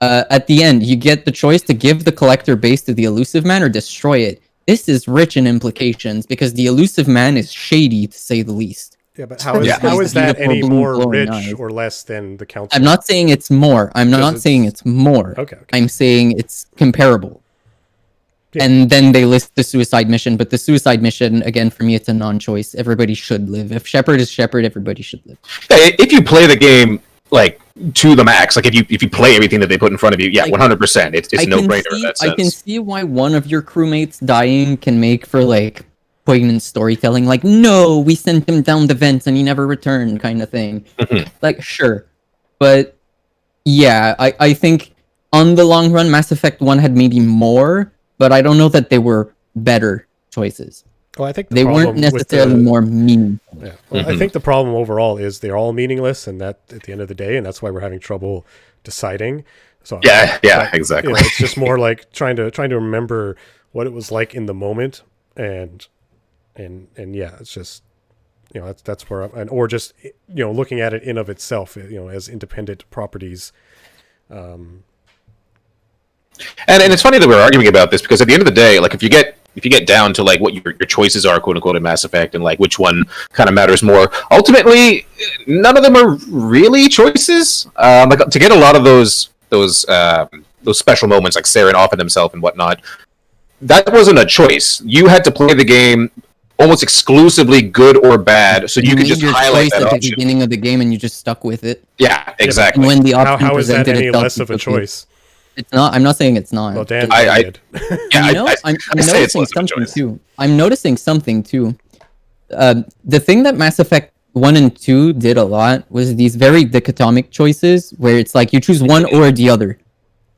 At the end, you get the choice to give the collector base to the Elusive Man or destroy it. This is rich in implications, because the Elusive Man is shady, to say the least. Yeah, but how is that any more rich or less than the Council? I'm not saying it's more. I'm not saying it's more. Okay. I'm saying it's comparable. Yeah. And then they list the suicide mission, but the suicide mission, again, for me, it's a non-choice. Everybody should live. If Shepard is Shepard, everybody should live. If you play the game like to the max, like if you play everything that they put in front of you, yeah, 100%. It's a no-brainer in that sense. I can see why one of your crewmates dying can make for like poignant storytelling, like, no, we sent him down the vents and he never returned, kind of thing. Like, sure. But yeah, I think on the long run, Mass Effect 1 had maybe more, but I don't know that they were better choices. Well, I think They weren't necessarily more meaningful. Yeah. Well, I think the problem overall is they're all meaningless, and that at the end of the day, and that's why we're having trouble deciding. So Exactly. It's just more like trying to remember what it was like in the moment, and yeah, it's just that's where or just looking at it in of itself, as independent properties. And it's funny that we're arguing about this because at the end of the day, like if you get down to like what your choices are, quote unquote, in Mass Effect, and like which one kind of matters more, ultimately none of them are really choices. Like to get a lot of those special moments, like Saren offing himself and whatnot, that wasn't a choice. You had to play the game almost exclusively good or bad, so you could just highlight that at option. the beginning of the game, and you just stuck with it. Yeah, exactly. And when the option how is that presented any itself, less of a choice? It's not. I'm not saying it's not. Well, Dan did. I'm noticing something too. I'm noticing something too. The thing that Mass Effect 1 and 2 did a lot was these very dichotomic choices, where it's like you choose one or the other.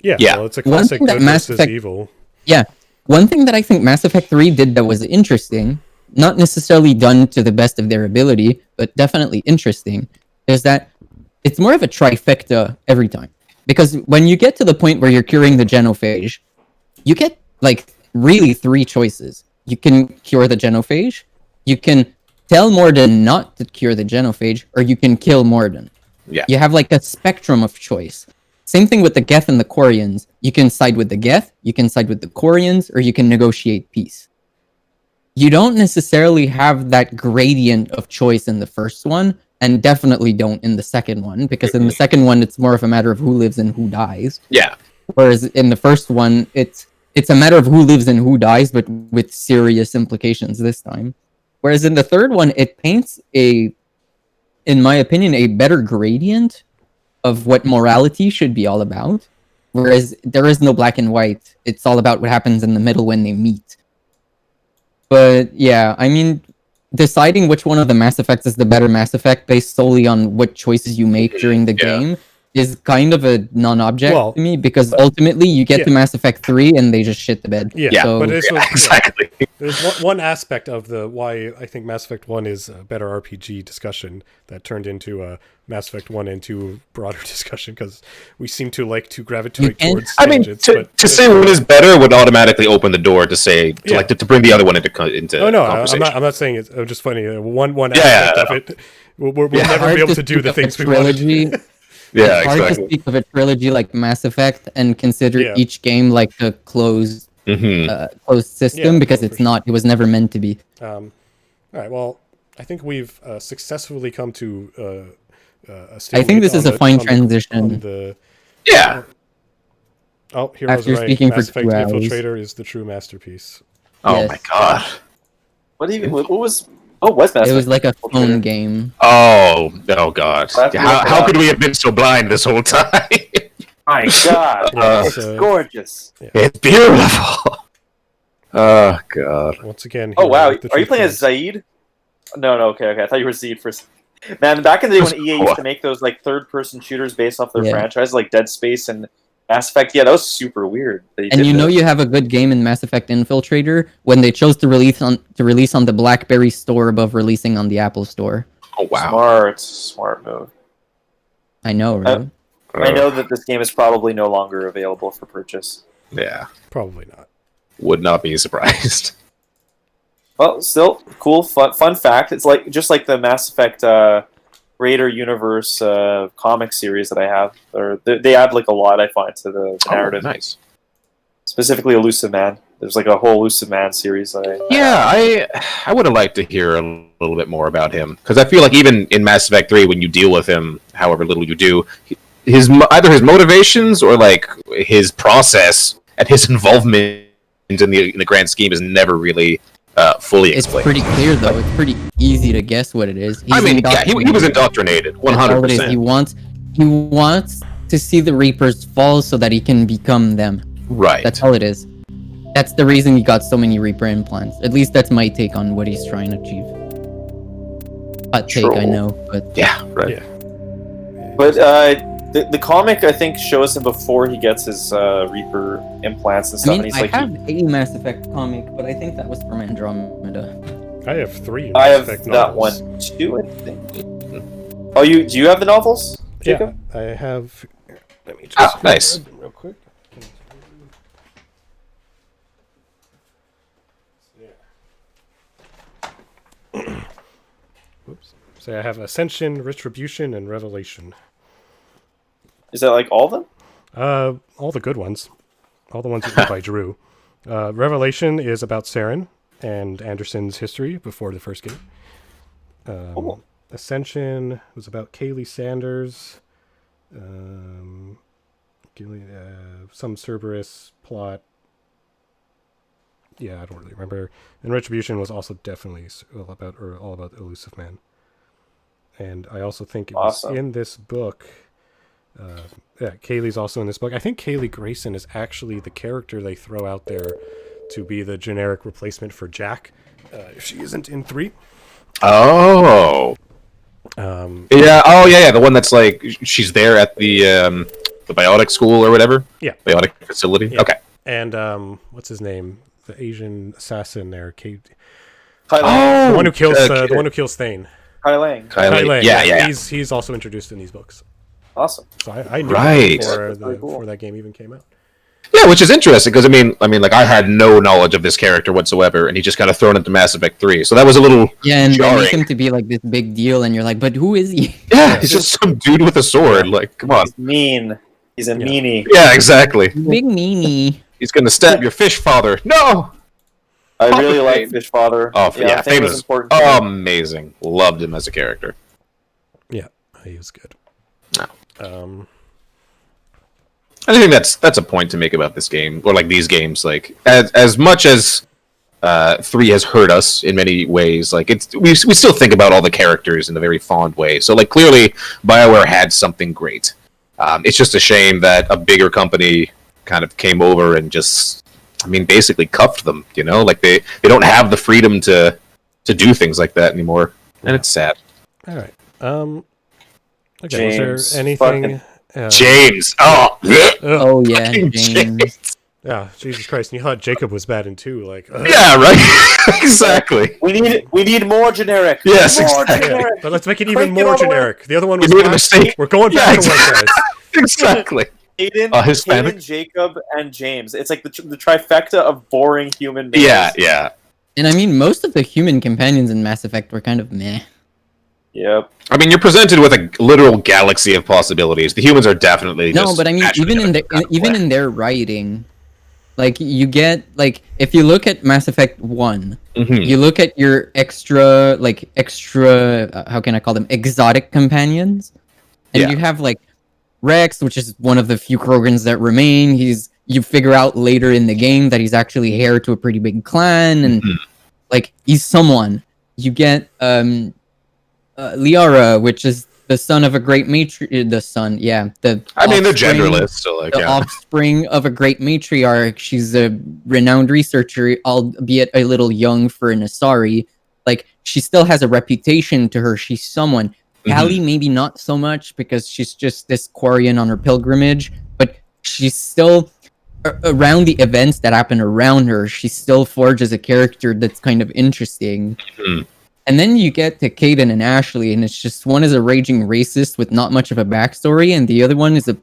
Yeah. Well, it's a classic good versus evil. Yeah. One thing that I think Mass Effect 3 did that was interesting, not necessarily done to the best of their ability, but definitely interesting, is that it's more of a trifecta every time. Because when you get to the point where you're curing the genophage, you get like really 3 choices. You can cure the genophage, you can tell Morden not to cure the genophage, or you can kill Morden. Yeah. You have like a spectrum of choice. Same thing with the Geth and the Quarians. You can side with the Geth, you can side with the Quarians, or you can negotiate peace. You don't necessarily have that gradient of choice in the first one, and definitely don't in the second one, because in the second one, it's more of a matter of who lives and who dies. Yeah. Whereas in the first one, it's a matter of who lives and who dies, but with serious implications this time. Whereas in the third one, it paints in my opinion, a better gradient of what morality should be all about. Whereas there is no black and white. It's all about what happens in the middle when they meet. But yeah, I mean, deciding which one of the Mass Effects is the better Mass Effect based solely on what choices you make during the game is kind of a non-object to me, because ultimately you get to Mass Effect 3 and they just shit the bed. Yeah, so, but exactly. There's one aspect of why I think Mass Effect 1 is a better RPG discussion that turned into a Mass Effect 1 and 2 broader discussion, because we seem to like to gravitate towards tangents. To say one is better would automatically open the door to say to bring the other one into conversation. I'm not saying it's just funny. One aspect of it, we'll never be able to do the things we want to do. Yeah, it's hard to speak of a trilogy like Mass Effect and consider each game like a closed system, because it's not. It was never meant to be. All right. Well, I think we've successfully come to a I think this is a fine transition. Oh, Hero's After right. speaking Mass for Effect 2 hours. Infiltrator is the true masterpiece. Oh my god. What was Mass Effect? It was like a phone game. Oh god. How could we have been so blind this whole time? My god. It's gorgeous. Yeah. It's beautiful. Oh god. Once again. Oh wow. Are you playing as Zaid? No, okay. I thought you were Zaid first. Man, back in the day when EA used to make those like third-person shooters based off their franchise, like Dead Space and Mass Effect, that was super weird. And you have a good game in Mass Effect Infiltrator when they chose to release on the BlackBerry store above releasing on the Apple store. Oh wow. Smart move. I know, right? I know that this game is probably no longer available for purchase. Yeah. Probably not. Would not be surprised. Well, still cool. Fun fact: it's just like the Mass Effect Raider universe comic series that I have. Or they add like a lot, I find, to the narrative. Nice. Specifically, Elusive Man. There's like a whole Elusive Man series. I would have liked to hear a little bit more about him, because I feel like even in Mass Effect 3, when you deal with him, however little you do, either his motivations or like his process and his involvement in the grand scheme is never really fully explained. It's pretty clear though. It's pretty easy to guess what it is. He was indoctrinated 100%. He wants to see the Reapers fall so that he can become them. Right. That's all it is. That's the reason he got so many Reaper implants. At least that's my take on what he's trying to achieve. Hot take, I know, but yeah, right. Yeah. But The comic, I think, shows him before he gets his Reaper implants and I stuff. mean, and he's I like, have a Mass Effect comic, but I think that was from Andromeda. I have 3 I Mass have Effect that novels. one too, I think. Oh, do you have the novels, Jacob? Yeah, I have. Let me just nice. real quick. Whoops. So I have Ascension, Retribution, and Revelation. Is that like all of them? All the good ones. All the ones written by Drew. Revelation is about Saren and Anderson's history before the first game. Cool. Ascension was about Kaylee Sanders. Some Cerberus plot. Yeah, I don't really remember. And Retribution was also definitely all about Elusive Man. And I also think it was in this book. Yeah, Kaylee's also in this book. I think Kaylee Grayson is actually the character they throw out there to be the generic replacement for Jack, if she isn't in 3. Oh. Yeah. Oh, yeah. The one that's like she's there at the biotic school or whatever. Yeah. Biotic facility. Yeah. Okay. And what's his name? The Asian assassin there, Kate. Oh, the one who kills Thane. Kai Lang. Kai Lang. Yeah. He's also introduced in these books. Awesome. So I knew Right. before that game even came out. Yeah, which is interesting because I mean, like I had no knowledge of this character whatsoever, and he just kind of thrown into Mass Effect 3. So that was a little and they jarring. make him to be like this big deal, and you're like, but who is he? Yeah, he's just some dude with a sword. Like, come on. He's mean. He's a meanie. Yeah, exactly. Big meanie. He's gonna stab your fish father. No. I really like Fish Father. Oh yeah, Fame famous. was important. to me. Amazing. Loved him as a character. Yeah, he was good. No. I think that's a point to make about this game, or like these games. Like as much as 3 has hurt us in many ways, like we still think about all the characters in a very fond way. So like clearly, BioWare had something great. It's just a shame that a bigger company kind of came over and just, I mean, basically cuffed them. You know, like they don't have the freedom to do things like that anymore, and it's sad. All right. Okay. Was there anything? James. Oh. Oh yeah, James. James. Yeah, Jesus Christ! And you thought Jacob was bad in 2, like. Yeah, right. Exactly. We need more generic. Yes, more exactly. generic. But let's make it Crank even it more all the way. generic. The other one was We made a not- mistake. We're going back to exactly. one, guys. Exactly. Aiden, Hispanic. Aiden, Jacob, and James. It's like the trifecta of boring human beings. Yeah. And I mean, most of the human companions in Mass Effect were kind of meh. Yep. I mean, you're presented with a literal galaxy of possibilities. The humans are definitely No, just but I mean, naturally even in their writing, like you get like if you look at Mass Effect 1, you look at your extra how can I call them, exotic companions, and you have like Rex, which is one of the few Krogans that remain. You figure out later in the game that he's actually heir to a pretty big clan, and like he's someone. You get Liara, which is the son of a great matriarch. They're generalists, so like, the offspring of a great matriarch. She's a renowned researcher, albeit a little young for an Asari. Like, she still has a reputation to her. She's someone. Callie, maybe not so much, because she's just this Quarian on her pilgrimage, but she's still, around the events that happen around her, she still forges a character that's kind of interesting. And then you get to Kaidan and Ashley, and it's just, one is a raging racist with not much of a backstory, and the other one is a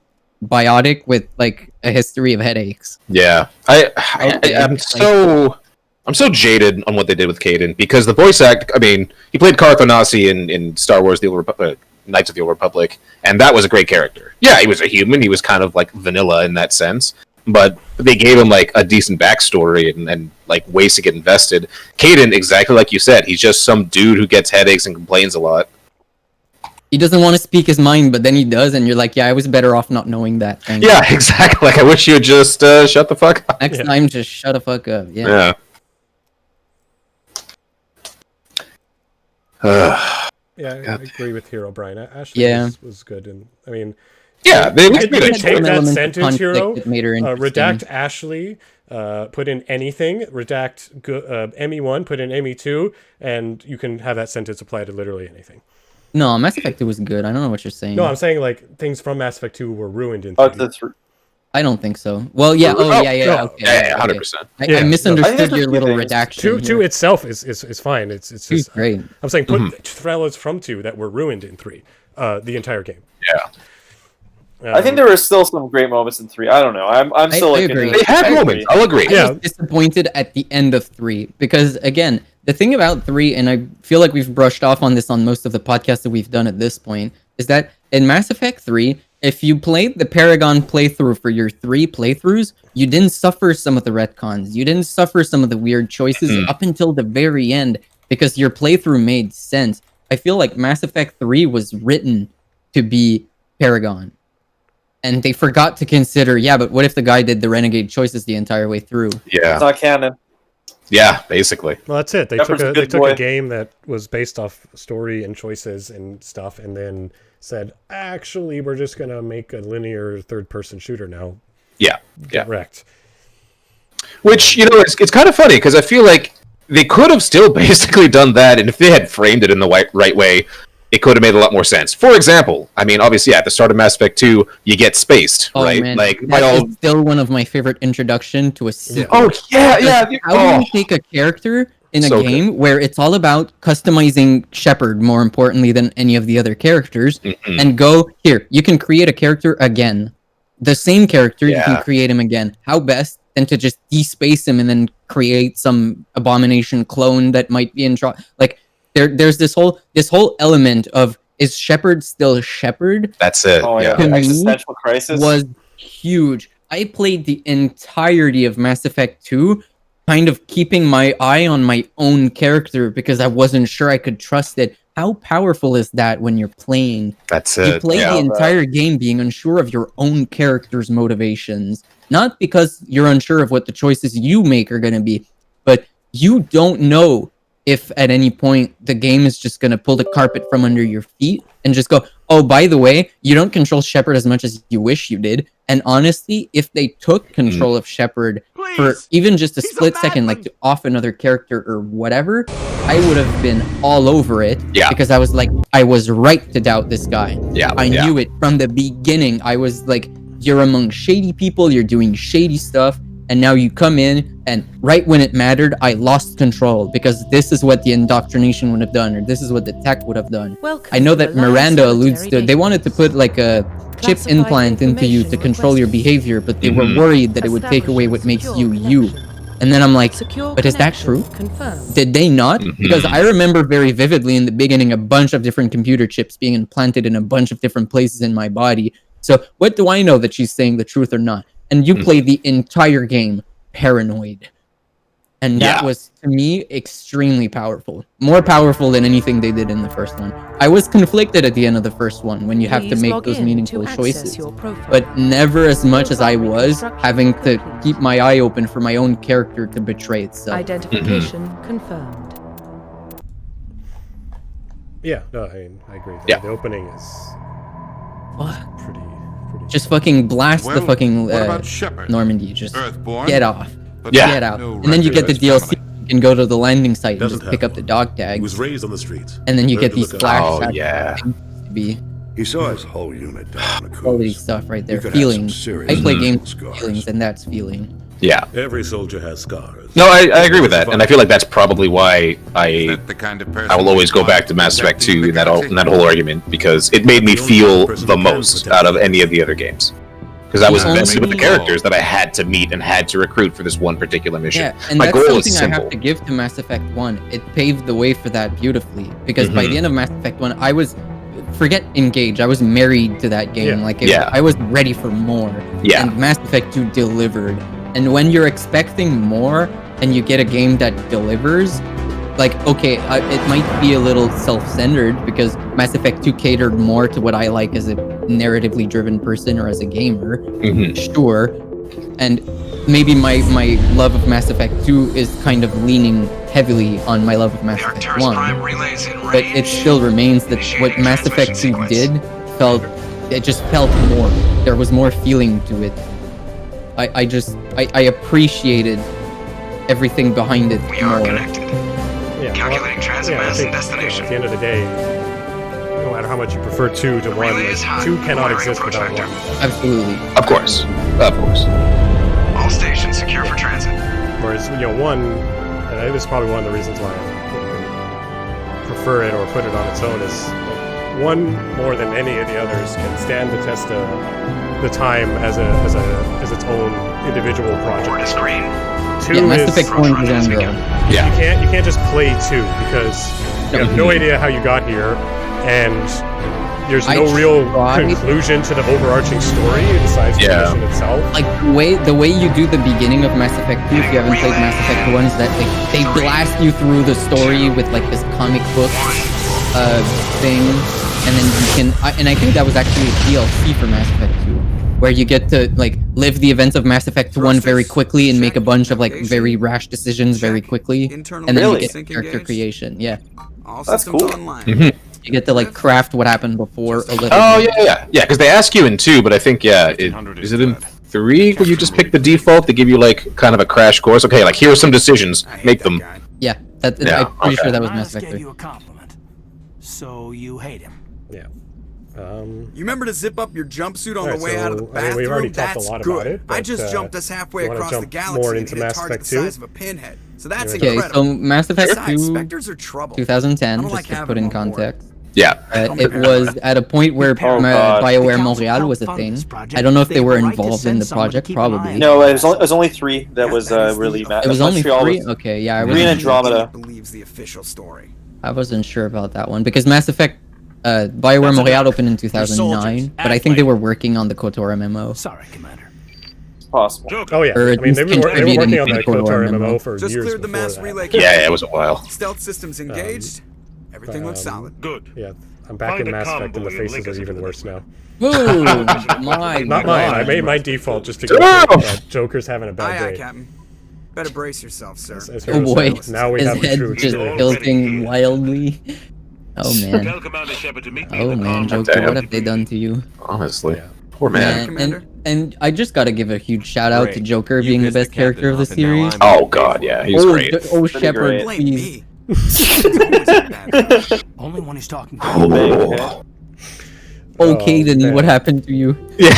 biotic with like a history of headaches. Yeah, I'm so jaded on what they did with Kaidan, because the voice act. I mean, he played Carthonasi in Star Wars: Knights of the Old Republic, and that was a great character. Yeah, he was a human. He was kind of like vanilla in that sense. But they gave him like a decent backstory and like ways to get invested. Kaidan, exactly like you said, he's just some dude who gets headaches and complains a lot. He doesn't want to speak his mind, but then he does, and you're like, yeah, I was better off not knowing that. Yeah, exactly. Like, I wish you would just shut the fuck up. Next time, just shut the fuck up. Yeah. Yeah, I agree with Herobrine. Ashley was good, and I mean, they take that sentence, Hero, that made her redact Ashley, put in anything, redact ME1, put in ME2, and you can have that sentence apply to literally anything. No, Mass Effect 2 was good. I don't know what you're saying. No, I'm saying like things from Mass Effect 2 were ruined in 3. Oh, that's I don't think so. Well, yeah. Oh, yeah. no. Okay. Yeah, okay. 100%. I misunderstood no. your little Two redaction. Two itself is fine. It's just great. I'm saying put trailers from 2 that were ruined in 3. The entire game. Yeah. I think there were still some great moments in 3. I don't know. I'm still I like agree. They had moments. I'll agree. I was disappointed at the end of 3 because, again, the thing about 3, and I feel like we've brushed off on this on most of the podcasts that we've done at this point, is that in Mass Effect 3, if you played the Paragon playthrough for your 3 playthroughs, you didn't suffer some of the retcons. You didn't suffer some of the weird choices up until the very end because your playthrough made sense. I feel like Mass Effect 3 was written to be Paragon. And they forgot to consider, but what if the guy did the renegade choices the entire way through? Yeah. It's not canon. Yeah, basically. Well, that's it. They Shepard's a took good boy. a game that was based off story and choices and stuff, and then said, actually, we're just gonna make a linear third-person shooter now. Yeah. Get wrecked. Which, it's kind of funny because I feel like they could have still basically done that, and if they had framed it in the right way, it could have made a lot more sense. For example, I mean, obviously, at the start of Mass Effect 2, you get spaced, right? Man. Like, that is still one of my favorite introduction to a sequel. Oh, yeah. How do you take a character in a game where it's all about customizing Shepard more importantly than any of the other characters and go, here, you can create a character again. The same character, you can create him again. How best than to just despace him and then create some abomination clone that might be in trouble? Like, there's this whole element of, is Shepard still Shepard? That's it. Oh, yeah. Existential crisis was huge. I played the entirety of Mass Effect 2 kind of keeping my eye on my own character because I wasn't sure I could trust it. How powerful is that when you're playing? That's it. You play the entire game being unsure of your own character's motivations. Not because you're unsure of what the choices you make are going to be, but you don't know if at any point the game is just going to pull the carpet from under your feet and just go, oh, by the way, you don't control Shepard as much as you wish you did. And honestly, if they took control of Shepard for even just a split second, like to off another character or whatever, I would have been all over it. Yeah. Because I was like, I was right to doubt this guy. Yeah. I knew it from the beginning. I was like, you're among shady people, you're doing shady stuff. And now you come in, and right when it mattered, I lost control because this is what the indoctrination would have done, or this is what the tech would have done. I know that Miranda alludes to, they wanted to put like a chip implant into you to control your behavior, but they were worried that it would take away what makes you you. And then I'm like, but is that true? Did they not? Because I remember very vividly in the beginning a bunch of different computer chips being implanted in a bunch of different places in my body. So what do I know that she's saying the truth or not? And you play the entire game paranoid. And that was, to me, extremely powerful. More powerful than anything they did in the first one. I was conflicted at the end of the first one when you have to make those meaningful choices. But never as much as I was having to keep my eye open for my own character to betray itself. Identification confirmed. Yeah, no, I agree. The opening is pretty. Just fucking blast the fucking Normandy. Just get off. Get out. And then you get the DLC. You can go to the landing site and just pick up the dog tags. He was raised on the streets. And then you get these flashbacks. Oh, yeah. He saw his whole unit down on the Quality stuff right there. Feelings. I play games with feelings, and that's feeling. Yeah. Every soldier has scars. No, I agree with that, and I feel like that's probably why I will always go back to Mass Effect 2 in that whole argument, because it made me feel the most out of any of the other games. Because I was invested with the characters that I had to meet and had to recruit for this one particular mission. Yeah, and my that's goal is something simple. I have to give to Mass Effect 1. It paved the way for that beautifully, because by the end of Mass Effect 1, I was... Forget Engage, I was married to that game. I was ready for more. And Mass Effect 2 delivered. And when you're expecting more and you get a game that delivers, like, okay, it might be a little self-centered because Mass Effect 2 catered more to what I like as a narratively driven person or as a gamer. Sure. And maybe my love of Mass Effect 2 is kind of leaning heavily on my love of Mass Effect 1. But it still remains that what Mass Effect 2 did just felt more. There was more feeling to it. I appreciated everything behind it more. Calculating transits and destination. At the end of the day, no matter how much you prefer 2 to 1, like, 2 cannot exist without 1. Absolutely. Of course. Of course. All stations secure for transit. Whereas, 1, and I think this is probably one of the reasons why I prefer it or put it on its own, is 1 more than any of the others can stand the test of the time as its own individual project. Board is green. 2 Mass is Effect 1 is on go. Yeah. you can't just play 2 because you have no idea how you got here, and there's no real conclusion to the overarching story besides the mission itself. Like the way you do the beginning of Mass Effect 2, if you haven't played Mass Effect 1, is that they blast you through the story with like this comic book thing, and then you can. And I think that was actually a DLC for Mass Effect 2, where you get to like live the events of Mass Effect 1 very quickly and make a bunch of like very rash decisions very quickly, and then you get character creation. Yeah, that's cool. You get to like craft what happened before a little. Oh yeah. Because they ask you in 2, but I think is it in 3 where you just pick the default? They give you like kind of a crash course. Okay, like here are some decisions, make them. Yeah, I'm pretty sure that was Mass Effect 3. You a compliment. So you hate him. Yeah. You remember to zip up your jumpsuit on Right, the way out of the so, bathroom? we've already talked a That's lot good. about it, I but, just jumped us halfway you wanna across the jump galaxy more and into hit a Mass target Effect the 2? size of a pinhead. So that's Okay, incredible. so Mass Effect Besides, 2, specters are trouble. 2010, I don't just like to having put in them on board. context. Yeah. It was at a point where BioWare Montreal was a thing. I don't know if they were involved in the project, probably. No, it was only 3 that was really It was only 3? Okay, yeah. I 3 and Andromeda. Believes the official story. I wasn't sure about that one, because Mass Effect BioWare Montreal opened in 2009, but I think they were working on the KOTOR MMO. Sorry, Commander. Possible. Oh yeah, Or I mean they were contributing working on to that KOTOR KOTOR MMO. MMO for Just years cleared the before mass that. relay. Yeah, it was a while. Stealth systems engaged. Everything looks solid. Good. Yeah, I'm back in Mass Effect and the faces are even worse now. Ooh, my Not mine. I made my default just to go Joker's having a bad Aye, day. Captain. Better brace yourself, sir. As Oh Hero boy, said, now we his have the head truth. just tilting wildly. Oh man. Tell Commander Shepard to meet me Oh in the man, comm Joker, Damn. what have they done to you? Honestly. Yeah. Poor man. And I just gotta give a huge shout out to Joker being the best character of the series. Oh god, yeah, he's great. Oh Shepard, great. Blame please. me. Only one who's talking. Oh. Oh, Caden, man. what happened to you? Yeah.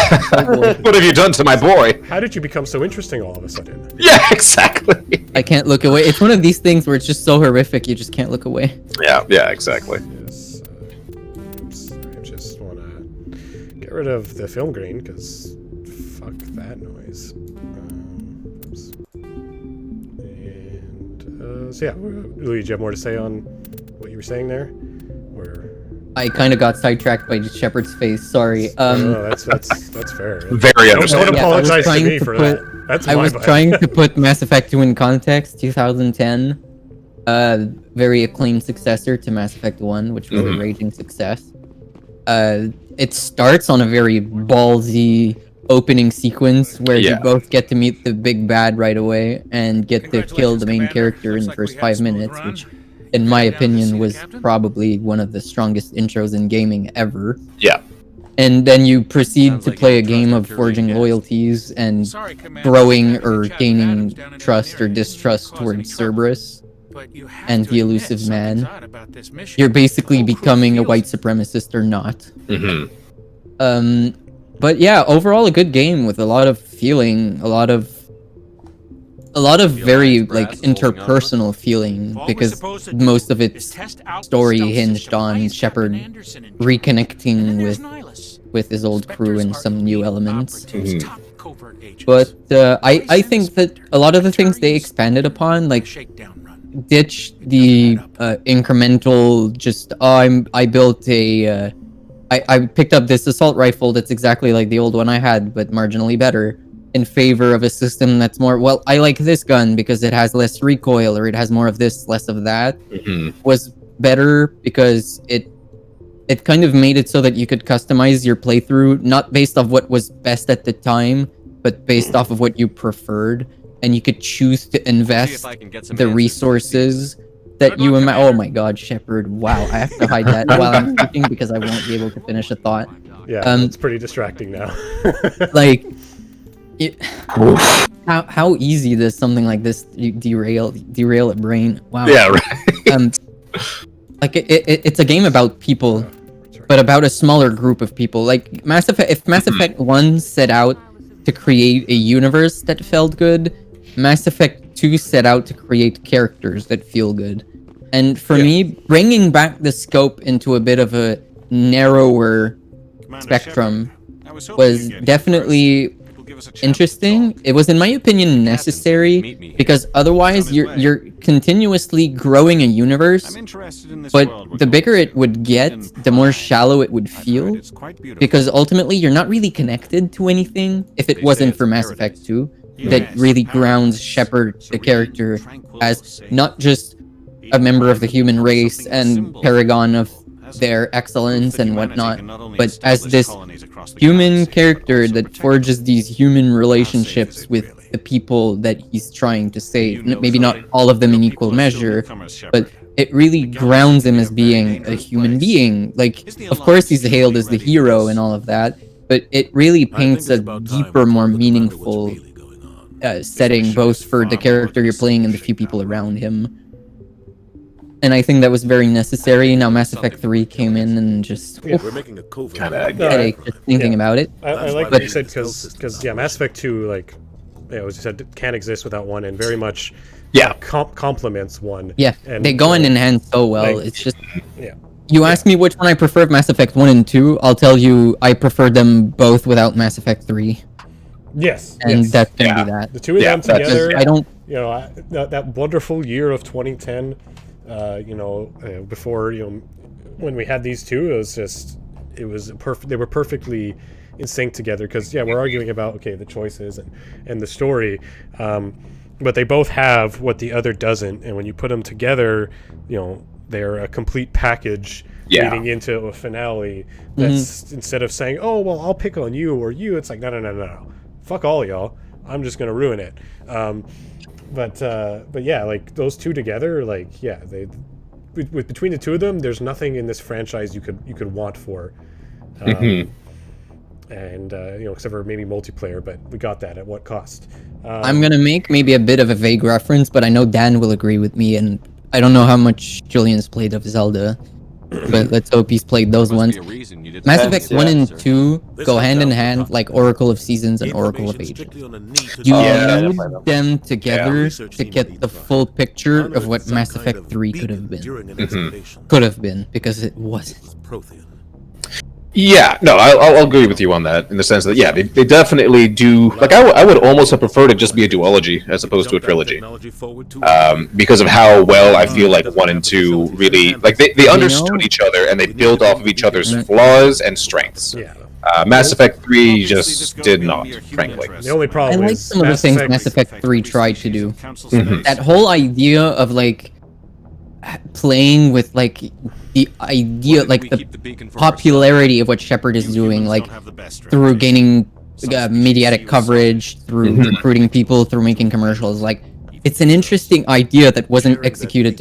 What have you done to my boy? How did you become so interesting all of a sudden? Yeah, exactly. I can't look away. It's one of these things where it's just so horrific, you just can't look away. Yeah, exactly. Yes. I just want to get rid of the film grain because fuck that noise. Oops. And so yeah, Louis, do you have more to say on what you were saying there? Or I kind of got sidetracked by Shepard's face. Sorry. no, that's fair. Very Don't understandable. apologize to trying me to for put- that. That's I my was bad. trying to put Mass Effect 2 in context. 2010, very acclaimed successor to Mass Effect 1, which was a raging success. It starts on a very ballsy opening sequence where you both get to meet the big bad right away and get to kill the main character in the first 5 minutes, which, in my opinion, was probably one of the strongest intros in gaming ever. Yeah. And then you proceed to play a game of forging loyalties and growing or gaining trust or distrust towards Cerberus and the elusive man. You're basically becoming a white supremacist or not. But yeah, overall a good game with a lot of feeling, a lot of very like interpersonal feeling, because most of its story hinged on Shepard reconnecting with his old crew and some new elements. But I think that a lot of the things they expanded upon, like ditch the incremental just I built a I picked up this assault rifle that's exactly like the old one I had but marginally better, in favor of a system that's more, well, I like this gun because it has less recoil or it has more of this, less of that, was better because it kind of made it so that you could customize your playthrough, not based off what was best at the time, but based off of what you preferred, and you could choose to invest the resources that you oh my god, Shepard, wow, I have to hide that while I'm speaking because I won't be able to finish a thought. Yeah, it's pretty distracting now. Like, how easy does something like this derail a brain? Wow. Yeah, right. Like it's a game about people, but about a smaller group of people. Like Mass Effect, if Mass Effect 1 set out to create a universe that felt good, Mass Effect 2 set out to create characters that feel good. And for me, bringing back the scope into a bit of a narrower spectrum was definitely interesting. It was, in my opinion, necessary, because otherwise you're continuously growing a universe, but the bigger it would get, the more shallow it would feel, because ultimately you're not really connected to anything if it wasn't for Mass Effect 2 that really grounds Shepard, the character, as not just a member of the human race and paragon of their excellence and whatnot, but as this human character that forges these human relationships with the people that he's trying to save. Maybe not all of them in equal measure, but it really grounds him as being a human being. Like, of course he's hailed as the hero and all of that, but it really paints a deeper, more meaningful setting, both for the character you're playing and the few people around him. And I think that was very necessary. Now Mass Effect 3 came in and just we're making a headache just thinking about it. I like what you said, because Mass Effect 2, like, as you said, can't exist without 1, and very much complements 1. Yeah, and they go hand in hand so well. Like, it's just yeah. You ask me which one I prefer of Mass Effect 1 and 2, I'll tell you I prefer them both without Mass Effect 3. Yes, and that's gonna be that. The two of them together. I don't. You know, that wonderful year of 2010. Before, when we had these two, it was perfect. They were perfectly in sync together, because we're arguing about the choices and the story, but they both have what the other doesn't, and when you put them together, they're a complete package leading into a finale. That's instead of saying, oh well, I'll pick on you or you, it's like no, fuck all y'all, I'm just gonna ruin it. But yeah, like those two together, between the two of them, there's nothing in this franchise you could want for, and except for maybe multiplayer, but we got that at what cost? I'm gonna make maybe a bit of a vague reference, but I know Dan will agree with me, and I don't know how much Julian's played of Zelda, but let's hope he's played those ones. Mass Effect 1 and 2 go hand in hand, like Oracle of Seasons and Oracle of Ages. You need them together to get the full picture of what Mass Effect 3 could have been. Could have been, because it wasn't. Yeah, no, I'll agree with you on that, in the sense that, they definitely do. Like, I would almost have preferred it just be a duology as opposed to a trilogy, because of how well I feel like 1 and 2 really, like, they understood each other and they built off of each other's flaws and strengths. Mass Effect 3 just did not, frankly. The only problem I like some of the things Mass Effect 3 tried to do. That whole idea of, like, playing with, like, the idea, like, the popularity of what Shepard is doing, like, through gaining mediatic coverage, through recruiting people, through making commercials. Like, it's an interesting idea that wasn't executed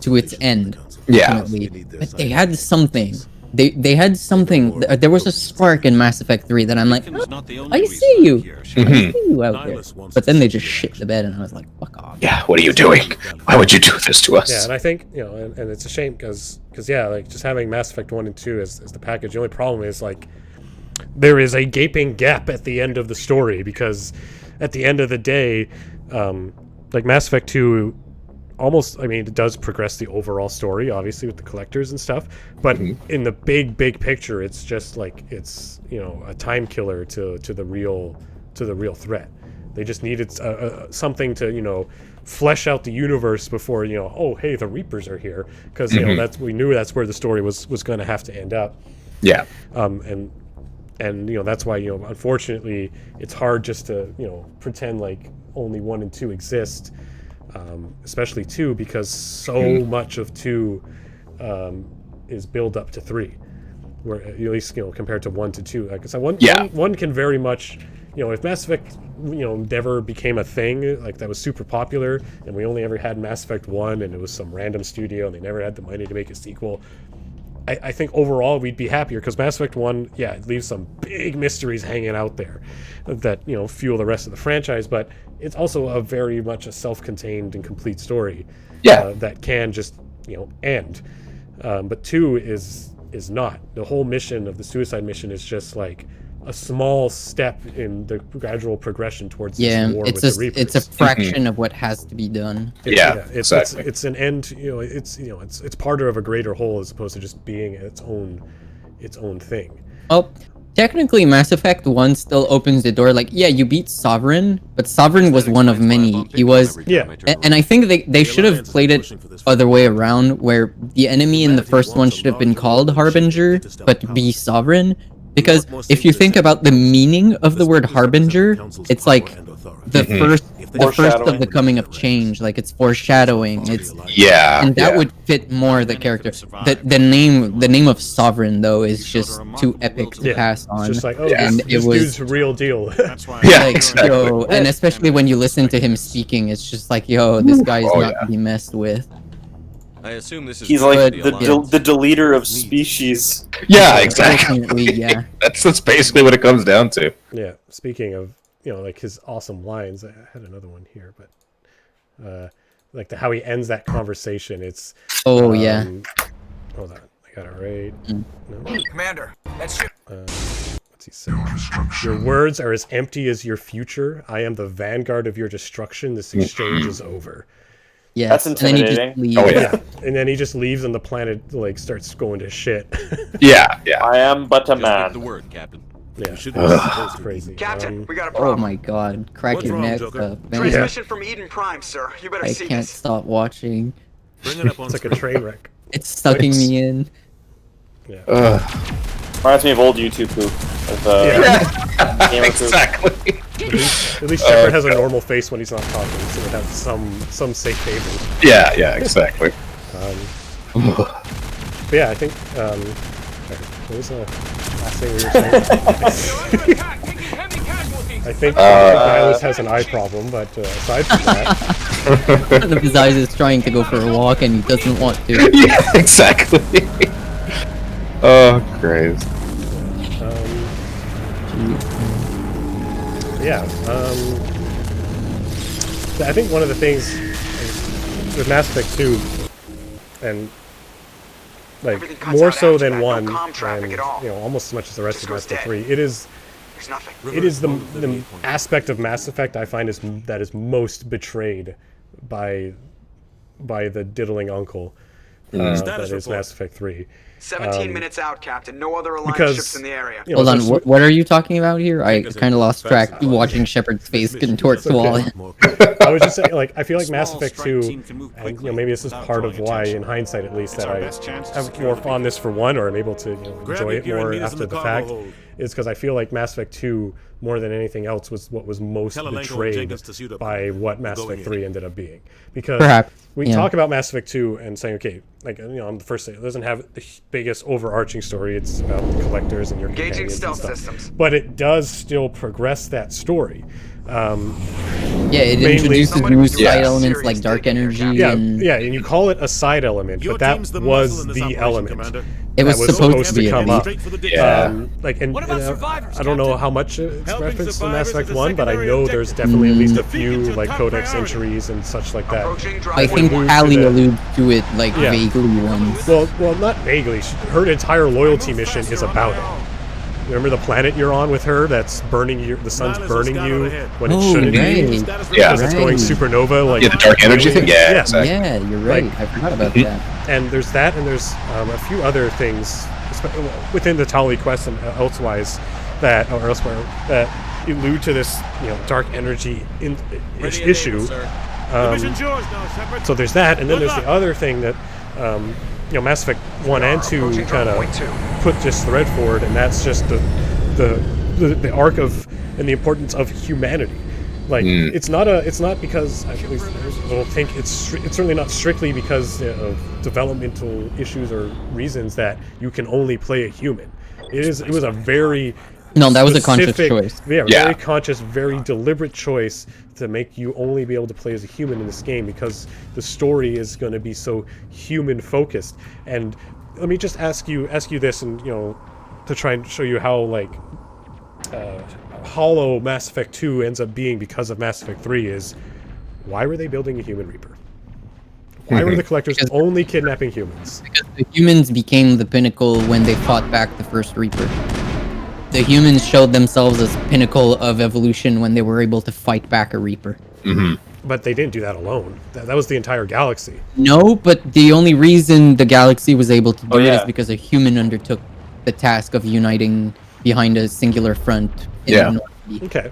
to its end. But they had something. They had something. There was a spark in Mass Effect 3 that I'm like, oh, I see you. I see you out there. But then they just shit the bed, and I was like, fuck off. Yeah, what are you doing? Why would you do this to us? Yeah, and I think, and it's a shame, because like, just having Mass Effect 1 and 2 as the package, the only problem is, like, there is a gaping gap at the end of the story, because at the end of the day, like, Mass Effect 2 almost, I mean, it does progress the overall story, obviously, with the collectors and stuff, but in the big picture, it's just like, it's, a time killer to the real threat. They just needed something to, flesh out the universe before, oh, hey, the Reapers are here, because we knew that's where the story was going to have to end up. And that's why, unfortunately, it's hard just to pretend like only 1 and 2 exist, especially 2, because so much of 2 is build up to 3, where at least compared to 1 to 2, like, so one can very much, if Mass Effect never became a thing, like, that was super popular, and we only ever had Mass Effect 1, and it was some random studio, and they never had the money to make a sequel, I think overall we'd be happier, because Mass Effect 1, it leaves some big mysteries hanging out there that, fuel the rest of the franchise, but it's also a very much a self-contained and complete story that can just, end. But 2 is is not. The whole mission of the suicide mission is just like a small step in the gradual progression towards this war with the Reapers. It's a fraction of what has to be done. Exactly. It's an end. It's part of a greater whole as opposed to just being its own thing. Well, technically, Mass Effect 1 still opens the door. Like, yeah, you beat Sovereign, but Sovereign was one of many. He was, and I think they should have played it other way around, where the enemy in the first one should have been called Harbinger, but be Sovereign. Because if you think about the meaning of the word Harbinger, it's like the first of the coming of change. Like it's foreshadowing. It's and that would fit more the character. The name of Sovereign though is just too epic to pass on. It's just like and this dude's real deal. Yo, and especially when you listen to him speaking, it's just like, yo, this guy is not to be messed with. I assume this is he's like the deleter of species. Yeah, exactly. Yeah. That's basically what it comes down to. Yeah. Speaking of, like his awesome lines, I had another one here, but like how he ends that conversation. It's hold on, I got it right. No. Commander, that's ship. What's he say? Your words are as empty as your future. I am the vanguard of your destruction. This exchange is over. Yeah, that's intimidating. And then he just leaves, and the planet like starts going to shit. Yeah. I am but a man. The word, Captain. Yeah, that's crazy. Captain, we got a problem. Oh my God, crack your neck up, man. Transmission from Eden Prime, sir. You better see I can't stop watching. Bring it up on it's like a train wreck. It's sucking me in. Yeah. Reminds me of old YouTube poop. Exactly. At least Shepard has a normal face when he's not talking, so it has some safe haven. Yeah, exactly. But yeah, I think what was the last thing we were saying? I think Nihilus has an eye problem, but aside from that, the Bizarre is trying to go for a walk and he doesn't want to. Yeah, exactly. Oh, crazy. I think one of the things with Mass Effect 2, and like more so than 1, and almost as much as the rest of Mass Effect 3, it is the aspect of Mass Effect I find that is most betrayed by the diddling uncle. That is Mass Effect 3. 17 minutes out, Captain. No other Alliance ships in the area. Hold on, what are you talking about here? I kind of lost track watching Shepard's face contort to all in. I was just saying, like, I feel like Mass Effect 2, and maybe this is part of why, in hindsight at least, that I have more fondness for 1, or I'm able to enjoy it more after the fact, is because I feel like Mass Effect 2, more than anything else, was what was most betrayed by what Mass Effect 3 ended up being. Because we talk about Mass Effect 2 and saying, okay, like, I'm the first thing, it doesn't have the biggest overarching story, it's about the collectors and your companions and stuff. But it does still progress that story. It introduces new side elements like dark energy. And you call it a side element, but that was the element. It was supposed to come up. I don't know how much it's referenced in Mass Effect 1, but I know there's definitely at least a few like codex entries and such like that. I think Allie alludes to it like vaguely once. Well, not vaguely. Her entire loyalty mission is about it. Remember the planet you're on with her that's burning you, the sun's burning you when it shouldn't be? Because it's going supernova. Like, the dark energy thing? Yeah, yeah, you're right. I forgot about that. And there's that, and there's a few other things within the Tali quest and elsewise that allude to this, dark energy issue. So there's that, and then there's the other thing that Mass Effect 1 and 2 kind of put this thread forward, and that's just the arc of and the importance of humanity. Like it's not because I don't think it's certainly not strictly because of developmental issues or reasons that you can only play a human. It was a very that was a conscious choice. Very conscious, very deliberate choice to make you only be able to play as a human in this game because the story is going to be so human focused. And let me just ask you this, and to try and show you how hollow Mass Effect 2 ends up being because of Mass Effect 3 is, why were they building a human Reaper? Why were the collectors only kidnapping humans? Because the humans became the pinnacle when they fought back the first Reaper. The humans showed themselves as pinnacle of evolution when they were able to fight back a Reaper. But they didn't do that alone. That was the entire galaxy. No, but the only reason the galaxy was able to do it is because a human undertook the task of uniting behind a singular front. Okay.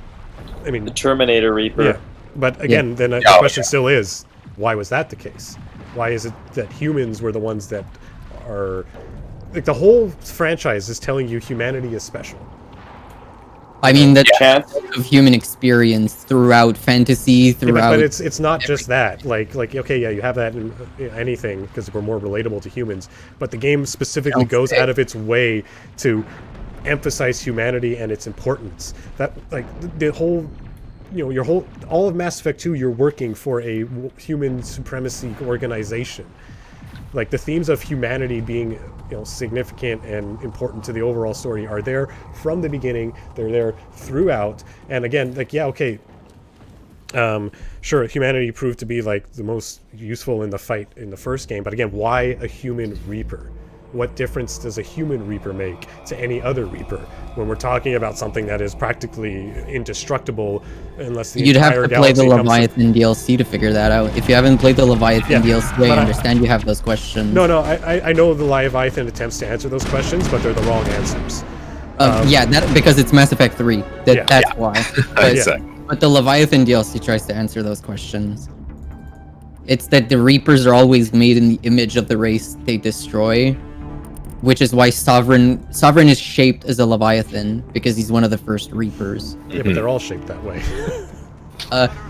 I mean, the Terminator Reaper. Yeah. But again, then the question still is, why was that the case? Why is it that humans were the ones that are... Like, the whole franchise is telling you humanity is special. I mean, the chance of human experience throughout fantasy, throughout... but it's not just that. Like, okay, yeah, you have that in anything, because we're more relatable to humans, but the game specifically goes out of its way to emphasize humanity and its importance. That, like, the whole... You know, all of Mass Effect 2, you're working for a human supremacy organization. Like, the themes of humanity being, you know, significant and important to the overall story are there from the beginning. They're there throughout. And again, like, yeah, okay, sure, humanity proved to be, like, the most useful in the fight in the first game. But again, why a human Reaper? What difference does a human Reaper make to any other Reaper when we're talking about something that is practically indestructible unless the You'd have entire to play the galaxy Leviathan DLC to figure that out. If you haven't played the Leviathan DLC, I understand you have those questions. No, I know the Leviathan attempts to answer those questions, but they're the wrong answers. Yeah, because it's Mass Effect 3. That's why. But the Leviathan DLC tries to answer those questions. It's that the Reapers are always made in the image of the race they destroy, which is why Sovereign is shaped as a Leviathan, because he's one of the first Reapers. Yeah, but they're all shaped that way.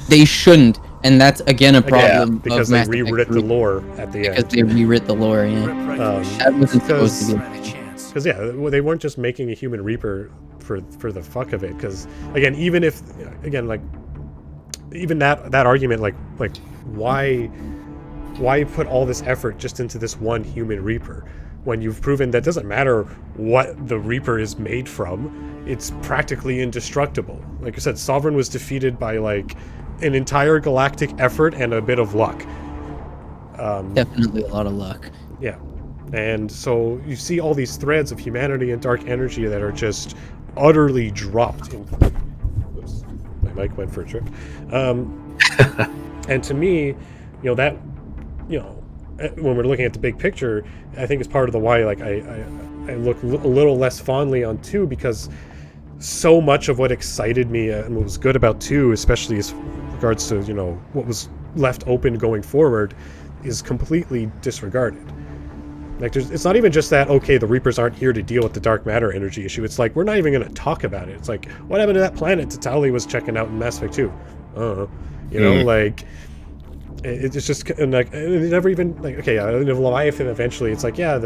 They shouldn't, and that's again a problem. Because they rewrit the lore at the end. Because they rewrit the lore, that wasn't supposed to be. Because they weren't just making a human Reaper for the fuck of it. Because again, even if even that argument, like why put all this effort just into this one human Reaper? When you've proven that doesn't matter what the Reaper is made from, it's practically indestructible. Like I said, Sovereign was defeated by, like, an entire galactic effort and a bit of luck. Definitely a lot of luck. Yeah. And so you see all these threads of humanity and dark energy that are just utterly dropped in... Oops, my mic went for a trip. And to me, you know, that, you know, when we're looking at the big picture, I think it's part of the why, like, I look a little less fondly on 2, because so much of what excited me and what was good about 2, especially as regards to, you know, what was left open going forward, is completely disregarded. Like, it's not even just that, okay, the Reapers aren't here to deal with the dark matter energy issue. It's like, we're not even going to talk about it. It's like, what happened to that planet Tatali was checking out in Mass Effect 2? You know, like... It's just, and like, it never even, like, okay, the Leviathan eventually, it's like, yeah,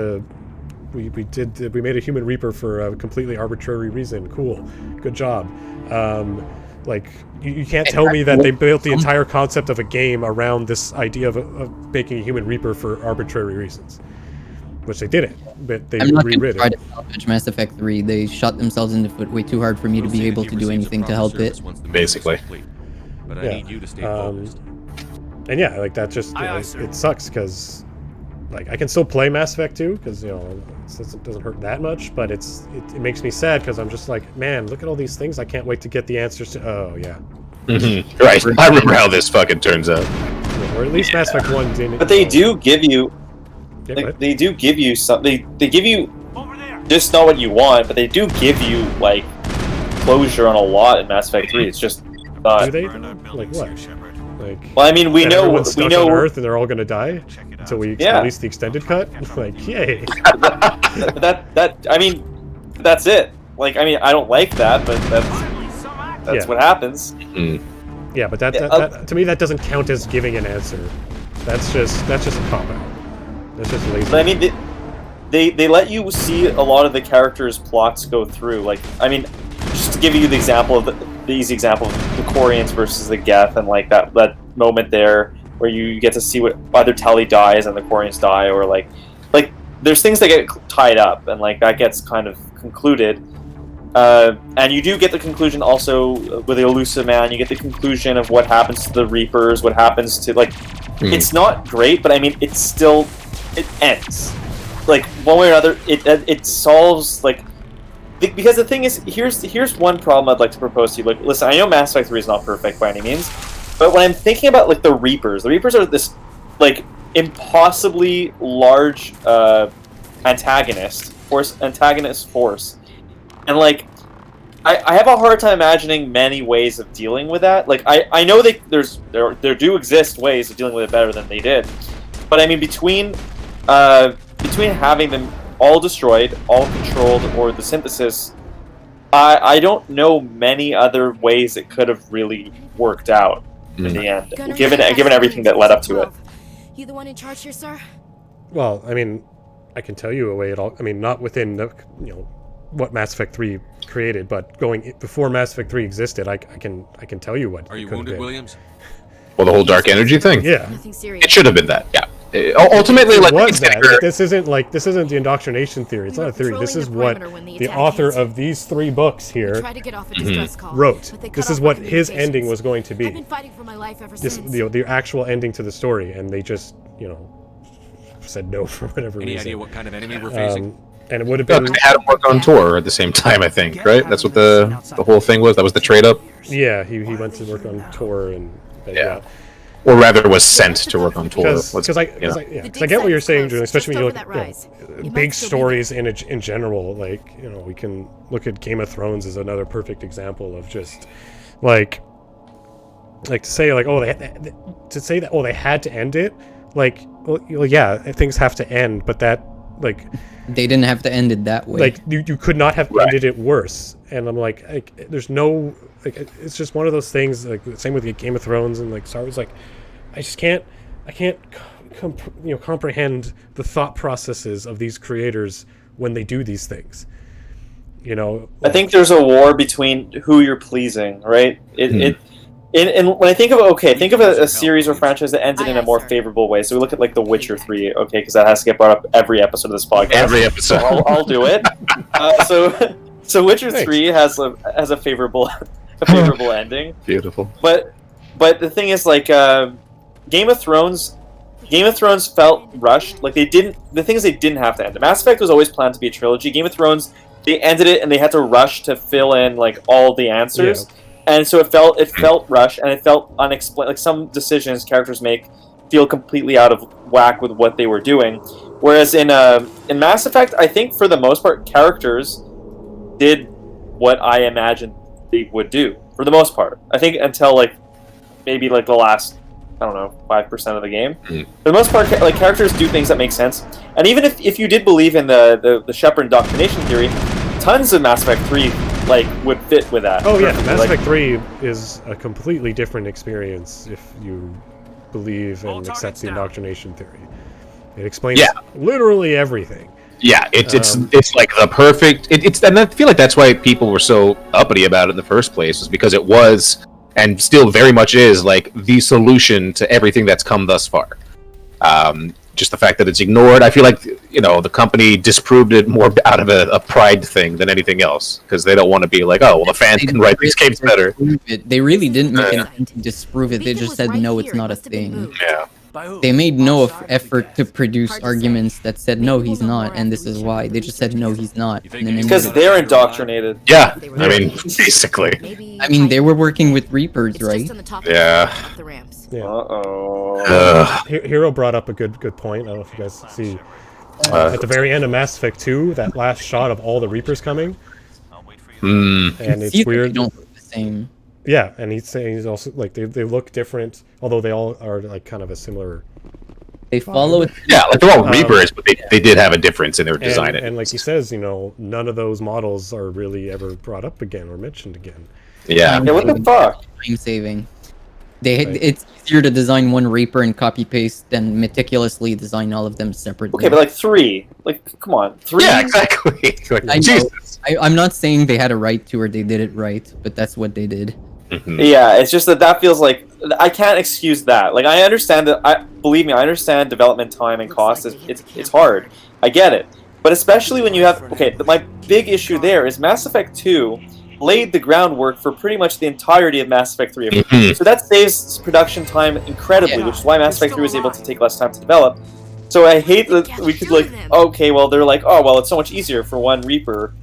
we made a human Reaper for a completely arbitrary reason. Cool, good job. Like, you can't tell me that they built the entire concept of a game around this idea of making a human Reaper for arbitrary reasons, which they didn't. But they rewrit it. Try to salvage Mass Effect 3. They shot themselves in the foot way too hard for me to be able to do anything to help it. Basically. But I need you to stay focused. And yeah, like, that just, you know, it sucks, because, like, I can still play Mass Effect 2, because, you know, it doesn't hurt that much, but it makes me sad, because I'm just like, man, look at all these things I can't wait to get the answers to. Oh, yeah. Right, I remember how this fucking turns out. Yeah, or at least Mass Effect 1 didn't. But they do give you... they do give you something. They give you just not what you want, but they do give you, like, closure on a lot in Mass Effect 3. It's just not... Do they? Like, what? Like, well, I mean, we know on Earth and they're all gonna die until we release the extended cut. Like, yay! I mean, that's it. Like, I mean, I don't like that, but that's what happens. Yeah, but that to me, that doesn't count as giving an answer. That's just a cop out. That's just lazy. But I mean, they let you see a lot of the characters' plots go through. Like, I mean, just to give you the example of the easy example of the Quarians versus the Geth, and like that moment there where you get to see what either Tali dies and the Quarians die, or like there's things that get tied up, and like that gets kind of concluded. And you do get the conclusion also with the Elusive Man. You get the conclusion of what happens to the Reapers, what happens to, like, It's not great, but I mean, it ends. Like, one way or another, it solves, like... Because the thing is, here's one problem I'd like to propose to you. Like, listen, I know Mass Effect 3 is not perfect by any means, but when I'm thinking about, like, the Reapers are this, like, impossibly large antagonist force. And, like, I have a hard time imagining many ways of dealing with that. Like, I know there do exist ways of dealing with it better than they did. But, I mean, between having them all destroyed, all controlled, or the synthesis, I don't know many other ways it could have really worked out in the end, given everything that led up to it. You the one in charge here, sir? Well, I mean, I can tell you a way it all. I mean, not within the, what Mass Effect 3 created, but going before Mass Effect 3 existed, I can tell you what. Are you wounded, Williams? Well, the whole dark energy thing. Yeah. It should have been that. Yeah. Ultimately, like, was that. This isn't the indoctrination theory. It's not a theory. This is what the author of these 3 books here wrote. This is what his ending was going to be. I've been fighting for my life ever since. The actual ending to the story, and they just, said no for whatever reason. Any idea what kind of enemy we're facing? And it would have been. They had him work on tour at the same time, I think, right? That's what the whole thing was. That was the trade up. Yeah, he went to work on tour and yeah. Or rather, was sent to work on tour. Because I get what you're saying, Julian. Especially when you look at big stories in general. Like, we can look at Game of Thrones as another perfect example of just like to say they had to end it. Like, well, yeah, things have to end, but that, like, they didn't have to end it that way. Like, you could not have ended it worse. And I'm like, there's no, like, it's just one of those things. Like, same with Game of Thrones and like Star Wars. Like, I can't comprehend the thought processes of these creators when they do these things. I think there's a war between who you're pleasing, right? And when I think of a series or franchise that ended in a more favorable way, so we look at like The Witcher 3, okay, because that has to get brought up every episode of this podcast. Every episode, so I'll do it. So Witcher 3 has a favorable ending. Beautiful. But the thing is, like, Game of Thrones felt rushed. Like, the thing is, they didn't have to end it. Mass Effect was always planned to be a trilogy. Game of Thrones, they ended it and they had to rush to fill in like all the answers. Yeah. And so it felt rushed, and it felt unexplained. Like, some decisions characters make feel completely out of whack with what they were doing. Whereas in Mass Effect, I think for the most part, characters did what I imagined they would do for the most part. I think until like maybe like the last, I don't know, 5% of the game. For the most part, like, characters do things that make sense. And even if you did believe in the Shepard indoctrination theory, tons of Mass Effect 3 like would fit with that. Oh yeah, Mass Effect 3 is a completely different experience if you believe and accept the indoctrination theory. It explains literally everything. Yeah, it's like the perfect. And I feel like that's why people were so uppity about it in the first place, was because it was, and still very much is, like the solution to everything that's come thus far. Just the fact that it's ignored, I feel like, the company disproved it more out of a pride thing than anything else, because they don't want to be like, oh, well, the fans can write these games better. They really didn't make anything to disprove it. They just said, no, it's not a thing. Yeah. They made no effort to produce arguments that said, no, he's not, and this is why. They just said, no, he's not. Because they're indoctrinated. Yeah, I mean, basically. I mean, they were working with Reapers, right? Yeah. Hero brought up a good point. I don't know if you guys see at the very end of Mass Effect 2, that last shot of all the Reapers coming. And it's weird. They don't look the same. Yeah, and he's saying he's also like they look different, although they all are like kind of a similar. They follow it. Yeah, like they're all Reapers, but they did have a difference in their design. And like he says, none of those models are really ever brought up again or mentioned again. Yeah. What the fuck? Time saving. It's easier to design one Reaper and copy paste than meticulously design all of them separately. Okay, but like 3, like, come on, 3. Yeah, exactly. Like, Jesus. I'm not saying they had a right to or they did it right, but that's what they did. Mm-hmm. Yeah, it's just that feels like I can't excuse that. Like, I understand that. Believe me, I understand development time and cost. It's hard. I get it, but especially when you have my big issue there is Mass Effect 2 laid the groundwork for pretty much the entirety of Mass Effect 3. So that saves production time incredibly, which is why Mass Effect 3 was able to take less time to develop. So I hate that we could okay, well they're like, oh well, it's so much easier for one Reaper.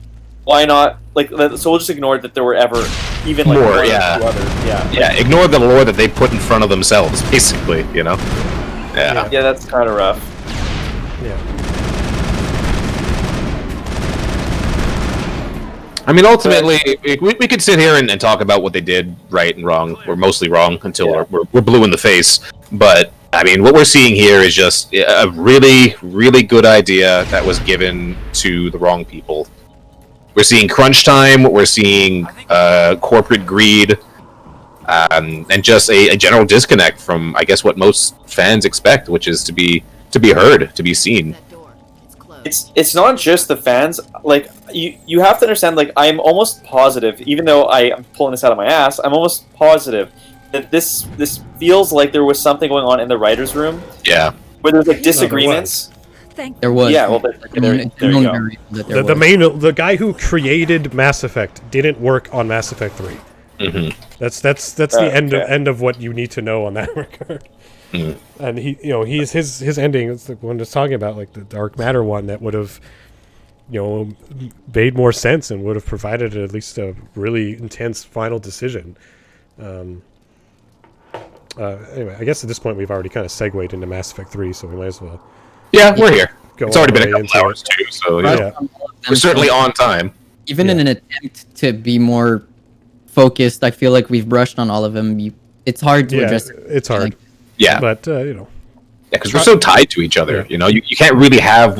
Why not? So we'll just ignore that there were ever even like more, one or two yeah. other, Yeah, ignore the lore that they put in front of themselves, basically, you know? Yeah. Yeah, that's kind of rough. Yeah. I mean, ultimately, we could sit here and talk about what they did right and wrong, or mostly wrong, until we're blue in the face. But, I mean, what we're seeing here is just a really, really good idea that was given to the wrong people. We're seeing crunch time, we're seeing corporate greed, and just a general disconnect from, I guess, what most fans expect, which is to be heard, to be seen. It's not just the fans. Like you have to understand. Like I'm almost positive, even though I'm pulling this out of my ass, I'm almost positive that this feels like there was something going on in the writers' room. Yeah. Where there's like disagreements. There was. Yeah. Well, there you go. The guy who created Mass Effect didn't work on Mass Effect 3. That's the end of what you need to know on that regard. And his ending is the one that's talking about, like the dark matter one that would have, made more sense and would have provided at least a really intense final decision. Anyway, I guess at this point we've already kind of segued into Mass Effect 3, so we might as well. Yeah, we're here. It's already been a couple hours too, so we're certainly on time. Even in an attempt to be more focused, I feel like we've brushed on all of them. It's hard to address. It's hard. But Yeah, because we're so tied to each other. You know, you can't really have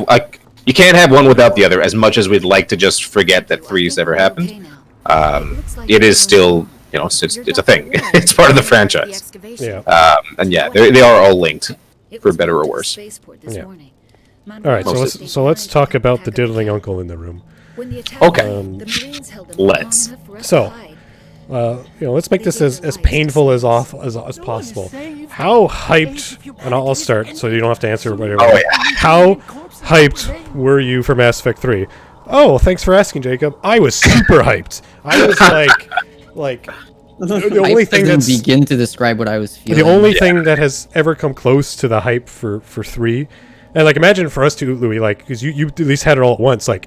you can't have one without the other. As much as we'd like to just forget that 3's ever happened, it is still, it's a thing. It's part of the franchise. Yeah. And they are all linked, for better or worse. Yeah. All right, so let's talk about the diddling uncle in the room. Okay. Let's. So, let's make this as painful as possible. How hyped? And I'll start, so you don't have to answer whatever. Oh, yeah. How hyped were you for Mass Effect 3? Oh, thanks for asking, Jacob. I was super hyped. I was like the only thing that's begin to describe what I was feeling. The only thing that has ever come close to the hype for 3, and imagine for us too, Louis, because you at least had it all at once. I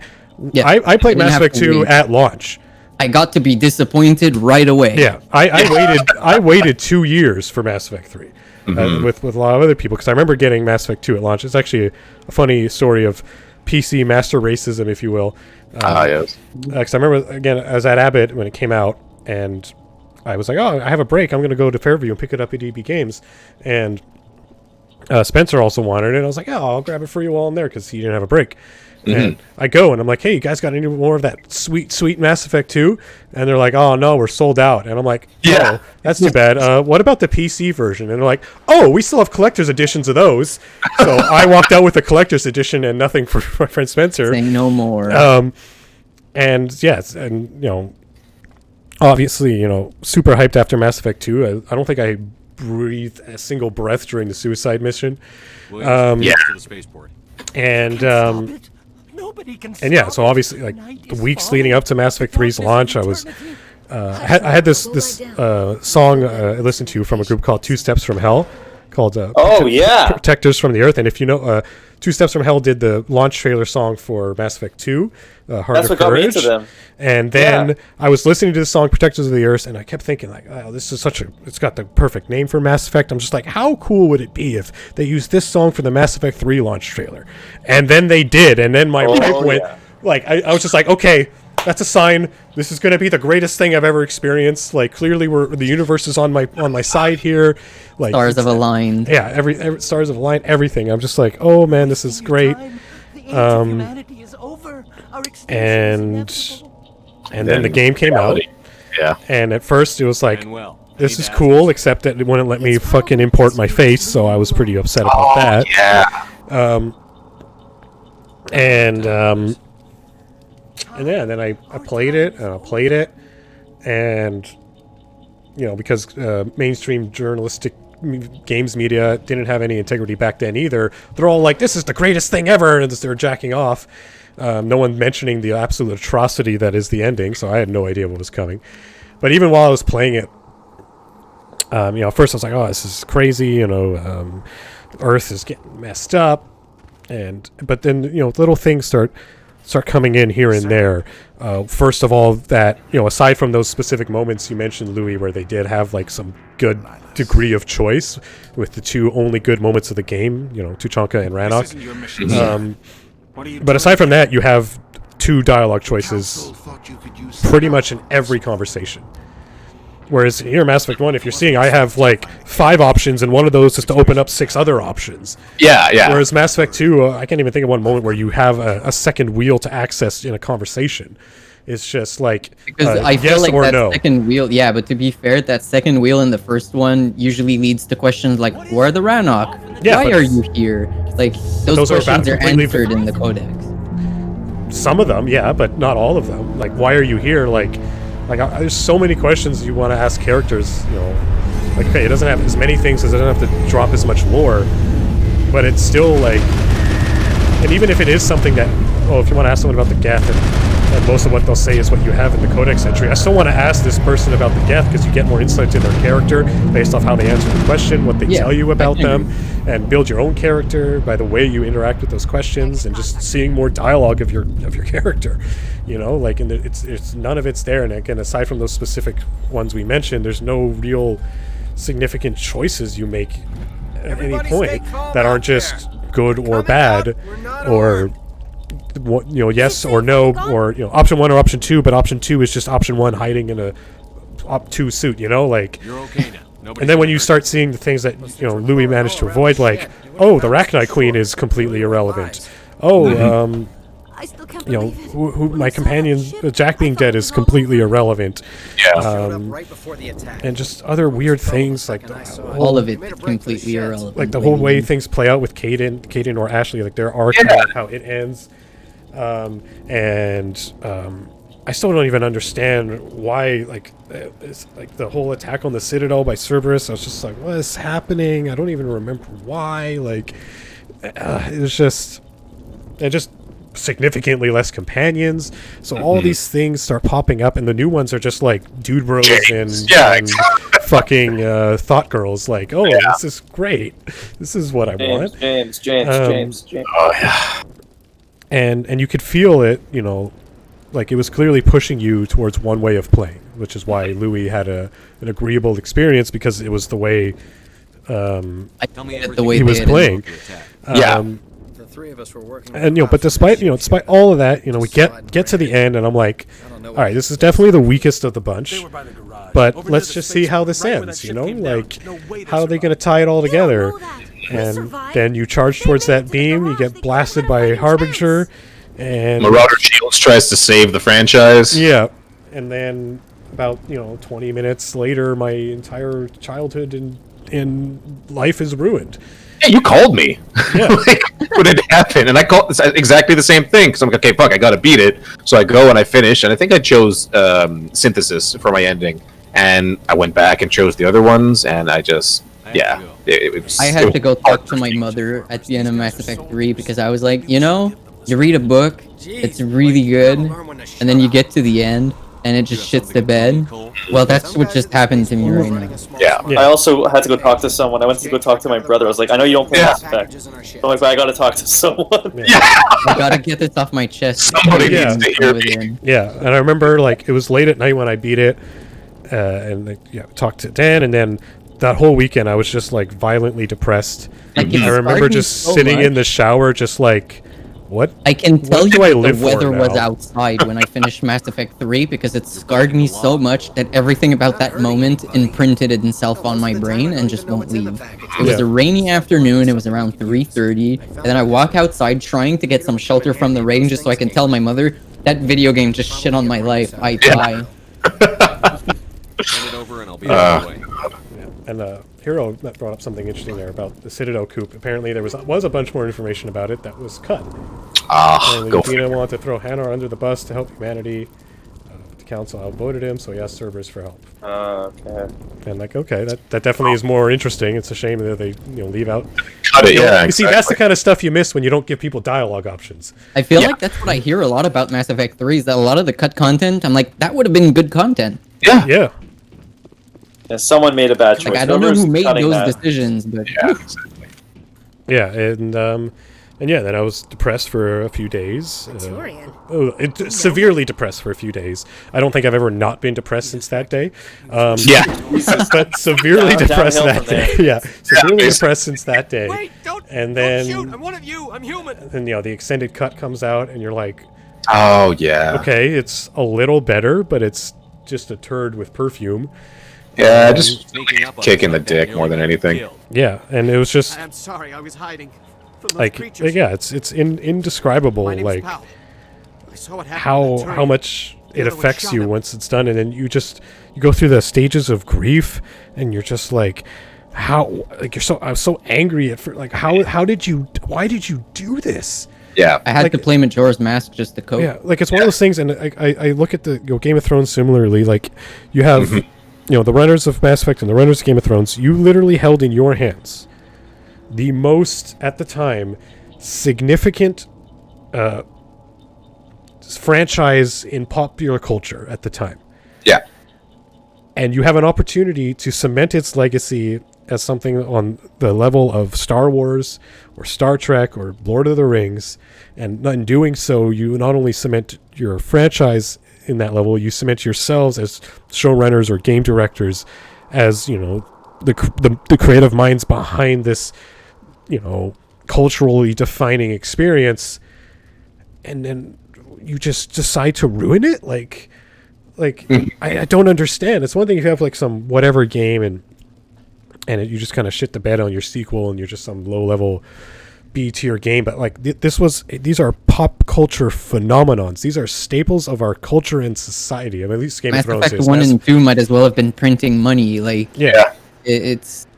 played Mass Effect 2 at launch. I got to be disappointed right away. Yeah, I waited 2 years for Mass Effect 3 with a lot of other people, because I remember getting Mass Effect 2 at launch. It's actually a funny story of PC master racism, if you will. Yes. Because I remember, again, I was at Abbott when it came out, and I was like, oh, I have a break. I'm going to go to Fairview and pick it up at EB Games. And Spencer also wanted it. I was like, oh, I'll grab it for you while I'm there, because he didn't have a break. And I go and I'm like, hey, you guys got any more of that sweet Mass Effect 2? And they're like, oh no, we're sold out. And I'm like, oh, that's too bad. What about the PC version? And they're like, oh, we still have collector's editions of those. So I walked out with a collector's edition and nothing for my friend Spencer. Say no more. And yes, and obviously, super hyped after Mass Effect 2. I don't think I breathed a single breath during the suicide mission. To the spaceport. And so obviously, the weeks leading up to Mass Effect 3's launch, I was I had this song I listened to from a group called 2 Steps from Hell, called Protectors from the Earth. And if you know, 2 Steps from Hell did the launch trailer song for Mass Effect 2, Heart of Courage. Got me into them. And then I was listening to the song Protectors of the Earth, and I kept thinking, oh, this is it's got the perfect name for Mass Effect. I'm just like, how cool would it be if they used this song for the Mass Effect 3 launch trailer? And then they did, and then my wife went, I was just like, okay, that's a sign. This is going to be the greatest thing I've ever experienced. Clearly, the universe is on my side here. Stars have aligned. Yeah, every stars have aligned. Everything. I'm just like, oh man, this is great. And then the game came out. Yeah. And at first it was like, this is cool, except that it wouldn't let me fucking import my face, so I was pretty upset about that. Yeah. And then I played it, and because mainstream journalistic games media didn't have any integrity back then either. They're all like, "This is the greatest thing ever," and they're jacking off. No one mentioning the absolute atrocity that is the ending, so I had no idea what was coming. But even while I was playing it, at first I was like, "Oh, this is crazy," Earth is getting messed up, but then little things start coming in here and there. First of all, that aside from those specific moments you mentioned, Louis, where they did have like some good degree of choice with the two only good moments of the game, Tuchanka and Rannoch. But aside from that, you have two dialogue choices pretty much in every conversation. Whereas here in Mass Effect 1, if you're seeing, I have like 5 options, and one of those is to open up 6 other options. Yeah. Whereas Mass Effect 2, I can't even think of one moment where you have a second wheel to access in a conversation. It's just like because I feel yes like or that no. second wheel, yeah, but to be fair, that second wheel in the first one usually leads to questions like, where are the Rannoch? Yeah, why are you here? Like, those questions are answered in the codex. Some of them, yeah, but not all of them. Like, why are you here? Like there's so many questions you want to ask characters, Like, okay, it doesn't have as many things, as it doesn't have to drop as much lore, but it's still like, and even if it is something that, if you want to ask someone about the Geth, and most of what they'll say is what you have in the codex entry, I still want to ask this person about the Geth because you get more insight into their character based off how they answer the question, what they tell you about them, and build your own character by the way you interact with those questions, and just seeing more dialogue of your character, and it's none of it's there. And again, aside from those specific ones we mentioned, there's no real significant choices you make at any point that aren't just good or bad, or yes or no, or option 1 or option 2, but option 2 is just option 1 hiding in a op 2 suit, like. You're okay now. And then when you start seeing the things that Louis managed to avoid, like, the Rachni Queen is completely irrelevant. Who my companion Jack being dead is completely irrelevant. And just other weird things like all of it completely irrelevant. Like the whole way things play out with Caden or Ashley, like their arc, how it ends. I still don't even understand why, it's like the whole attack on the Citadel by Cerberus. I was just like, what is happening? I don't even remember why. It was just significantly less companions. So all these things start popping up, and the new ones are just like dude bros and fucking thought girls. Like, this is great. This is what I want. James. Oh yeah. And you could feel it, like it was clearly pushing you towards one way of playing, which is why Louis had an agreeable experience, because it was the way he was playing. The 3 of us were working. And but despite all of that, we get to the end, and I'm like, all right, this is definitely the weakest of the bunch. But let's just see how this ends. Like, how are they going to tie it all together? And then you charge towards that beam, you get blasted by Harbinger, and Marauder Shields tries to save the franchise. Yeah, and then about 20 minutes later, my entire childhood in life is ruined. Yeah, you called me. Yeah. When it happened, and I called exactly the same thing, because I'm like, okay, fuck, I gotta beat it. So I go and I finish, and I think I chose Synthesis for my ending, and I went back and chose the other ones, and I just I had to go talk to my mother at the end of Mass Effect 3 because I was like, you read a book, it's really good, and then you get to the end, and it just shits the bed. Well, that's what just happened to me right now. Yeah. I also had to go talk to someone. I went to go talk to my brother. I was like, I know you don't play Mass Effect. So I'm like, but I gotta talk to someone. I gotta get this off my chest. Somebody needs to hear me. Yeah, and I remember, it was late at night when I beat it, and talked to Dan, and then that whole weekend I was just, violently depressed. I remember just sitting in the shower, just what? I can tell you what the weather was outside when I finished Mass Effect 3 because it scarred me so much that everything about that moment imprinted itself on my brain and just won't leave. It was a rainy afternoon, it was around 3:30, and then I walk outside trying to get some shelter from the rain just so I can tell my mother, that video game just shit on my life, I die. Send it over and I'll be on my way. And Hero brought up something interesting there about the Citadel coup. Apparently there was a bunch more information about it that was cut. Go Dina wanted to throw Hanar under the bus to help humanity. To council outvoted him, so he asked servers for help. Okay. And like, okay, that definitely is more interesting. It's a shame that they leave out. Cut it, yeah. You see, that's the kind of stuff you miss when you don't give people dialogue options. I feel like that's what I hear a lot about Mass Effect 3 is that a lot of the cut content, I'm like, that would have been good content. Yeah. Yeah. Yeah, someone made a bad choice. Like, I don't know who made those that. decisions, but Yeah, and yeah, then I was depressed for a few days. Severely depressed for a few days. I don't think I've ever not been depressed since that day. But severely depressed that day. Yeah, severely depressed since that day. Wait, don't shoot! I'm one of you. I'm human. And then the extended cut comes out, and you're like, oh yeah. Okay, it's a little better, but it's just a turd with perfume. Yeah, just kicking the dick more than anything. Yeah, and it was just. I'm sorry, I was hiding. Like, yeah, it's indescribable, like how much it affects you once it's done, and then you go through the stages of grief, and you're just like, I was so angry at first, like why did you do this? Yeah, I had to play Majora's Mask just to cope. Yeah, like it's one of those things, and I look at the Game of Thrones similarly. Like you have the runners of Mass Effect and the runners of Game of Thrones. You literally held in your hands the most, at the time, significant franchise in popular culture at the time. Yeah. And you have an opportunity to cement its legacy as something on the level of Star Wars or Star Trek or Lord of the Rings. And in doing so, you not only cement your franchise in that level, you cement yourselves as showrunners or game directors as, the creative minds behind this culturally defining experience, and then you just decide to ruin it. I don't understand. It's one thing if you have like some whatever game and you just kind of shit the bed on your sequel and you're just some low level B tier game, but like these are pop culture phenomenons. These are staples of our culture and society. I mean, at least Game of Thrones Mass Effect 1 and 2 might as well have been printing money. Like, yeah.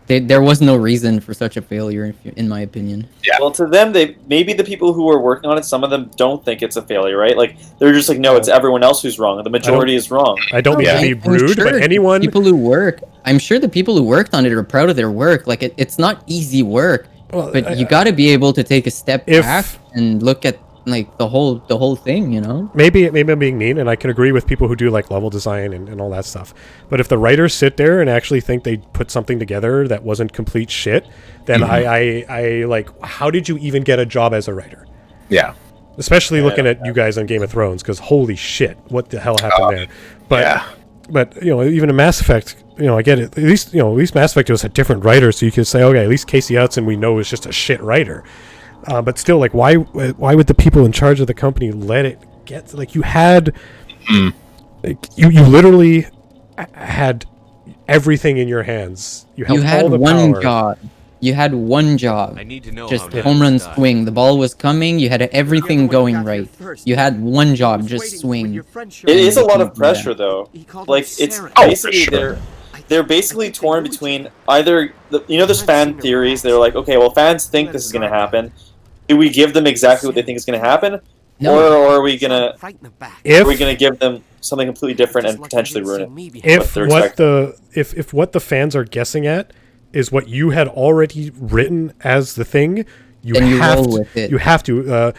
There was no reason for such a failure, in my opinion. Yeah. Well, to them, maybe the people who are working on it, some of them don't think it's a failure, right? Like they're just like, no, it's everyone else who's wrong. The majority is wrong. I don't mean to be rude, but anyone, I'm sure the people who worked on it are proud of their work. Like it's not easy work, but you got to be able to take a step back and look at like the whole thing, Maybe I'm being mean, and I can agree with people who do like level design and all that stuff. But if the writers sit there and actually think they put something together that wasn't complete shit, then I like, how did you even get a job as a writer? Yeah. Especially looking at you guys on Game of Thrones, because holy shit, what the hell happened there? But even in Mass Effect, I get it. At least Mass Effect was a different writer, so you could say, okay, at least Casey Hudson we know is just a shit writer. But still, like, why would the people in charge of the company let it get like you had, like, you literally had everything in your hands. You had all the one power. job. You had one job. I need to know just how home run swing. The ball was coming. You had everything going right. You had one job, just swing. It is a lot of pressure, though. Like it's basically they're basically torn between either there's fan theories. They're like, okay, well, fans think this is going to happen. Do we give them exactly what they think is going to happen, or are we gonna give them something completely different and potentially ruin it? If what the fans are guessing at is what you had already written as the thing, you have to.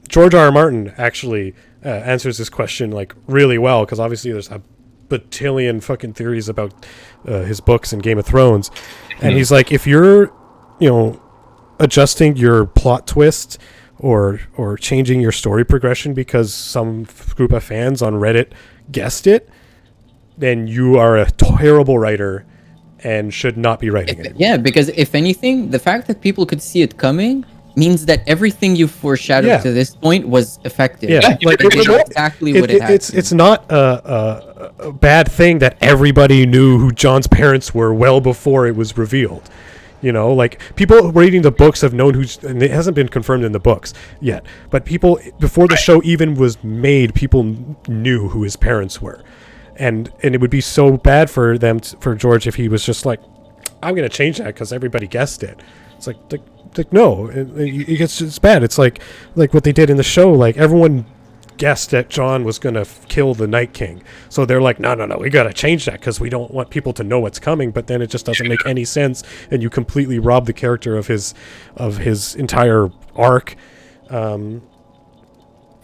George R. R. Martin actually answers this question like really well, because obviously there's a batillion fucking theories about his books and Game of Thrones, and he's like, if you're adjusting your plot twist or changing your story progression because some group of fans on Reddit guessed it, then you are a terrible writer and should not be writing it. Yeah, because if anything, the fact that people could see it coming means that everything you foreshadowed to this point was effective. Yeah, like exactly what it had. It's not a bad thing that everybody knew who John's parents were well before it was revealed. Like people reading the books have known and it hasn't been confirmed in the books yet, but people before the show even was made, people knew who his parents were, and it would be so bad for them for George if he was just like, I'm gonna change that because everybody guessed it. It's like no, it's bad. It's like what they did in the show. Like everyone guessed that John was going to kill the Night King. So they're like, no, we got to change that because we don't want people to know what's coming. But then it just doesn't make any sense, and you completely rob the character of his entire arc.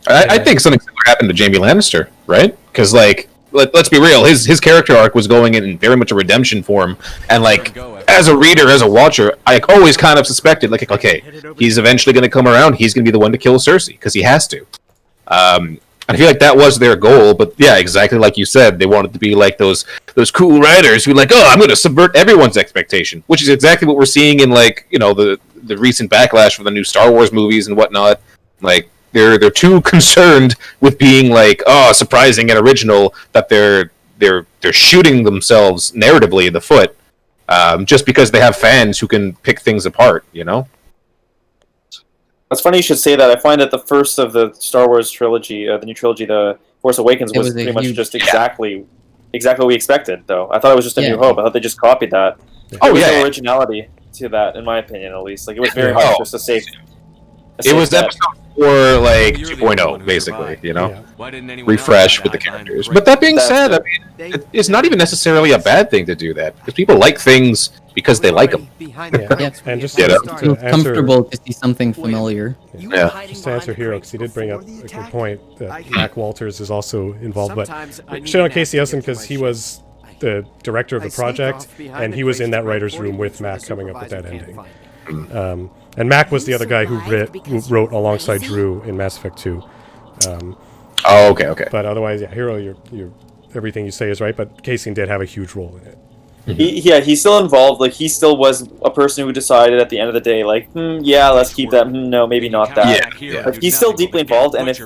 I think something similar happened to Jaime Lannister, right? Because, like, let's be real, his character arc was going in very much a redemption form, and, like, as a reader, as a watcher, I always kind of suspected, like, okay, he's eventually going to come around, he's going to be the one to kill Cersei, because he has to. I feel like that was their goal, but yeah, exactly like you said, they wanted to be like those cool writers who like, oh, I'm going to subvert everyone's expectation, which is exactly what we're seeing in, like, you know, the recent backlash for the new Star Wars movies and whatnot. Like, they're too concerned with being like, oh, surprising and original, that they're shooting themselves narratively in the foot, just because they have fans who can pick things apart, you know? It's funny you should say that. I find that the first of the Star Wars trilogy, the new trilogy, The Force Awakens, was pretty much just exactly what we expected, though. I thought it was just a New Hope. I thought they just copied that. There was no originality to that, in my opinion, at least. Like, it was very much just a safe it was episode 4, like, 2.0, basically, you know? Refresh with the characters. But that being said, I mean, it's not even necessarily a bad thing to do that, because people like things because they like them. And just feel comfortable to see something familiar. Just to answer Hero, because he did bring up a good point that Mac Walters is also involved, but shit on Casey Hudson because he was the director of the project, and he was in that writer's room with Mac coming up with that ending. And Mac was the other guy who wrote alongside Drew in Mass Effect 2. Okay. But otherwise, yeah, Hero, you're everything you say is right, but Casey did have a huge role in it. He's still involved. Like, he still was a person who decided at the end of the day, like, yeah, let's keep that. No, maybe not that. Like, he's still deeply involved, and if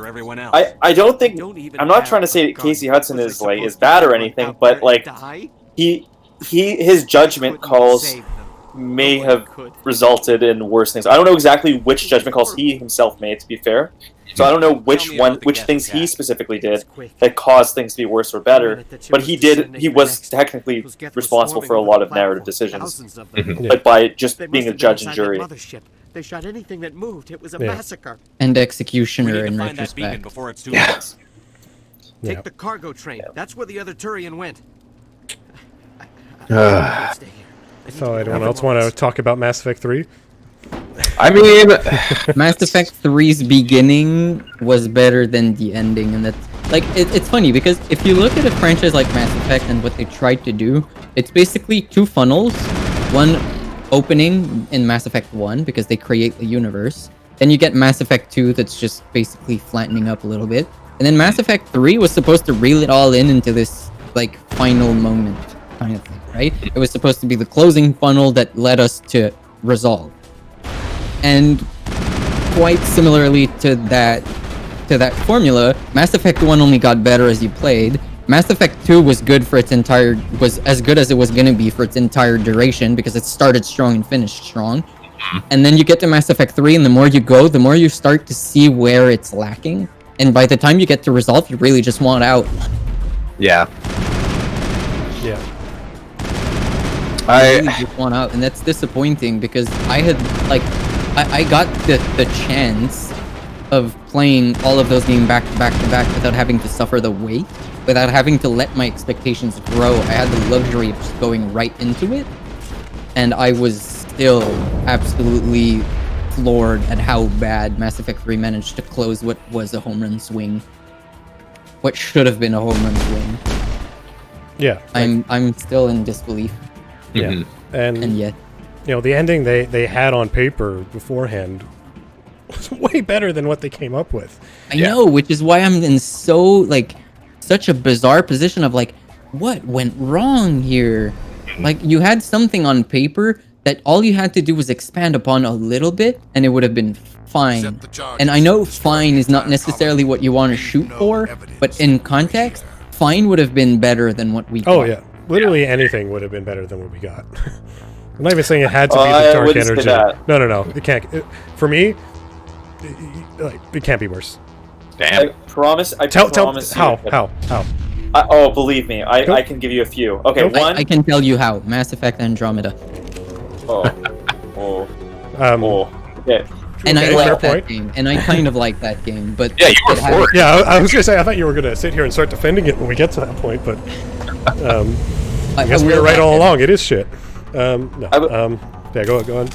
I don't think I'm not trying to say that Casey Hudson is bad or anything, but like his judgment calls may have resulted in worse things. I don't know exactly which judgment calls he himself made, to be fair. So I don't know which things he specifically did that caused things to be worse or better. But he was technically responsible for a lot of narrative decisions, but by just being a judge and jury. They shot anything that moved. It was a massacre. And executioner in retrospect. Take the cargo train. That's where the other Turian went. So anyone else want to talk about Mass Effect 3? I mean, Mass Effect 3's beginning was better than the ending, and that's like it's funny because if you look at a franchise like Mass Effect and what they tried to do, it's basically two funnels, one opening in Mass Effect 1 because they create the universe, then you get Mass Effect 2 that's just basically flattening up a little bit, and then Mass Effect 3 was supposed to reel it all in into this like final moment kind of thing, right? It was supposed to be the closing funnel that led us to Resolve. And quite similarly to that formula, Mass Effect 1 only got better as you played. Mass Effect 2 was was as good as it was gonna be for its entire duration because it started strong and finished strong. And then you get to Mass Effect 3, and the more you go, the more you start to see where it's lacking. And by the time you get to Resolve, you really just want out. Yeah. I really just want out, and that's disappointing because I had I got the chance of playing all of those games back to back without having to suffer the wait, without having to let my expectations grow. I had the luxury of just going right into it, and I was still absolutely floored at how bad Mass Effect 3 managed to close what was a home run swing. What should have been a home run swing. Yeah. I'm still in disbelief. Yeah. And yet, you know, the ending they had on paper beforehand was way better than what they came up with. I know, which is why I'm in such a bizarre position of like, what went wrong here? Like, you had something on paper that all you had to do was expand upon a little bit and it would have been fine. And I know fine is not necessarily what you want to shoot for, but in context, fine would have been better than what we got. Oh yeah. Literally anything would have been better than what we got. I'm not even saying it had to be the dark energy. No. It can't. For me, it can't be worse. Damn. I promise. Tell how. Oh, believe me, I can give you a few. Okay, one. I can tell you how. Mass Effect Andromeda. Okay. And Okay, I fair like that point. game, and I kind of like that game, but Yeah, you were for it. Yeah, I was gonna say I thought you were gonna sit here and start defending it when we get to that point, but I guess we were right all along. It is shit. Yeah, go on.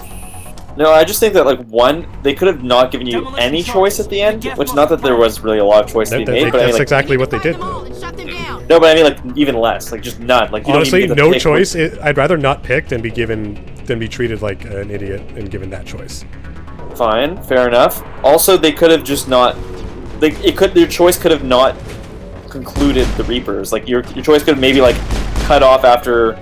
No, I just think that like one, they could have not given you any choice at the end, which not that there was really a lot of choice to be made, but I mean, That's like, exactly what they did. no, but I mean like even less, like just none. Like you Honestly, don't even get to no pick choice. I'd rather not pick than be treated like an idiot and given that choice. Fine, fair enough. Also, they could have just not. Like their choice could have not concluded the Reapers. Like your choice could have maybe like cut off after,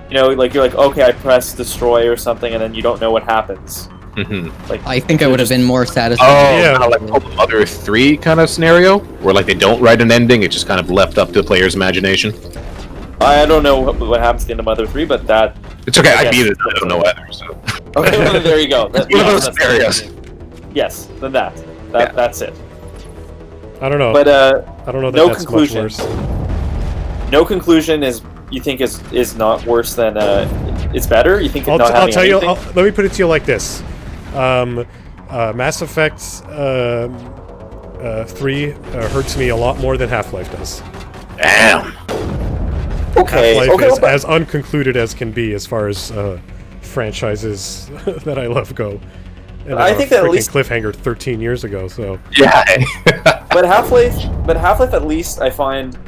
you know, like you're like, okay, I press destroy or something, and then you don't know what happens. Like I think I would have been more satisfied. Oh, yeah, kind of like Mother 3 kind of scenario, where like they don't write an ending, it's just kind of left up to the player's imagination. I don't know what happens at the end of Mother 3, but that... It's okay, I beat it, I don't know either, so... Okay, well, there you go. That's one of those scenarios. Yes, then that's it. I don't know. But, I don't know that no that's conclusion. much worse. No conclusion you think is not worse than, it's better? You think it's not I'll tell you, anything? let me put it to you like this. Mass Effect 3 hurts me a lot more than Half-Life does. Damn. Okay. Half-Life is as unconcluded as can be as far as franchises that I love go. And I think that at least cliffhanger 13 years ago. So yeah. But Half-Life at least I find,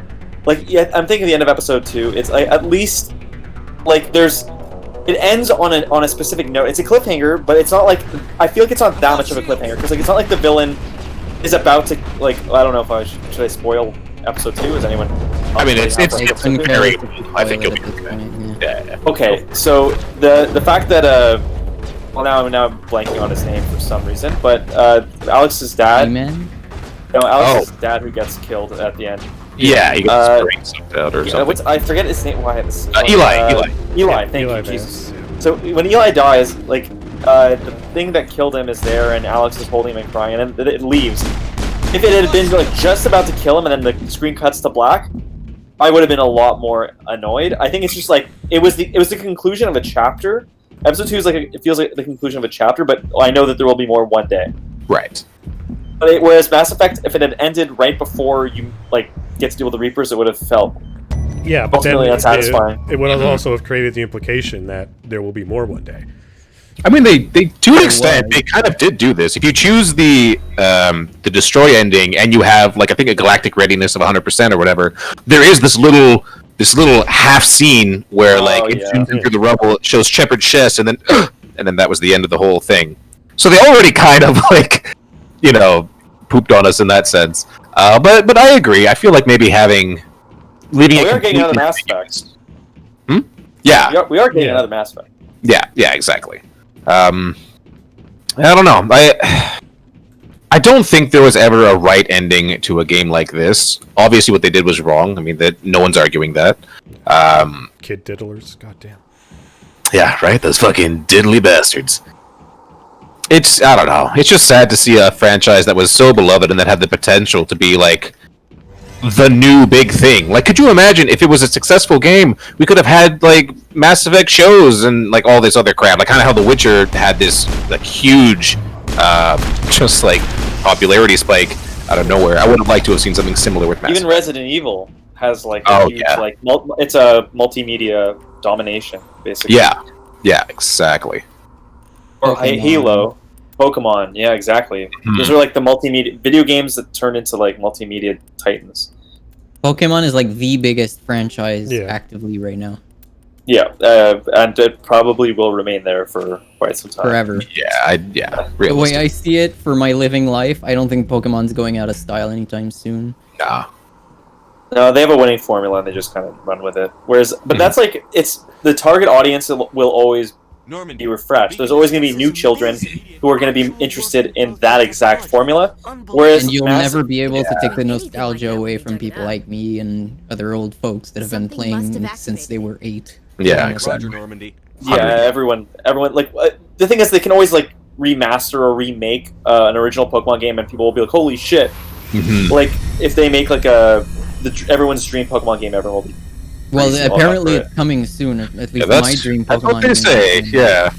like, yeah, I'm thinking the end of episode 2. It's like at least like it ends on a specific note. It's a cliffhanger, but it's not like, I feel like it's not that much of a cliffhanger because like it's not like the villain is about to, like, I don't know if should I spoil episode 2? Is anyone? I mean, it's very. I think you'll be okay. yeah. Okay, so the fact that well now I'm blanking on his name for some reason, but Alex's dad. Amen? No, Alex's dad who gets killed at the end. Yeah, he gets brain sucked out or something. I forget his name. Why? Eli. Eli. Thank you, Jesus. So when Eli dies, like the thing that killed him is there, and Alex is holding him and crying, and then it leaves. If it had been like just about to kill him, and then the screen cuts to black, I would have been a lot more annoyed. I think it's just like it was the conclusion of a chapter. Episode 2 is like it feels like the conclusion of a chapter, but I know that there will be more one day. Right. But whereas Mass Effect, if it had ended right before you like get to deal with the Reapers, it would have felt but then unsatisfying. It would also have created the implication that there will be more one day. I mean, they to an extent they kind of did do this. If you choose the destroy ending and you have like I think a galactic readiness of 100% or whatever, there is this little half scene where it zooms in through the rubble, it shows Shepard's chest, and then that was the end of the whole thing. So they already kind of like, you know, pooped on us in that sense. But I agree. I feel like maybe leaving we are getting another Mass Effect. Yeah, we are getting another Mass Effect. Yeah, exactly. I don't know. I don't think there was ever a right ending to a game like this. Obviously, what they did was wrong. I mean, that no one's arguing that. Kid diddlers, goddamn. Yeah, right. Those fucking diddly bastards. I don't know. It's just sad to see a franchise that was so beloved and that had the potential to be like the new big thing. Like, could you imagine if it was a successful game, we could have had like Mass Effect shows and like all this other crap, like kind of how The Witcher had this like huge, just like popularity spike out of nowhere. I would have liked to have seen something similar with Mass Effect. Even Resident Evil has like a huge, like it's a multimedia domination basically. Yeah, exactly. Or Halo. Pokemon, yeah, exactly. Those are like the multimedia video games that turn into like multimedia titans. Pokemon is like the biggest franchise actively right now. Yeah, and it probably will remain there for quite some time. Forever. Yeah. The way I see it for my living life, I don't think Pokemon's going out of style anytime soon. Nah. No, they have a winning formula and they just kind of run with it. Whereas, but that's like it's the target audience will always be refreshed. There's always going to be new children who are going to be interested in that exact formula. Whereas, and you'll never be able to take the nostalgia away from people like me and other old folks that have been playing since they were 8. Yeah, exactly. Yeah, everyone. Like the thing is, they can always like remaster or remake an original Pokemon game, and people will be like, "Holy shit!" Like if they make like everyone's dream Pokemon game ever will be. Well, apparently it's coming soon. At least my dream Pokemon. That's what they say. Yeah.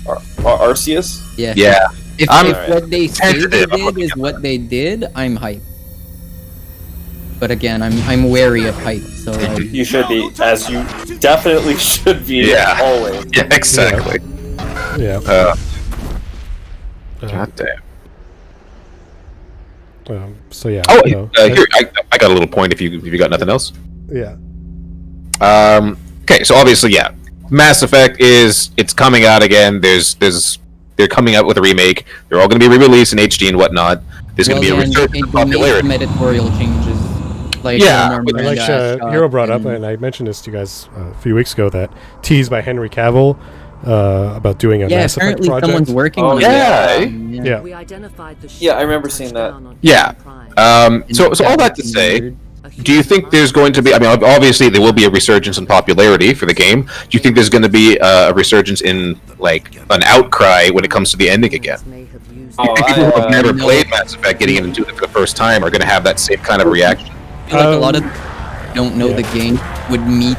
Arceus. Yeah. Yeah. If what they say they did is what they did, I'm hyped. But again, I'm wary of hype, so like... You should be, as you definitely should be, always. Yeah, exactly. Yeah. God damn. So yeah. Oh, here I got a little point. If you got nothing else. Yeah. Okay, so obviously, yeah, Mass Effect it's coming out again. They're coming out with a remake. They're all going to be re-released in HD and whatnot. There's going to be a resurgence of popularity. Some editorial changes. Like Hero brought up, and I mentioned this to you guys a few weeks ago, that tease by Henry Cavill about doing a Mass Effect project. Someone's working on it. Yeah. Yeah, I remember seeing that. Yeah. So all that to say, do you think there's going to be? I mean, obviously there will be a resurgence in popularity for the game. Do you think there's going to be a resurgence in like an outcry when it comes to the ending again? People who have never played Mass Effect getting into it for the first time are going to have that same kind of reaction. I feel like a lot of don't know the game would meet,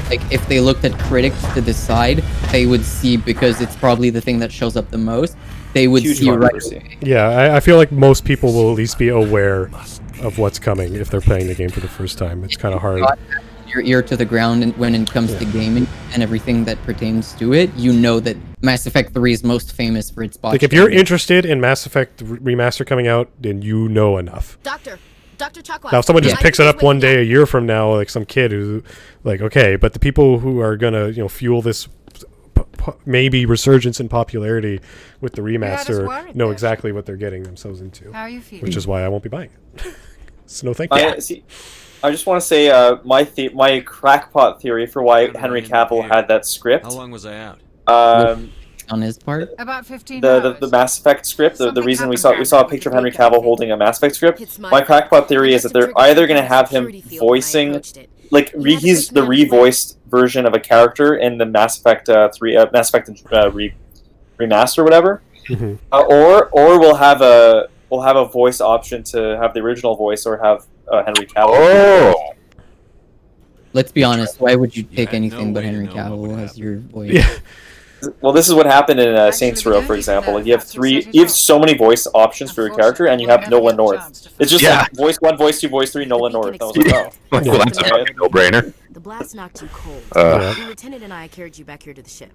like if they looked at critics to decide, they would see, because it's probably the thing that shows up the most, they would see right away. Yeah, I feel like most people will at least be aware of what's coming if they're playing the game for the first time. It's kind of hard. Your ear to the ground when it comes to gaming and everything that pertains to it, you know that Mass Effect 3 is most famous for its botch. Like if you're interested in Mass Effect Remaster coming out, then you know enough. Dr. Chakwas. Now, if someone just picks it up one day a year from now, like some kid who, like, okay, but the people who are gonna, fuel this maybe resurgence in popularity with the remaster know exactly what they're getting themselves into. How are you feeling? Which is why I won't be buying it. So no, thank you. I just want to say my crackpot theory for why Henry Cavill had that script. How long was I out? On his part, about 15 hours. The Mass Effect script. The reason we saw a picture of Henry Cavill holding a Mass Effect script. My crackpot theory is that they're either going to have him voicing, like he's the revoiced version of a character in the Mass Effect Mass Effect remaster, or whatever, or we'll have a voice option to have the original voice or have Henry Cavill. Oh. Let's be honest. Why would you pick anything but Henry Cavill as your voice? Yeah. Well, this is what happened in Saints Row, for example. Like you have so many voice options for your character, and you have Nolan North. It's just like voice 1, voice 2, voice 3, Nolan North. I was like, oh. Well, that's a fucking no-brainer. The blast knocked you cold. The lieutenant and I carried you back here to the ship.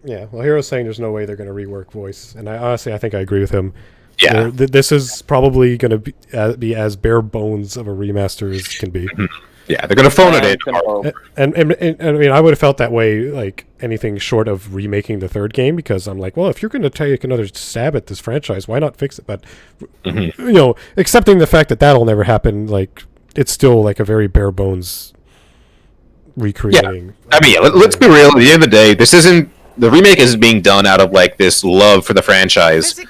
Yeah, well, Hero's saying there's no way they're going to rework voice, and I think I agree with him. Yeah, this is probably going to be as bare bones of a remaster as can be. Yeah, they're going to phone it in. And I mean, I would have felt that way, like, anything short of remaking the third game, because I'm like, well, if you're going to take another stab at this franchise, why not fix it? But, accepting the fact that that'll never happen, like, it's still, like, a very bare bones recreating. Yeah. I mean, let's be real. At the end of the day, the remake isn't being done out of, like, this love for the franchise.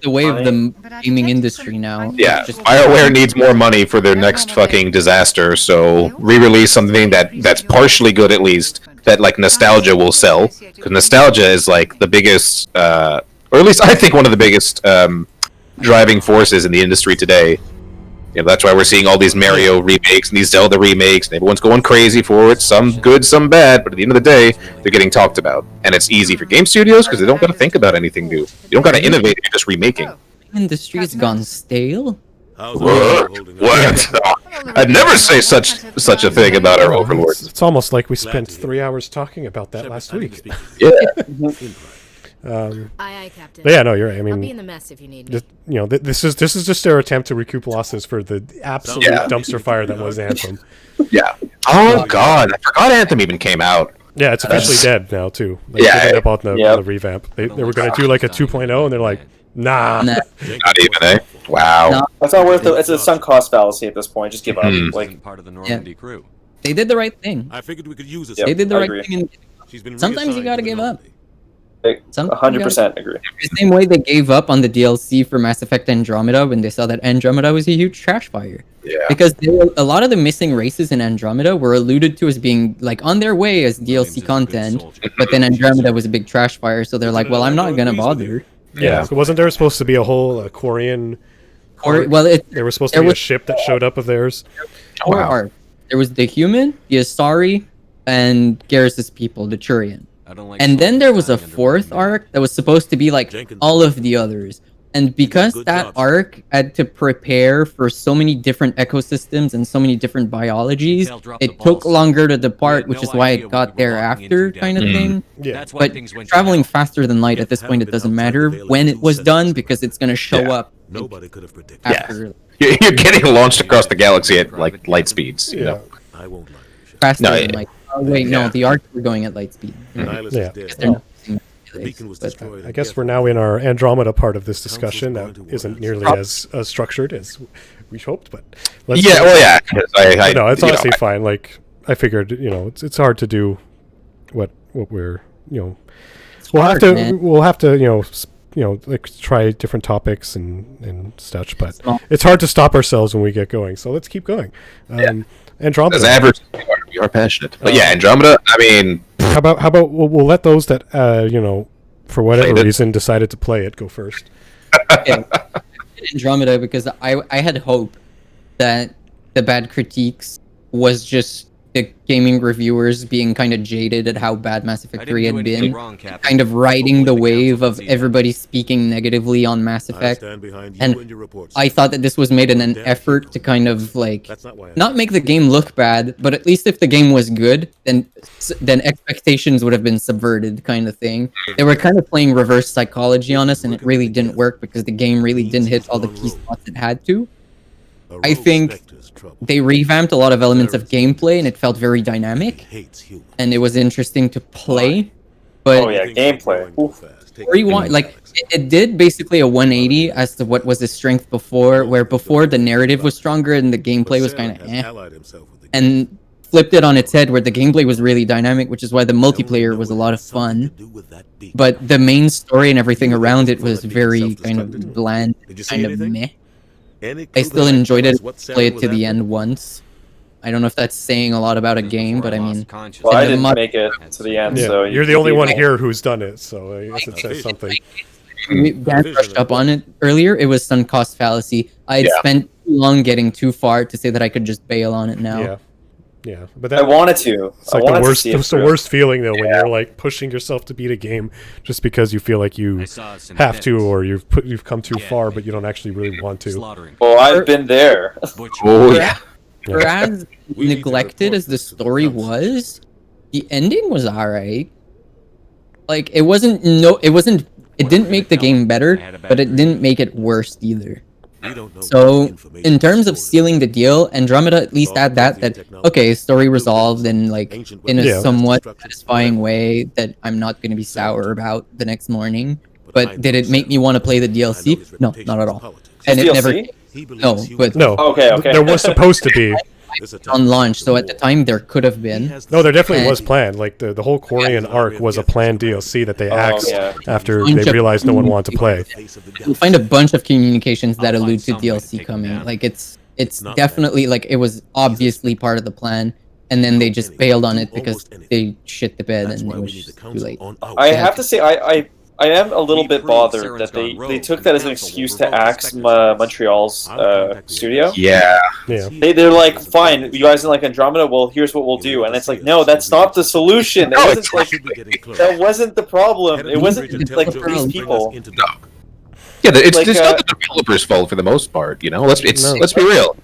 The way of the gaming industry now. Yeah, BioWare needs more money for their next fucking disaster, so re-release something that's partially good at least, that like nostalgia will sell, because nostalgia is like the biggest, or at least I think one of the biggest driving forces in the industry today. That's why we're seeing all these Mario remakes and these Zelda remakes, and everyone's going crazy for it. Some good, some bad, but at the end of the day, they're getting talked about. And it's easy for game studios because they don't got to think about anything new. You don't got to innovate, you're just remaking. The industry's gone stale. What? I'd never say such a thing about our overlords. It's almost like we spent 3 hours talking about that last week. Yeah. Aye, Captain. But yeah, no, you're right. I mean, I'll be in the mess if you need me. This is just their attempt to recoup losses for the absolute dumpster fire that was Anthem. Yeah. Oh God, I forgot Anthem even came out. Yeah, it's officially dead now too. They ended up on the revamp. They were going to do like a 2.0, and they're like, nah. Not even, eh? Wow. No. That's not worth it. It's a sunk cost fallacy at this point. Just give up. Like part of the Normandy crew. They did the right thing. I figured we could use it. They did the right thing. Sometimes you got to give up. 100% agree. The same way they gave up on the DLC for Mass Effect Andromeda when they saw that Andromeda was a huge trash fire. Yeah. Because a lot of the missing races in Andromeda were alluded to as being like on their way as DLC content, but then Andromeda was a big trash fire, so they're like, well, I'm not gonna bother. Yeah. So wasn't there supposed to be a whole Quarian? There was supposed to be a ship that showed up of theirs. There was the human, the Asari, and Garrus's people, the Turian. And then there was a fourth arc that was supposed to be like all of the others. And because that arc had to prepare for so many different ecosystems and so many different biologies, it took longer to depart, which is why it got there after, kind of thing. Yeah. But traveling faster than light at this point, it doesn't matter when it was done because it's going to show up. Nobody could have predicted. After. You're getting launched across the galaxy at like light speeds. You know? I won't lie. Faster than light. Oh wait, no, the arcs were going at light speed. Yeah. The beacon was destroyed. I guess we're now in our Andromeda part of this discussion that isn't nearly as structured as we hoped, but well, yeah. No, it's honestly fine. Like I figured, it's hard to do what we're, we'll have to like try different topics and such, but it's hard to stop ourselves when we get going. So let's keep going. Andromeda. As average, we are passionate, but yeah, Andromeda. I mean, how about we'll let those that for whatever reason decided to play it go first. Andromeda, because I had hope that the bad critiques was just the gaming reviewers being kind of jaded at how bad Mass Effect 3 had been, kind of riding the wave of everybody speaking negatively on Mass Effect. And I thought that this was made in an effort to kind of like not make the game look bad, but at least if the game was good, then expectations would have been subverted, kind of thing. They were kind of playing reverse psychology on us, and it really didn't work because the game really didn't hit all the key spots it had to. I think they revamped a lot of elements of gameplay, and it felt very dynamic, and it was interesting to play. But gameplay. It did basically a 180 as to what was his strength before, where before the narrative was stronger and the gameplay was kind of and flipped it on its head where the gameplay was really dynamic, which is why the multiplayer was a lot of fun. But the main story and everything around it was very kind of bland, kind of meh. I still enjoyed it. Play it to the end once. I don't know if that's saying a lot about a game, but I mean... Well, I didn't make it to the end, so... You're the only one here who's done it, so I guess it says something. Dan brushed up on it earlier. It was sunk cost fallacy. I had spent too long getting too far to say that I could just bail on it now. Yeah, but I wanted to. It's like the worst feeling though when you're like pushing yourself to beat a game just because you feel like you have to, or you've come too far, but you don't actually really want to. Well, I've been there. For as neglected as the story was, the ending was alright. Like it didn't make the game better, but it didn't make it worse either. So, in terms of sealing the deal, Andromeda at least had that okay, story resolved in like in a somewhat satisfying way that I'm not going to be sour about the next morning. But did it make me want to play the DLC? No, not at all. And it never. No. Okay. There was supposed to be. On launch, so at the time there could have been. No, there definitely was planned. Like the whole Korean arc was a planned DLC that they axed after they realized no one wanted to play. You'll find a bunch of communications that allude to DLC coming. Like it's definitely like it was obviously part of the plan, and then they just bailed on it because they shit the bed and it was just too late. I have to say I am a little bit bothered that they took that as an excuse to axe Montreal's studio. Yeah. They're like, fine, you guys didn't like Andromeda, well, here's what we'll do. And it's like, no, that's not the solution. That wasn't the problem. It wasn't like these people. Yeah, it's not the developers' fault for the most part. Let's be real.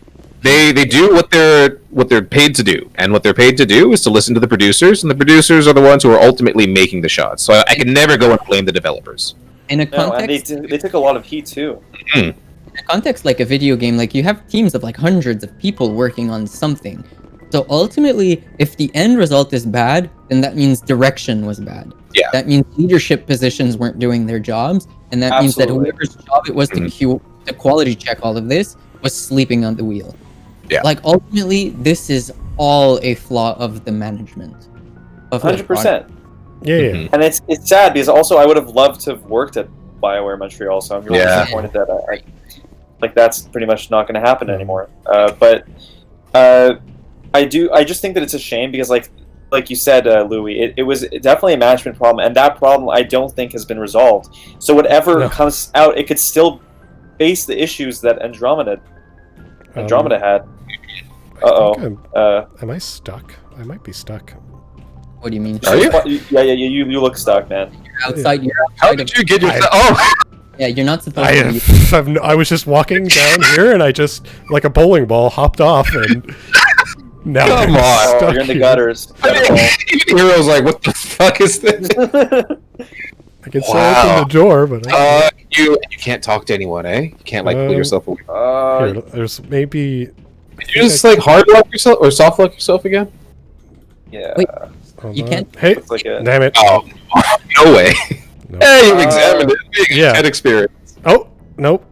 They do what they're paid to do, and what they're paid to do is to listen to the producers, and the producers are the ones who are ultimately making the shots. So I can never go and blame the developers. In a context, they took a lot of heat too. Mm-hmm. In a context like a video game, like you have teams of like hundreds of people working on something. So ultimately, if the end result is bad, then that means direction was bad. Yeah. That means leadership positions weren't doing their jobs, and that means that whoever's job it was to quality check all of this was sleeping on the wheel. Yeah. Like ultimately, this is all a flaw of the management. 100%. Yeah. And it's sad because also I would have loved to have worked at BioWare Montreal, so I'm really disappointed that that's pretty much not going to happen anymore. But I just think that it's a shame because like you said, Louis, it was definitely a management problem, and that problem I don't think has been resolved. So whatever comes out, it could still face the issues that Andromeda had. Am I stuck? I might be stuck. What do you mean? Are you? Yeah, you look stuck, man. Outside. You're How outside did of, you get yourself? Oh, yeah, you're not supposed to. Be. I was just walking down here, and I just, like a bowling ball, hopped off, and now come I'm on. stuck You're in the here. gutters. Even Hero's like, what the fuck is this? I can still open the door, but you can't talk to anyone, eh? You can't like pull yourself away. here, there's maybe. Did you just like hard lock yourself or soft lock yourself again? Yeah. Wait, Hold you on. can't. Hey, Like a... damn it! Oh, no way. No. Hey, you've examined it. Yeah. Good experience. Oh, nope.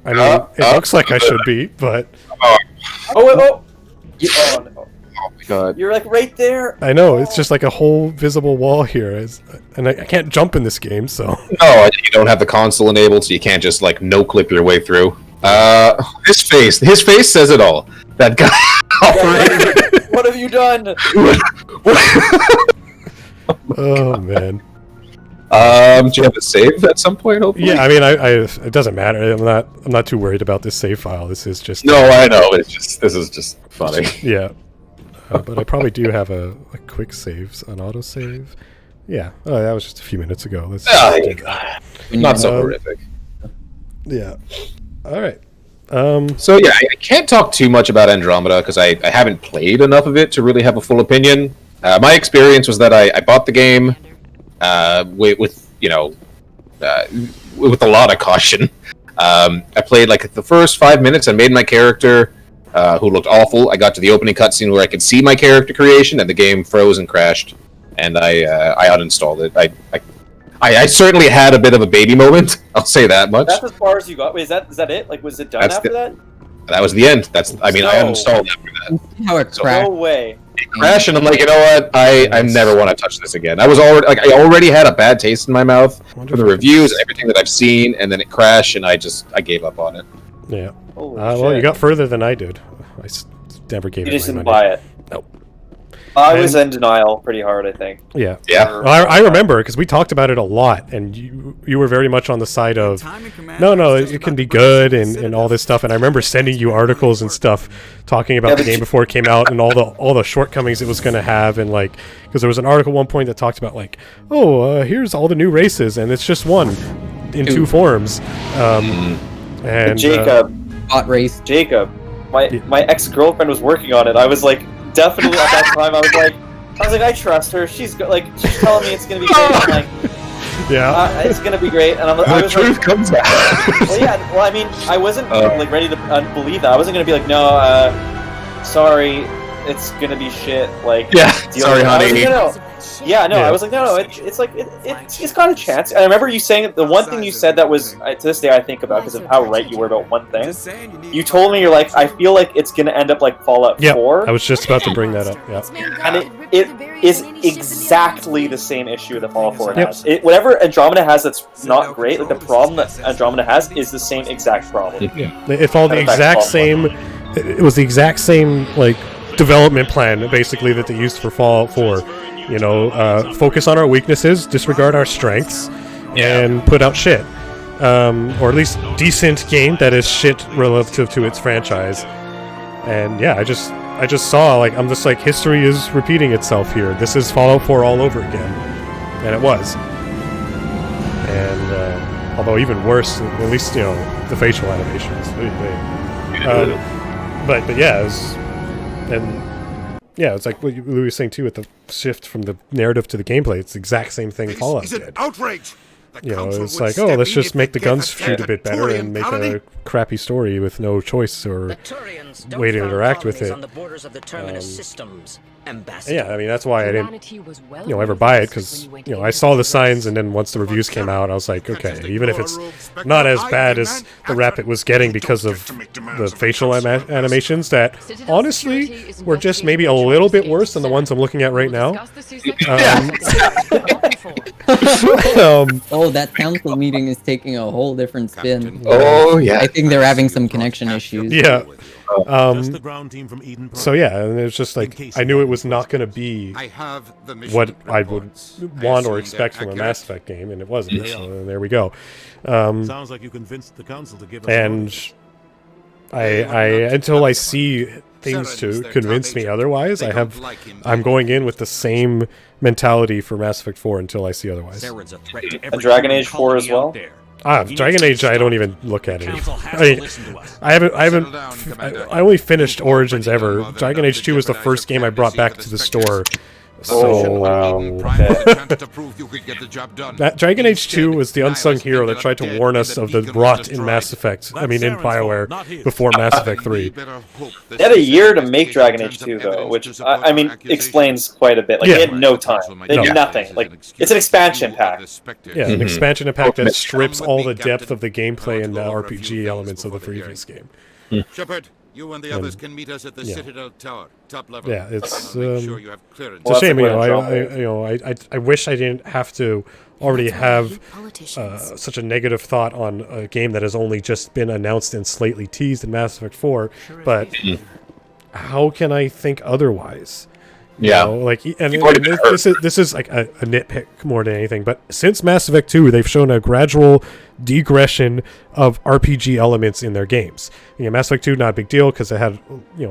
I mean, it looks like I should be, but Oh, wait, oh! Oh, no. Oh my god. You're like right there. I know it's just like a whole visible wall here, and I can't jump in this game, so. No, you don't have the console enabled, so you can't just like no clip your way through. His face says it all. That guy. What have you done? Oh man. Do you have a save at some point? Hopefully. Yeah, I mean, it doesn't matter. I'm not too worried about this save file. This is just. No, I know. This is just funny. Yeah, but I probably do have a quick saves, an auto save. Yeah. Oh, that was just a few minutes ago. Let's. Not so horrific. Yeah. All right. So yeah, I can't talk too much about Andromeda because I haven't played enough of it to really have a full opinion. My experience was that I bought the game with a lot of caution. I played like the first 5 minutes. I made my character who looked awful. I got to the opening cutscene where I could see my character creation, and the game froze and crashed. And I uninstalled it. I certainly had a bit of a baby moment. I'll say that much. That's as far as you got. Wait, is that it? Like, was it done after that? That was the end. I uninstalled after that. How it crashed. No way. It crashed, and I'm like, you know what? I never want to touch this again. I already had a bad taste in my mouth from the reviews and everything that I've seen, and then it crashed, and I gave up on it. Yeah. Well, you got further than I did. I never gave it. You just my didn't money. buy it. Nope. I was in denial pretty hard, I think. Yeah. Yeah. Well, I remember because we talked about it a lot, and you were very much on the side of no, it can be good and all this stuff. And I remember sending you articles and stuff talking about the game before it came out and all the shortcomings it was going to have, and like because there was an article at one point that talked about like, here's all the new races, and it's just one in two forms. And Jacob, bot race. Jacob, my ex-girlfriend was working on it. I was like. Definitely at that time, I was like, I trust her. She's telling me it's gonna be great. I'm like, yeah, it's gonna be great. And the truth comes out. Well, yeah. Well, I mean, I wasn't like ready to believe that. I wasn't gonna be like, no, sorry, it's gonna be shit. Like, yeah, sorry, honey. I was like, no, it's got a chance. And I remember you saying the one thing you said that was to this day I think about because of how right you were about one thing. You told me you're like, I feel like it's gonna end up like Fallout 4. I was just about to bring that up. Yeah, and it is exactly the same issue that Fallout 4 has. Whatever Andromeda has that's not great, like the problem that Andromeda has is the same exact problem. Yeah, it followed the exact same. It was the exact same like development plan basically that they used for Fallout 4. You know, focus on our weaknesses, disregard our strengths, and put out shit. Or at least decent game that is shit relative to its franchise. And yeah, I just saw, like, I'm just like, history is repeating itself here. This is Fallout 4 all over again. And it was. And, although even worse, at least, you know, the facial animations. But yeah, it was... And... Yeah, it's like what Louis was saying too with the shift from the narrative to the gameplay. It's the exact same thing Fallout did. Outrage. You know, it's like, let's just make the guns shoot a bit better and make a crappy story with no choice or way to interact with it. Yeah, I mean, that's why I didn't, ever buy it, because, I saw the signs, and then once the reviews came out, I was like, okay, even if it's not as bad as the rap it was getting because of the facial animations that, honestly, were just maybe a little bit worse than the ones I'm looking at right now. That council meeting is taking a whole different spin. Oh, yeah. I think they're having some connection issues. Yeah. So yeah, and it's just like I knew it was not going to be what I would want or expect from a Mass Effect game, and it wasn't. So there we go. Sounds like you convinced the council to give us and I until I see things to convince me otherwise. I'm going in with the same mentality for Mass Effect 4 until I see otherwise. And Dragon Age 4 as well. Dragon Age, I don't even look at it. I only finished Origins ever. Dragon Age 2 was the first game I brought back to the store. So, that Dragon Age 2 was the unsung hero that tried to warn us of the rot in Mass Effect. I mean, in BioWare before Mass Effect 3. They had a year to make Dragon Age 2, though, which I mean explains quite a bit. Like they had no time. They did nothing. Like it's an expansion pack. Yeah, an expansion pack that strips all the depth of the gameplay and RPG elements of the previous game. Shepard, you and the others can meet us at the Citadel Tower, top level. Yeah, it's sure you have clearance. It's a shame, I wish I didn't have to already have such a negative thought on a game that has only just been announced and slightly teased in Mass Effect 4. But how can I think otherwise? Yeah, This is like a nitpick more than anything. But since Mass Effect 2, they've shown a gradual degression of RPG elements in their games. Mass Effect 2, not a big deal because it had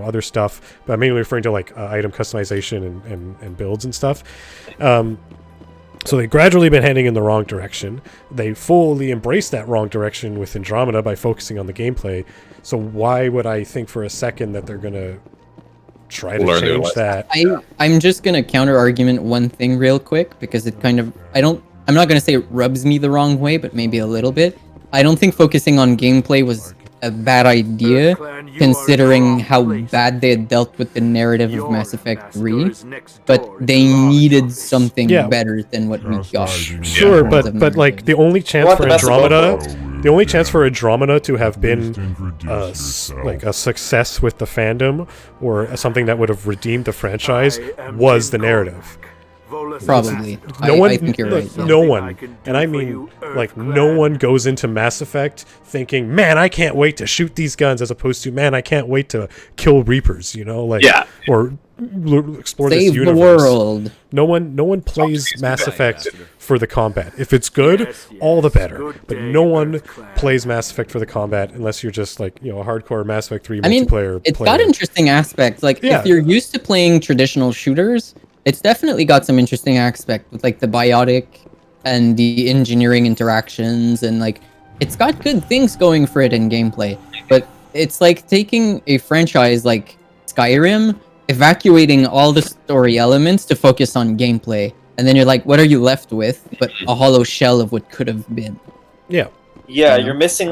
other stuff, but I'm mainly referring to like item customization and builds and stuff. So they've gradually been heading in the wrong direction. They fully embraced that wrong direction with Andromeda by focusing on the gameplay. So why would I think for a second that they're gonna try to change that? I'm just gonna counter argument one thing real quick because it kind of I'm not gonna say it rubs me the wrong way, but maybe a little bit. I don't think focusing on gameplay was a bad idea, considering how bad they had dealt with the narrative of Mass Effect 3. But they needed something better than what we got. Sure, but like the only chance for Andromeda to have been like a success with the fandom or something that would have redeemed the franchise was the narrative. Probably. I think you're right. No one, and I mean like no one goes into Mass Effect thinking, man, I can't wait to shoot these guns, as opposed to, man, I can't wait to kill Reapers, or explore this universe. Save the world. No one plays Mass Effect for the combat. If it's good, all the better. But no one plays Mass Effect for the combat unless you're just like, a hardcore Mass Effect 3 multiplayer it's player. got interesting aspects. Like if you're used to playing traditional shooters, it's definitely got some interesting aspect with like the biotic and the engineering interactions, and like it's got good things going for it in gameplay. But it's like taking a franchise like Skyrim, evacuating all the story elements to focus on gameplay, and then you're like, what are you left with but a hollow shell of what could have been? Yeah, you're missing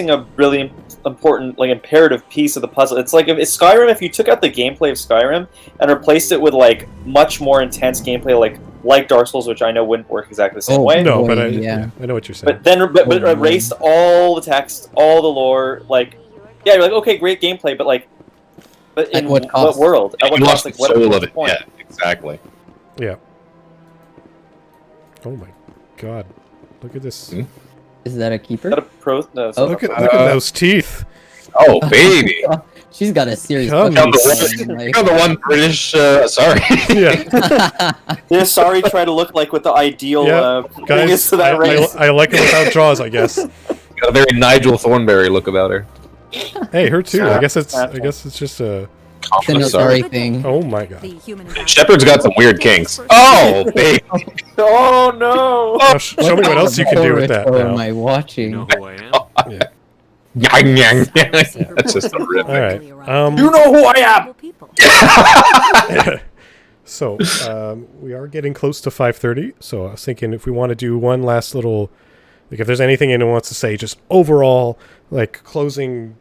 a really important, like, imperative piece of the puzzle. It's like if Skyrim, if you took out the gameplay of Skyrim and replaced it with like much more intense gameplay, like Dark Souls, which I know wouldn't work exactly the same way. No, but I know what you're saying. But erased all the text, all the lore. Like, you're like, okay, great gameplay, but in what world? At what cost? Like, what soul of it? Point? Yeah, exactly. Yeah. Oh my god! Look at this. Is that a keeper? Is that a pro? No, look at those teeth. Oh, baby. She's got a serious. You're the one British. Sorry. Yeah, sorry. Try to look like with the ideal. Guys, to that race. I like it without jaws, I guess. Got a very Nigel Thornberry look about her. Hey, her too. I guess it's just a. Sorry thing. Oh my god. Shepard's got some weird kinks. Oh, baby. Oh no. Oh, show me what else you can do with that. Am I watching? You know who I am? That's just a rip. All right. You know who I am. So we are getting close to 5:30. So I was thinking if we want to do one last little, like if there's anything anyone wants to say, just overall, like closing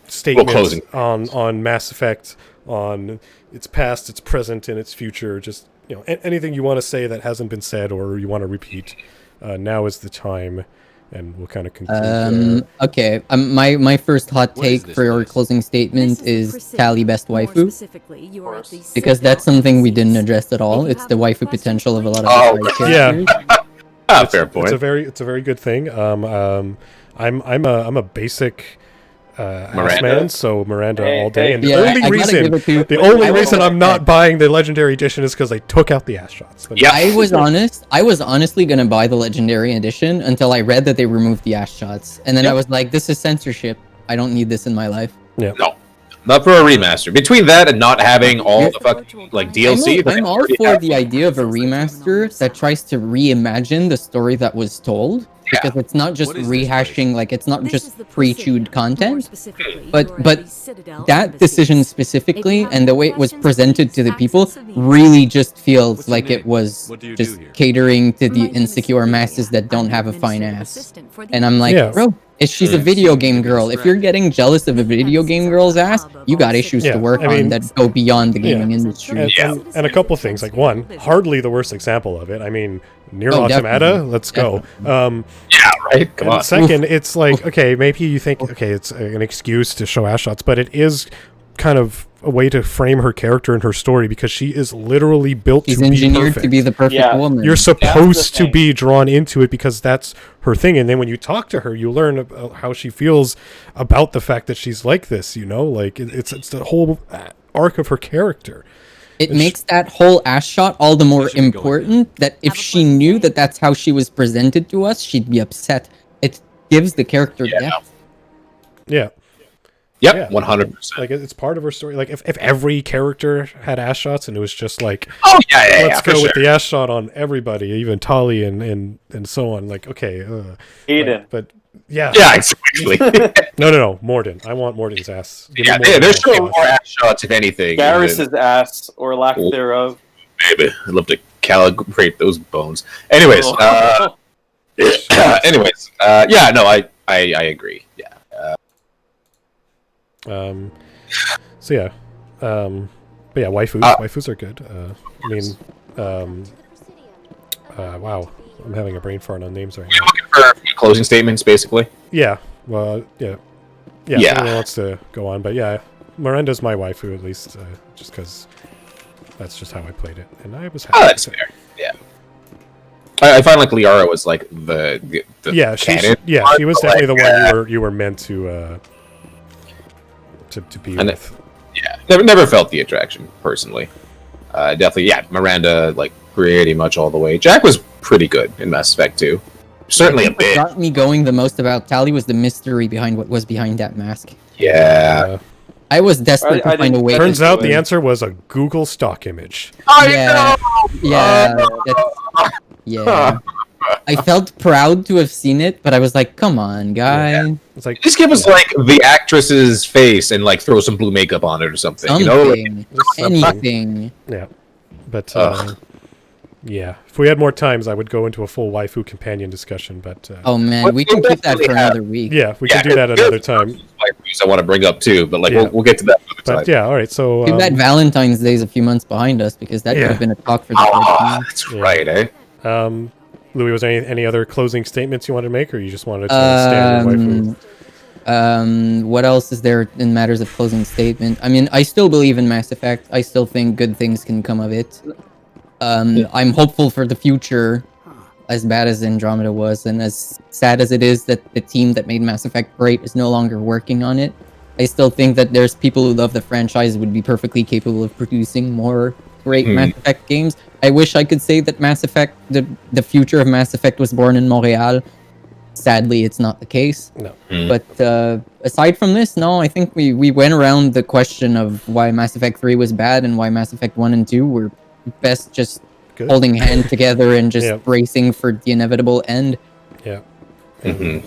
statements on Mass Effect, on its past, its present, and its future. Just anything you want to say that hasn't been said or you want to repeat. Now is the time. And we'll kind of conclude. Okay. My first hot take for your closing statement is Tally best waifu, because that's something we didn't address at all. It's the waifu potential of a lot of characters. Yeah. Fair point. It's a very good thing. I'm a basic ass man, so Miranda all day. And the only reason I'm not buying the legendary edition is because they took out the ass shots. Yeah, I was honestly gonna buy the legendary edition until I read that they removed the ass shots, and then I was like, this is censorship. I don't need this in my life. Yeah. Not for a remaster. Between that and not having all the fucking like DLC, I'm all for the idea of a remaster that tries to reimagine the story that was told, because it's not just rehashing, like it's not just pre-chewed content, but that decision specifically and the way it was presented to the people really just feels like it was just catering to the insecure masses that don't have a fine ass. And I'm like, bro, she's a video game girl. If you're getting jealous of a video game girl's ass, you got issues to work on that go beyond the gaming industry. And a couple things, like one, hardly the worst example of it. I mean, Nier Automata, let's go. Yeah, right. Come on. Second, it's like, okay, maybe you think, okay, it's an excuse to show ass shots, but it is kind of a way to frame her character and her story, because she is literally built to be perfect. She's engineered to be the perfect woman. You're supposed to be drawn into it because that's her thing, and then when you talk to her, you learn how she feels about the fact that she's like this. You know, like it's the whole arc of her character. It makes that whole ass shot all the more important, that if she knew that that's how she was presented to us, she'd be upset. It gives the character depth. Yeah. Yep, 100%. Like, it's part of her story. Like, if every character had ass shots and it was just like, let's go with the ass shot on everybody, even Tali and so on. Like, okay, Aiden. But yeah, exactly. no, Morden. I want Morden's ass. There's still more ass shots, if anything. Garrus's ass or lack thereof. Maybe I'd love to calibrate those bones. Anyways, I agree. Yeah. So yeah, but yeah, waifus are good. I mean, wow, I'm having a brain fart on names right now. Looking for closing statements, basically. Yeah, well, yeah. Someone wants to go on, but yeah, Miranda's my waifu, at least, just because that's just how I played it, and I was happy. Oh, that's fair. Yeah. I find like Liara was like the canon. She was definitely the one you were meant to be with. Never felt the attraction personally. Definitely, Miranda like pretty much all the way. Jack was pretty good in Mass Effect 2. Certainly a bit. What got me going the most about Tali was the mystery behind what was behind that mask. Yeah. I was desperate to find a way. Turns out the answer was a Google stock image. I felt proud to have seen it, but I was like, "Come on, guy!" It's like, just give us like the actress's face and like throw some blue makeup on it or something. You know, anything. Yeah, but if we had more times, I would go into a full waifu companion discussion. But oh man, we can keep that for another week. Yeah, we can do that another time. Waifus I want to bring up too, but like we'll get to that another time. But yeah, all right. So too bad Valentine's Day is a few months behind us, because that could have been a talk for the that's right, eh? Louis, was there any other closing statements you wanted to make, or you just wanted to stand your waifu? What else is there in matters of closing statement? I mean, I still believe in Mass Effect. I still think good things can come of it. I'm hopeful for the future, as bad as Andromeda was, and as sad as it is that the team that made Mass Effect great is no longer working on it. I still think that there's people who love the franchise would be perfectly capable of producing more great Mass Effect games. I wish I could say that Mass Effect, the future of Mass Effect was born in Montreal. Sadly, it's not the case. No. But aside from this, no, I think we went around the question of why Mass Effect 3 was bad and why Mass Effect 1 and 2 were best just holding hands together and just racing for the inevitable end. Yeah. I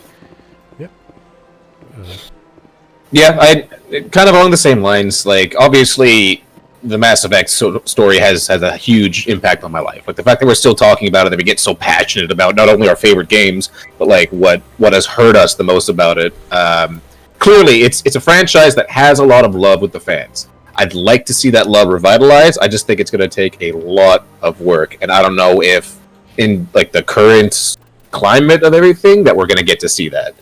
kind of along the same lines. Like, obviously, the Mass Effect story has a huge impact on my life. Like the fact that we're still talking about it, that we get so passionate about not only our favorite games, but like what has hurt us the most about it. Clearly, it's a franchise that has a lot of love with the fans. I'd like to see that love revitalized. I just think it's going to take a lot of work, and I don't know if in like the current climate of everything that we're going to get to see that.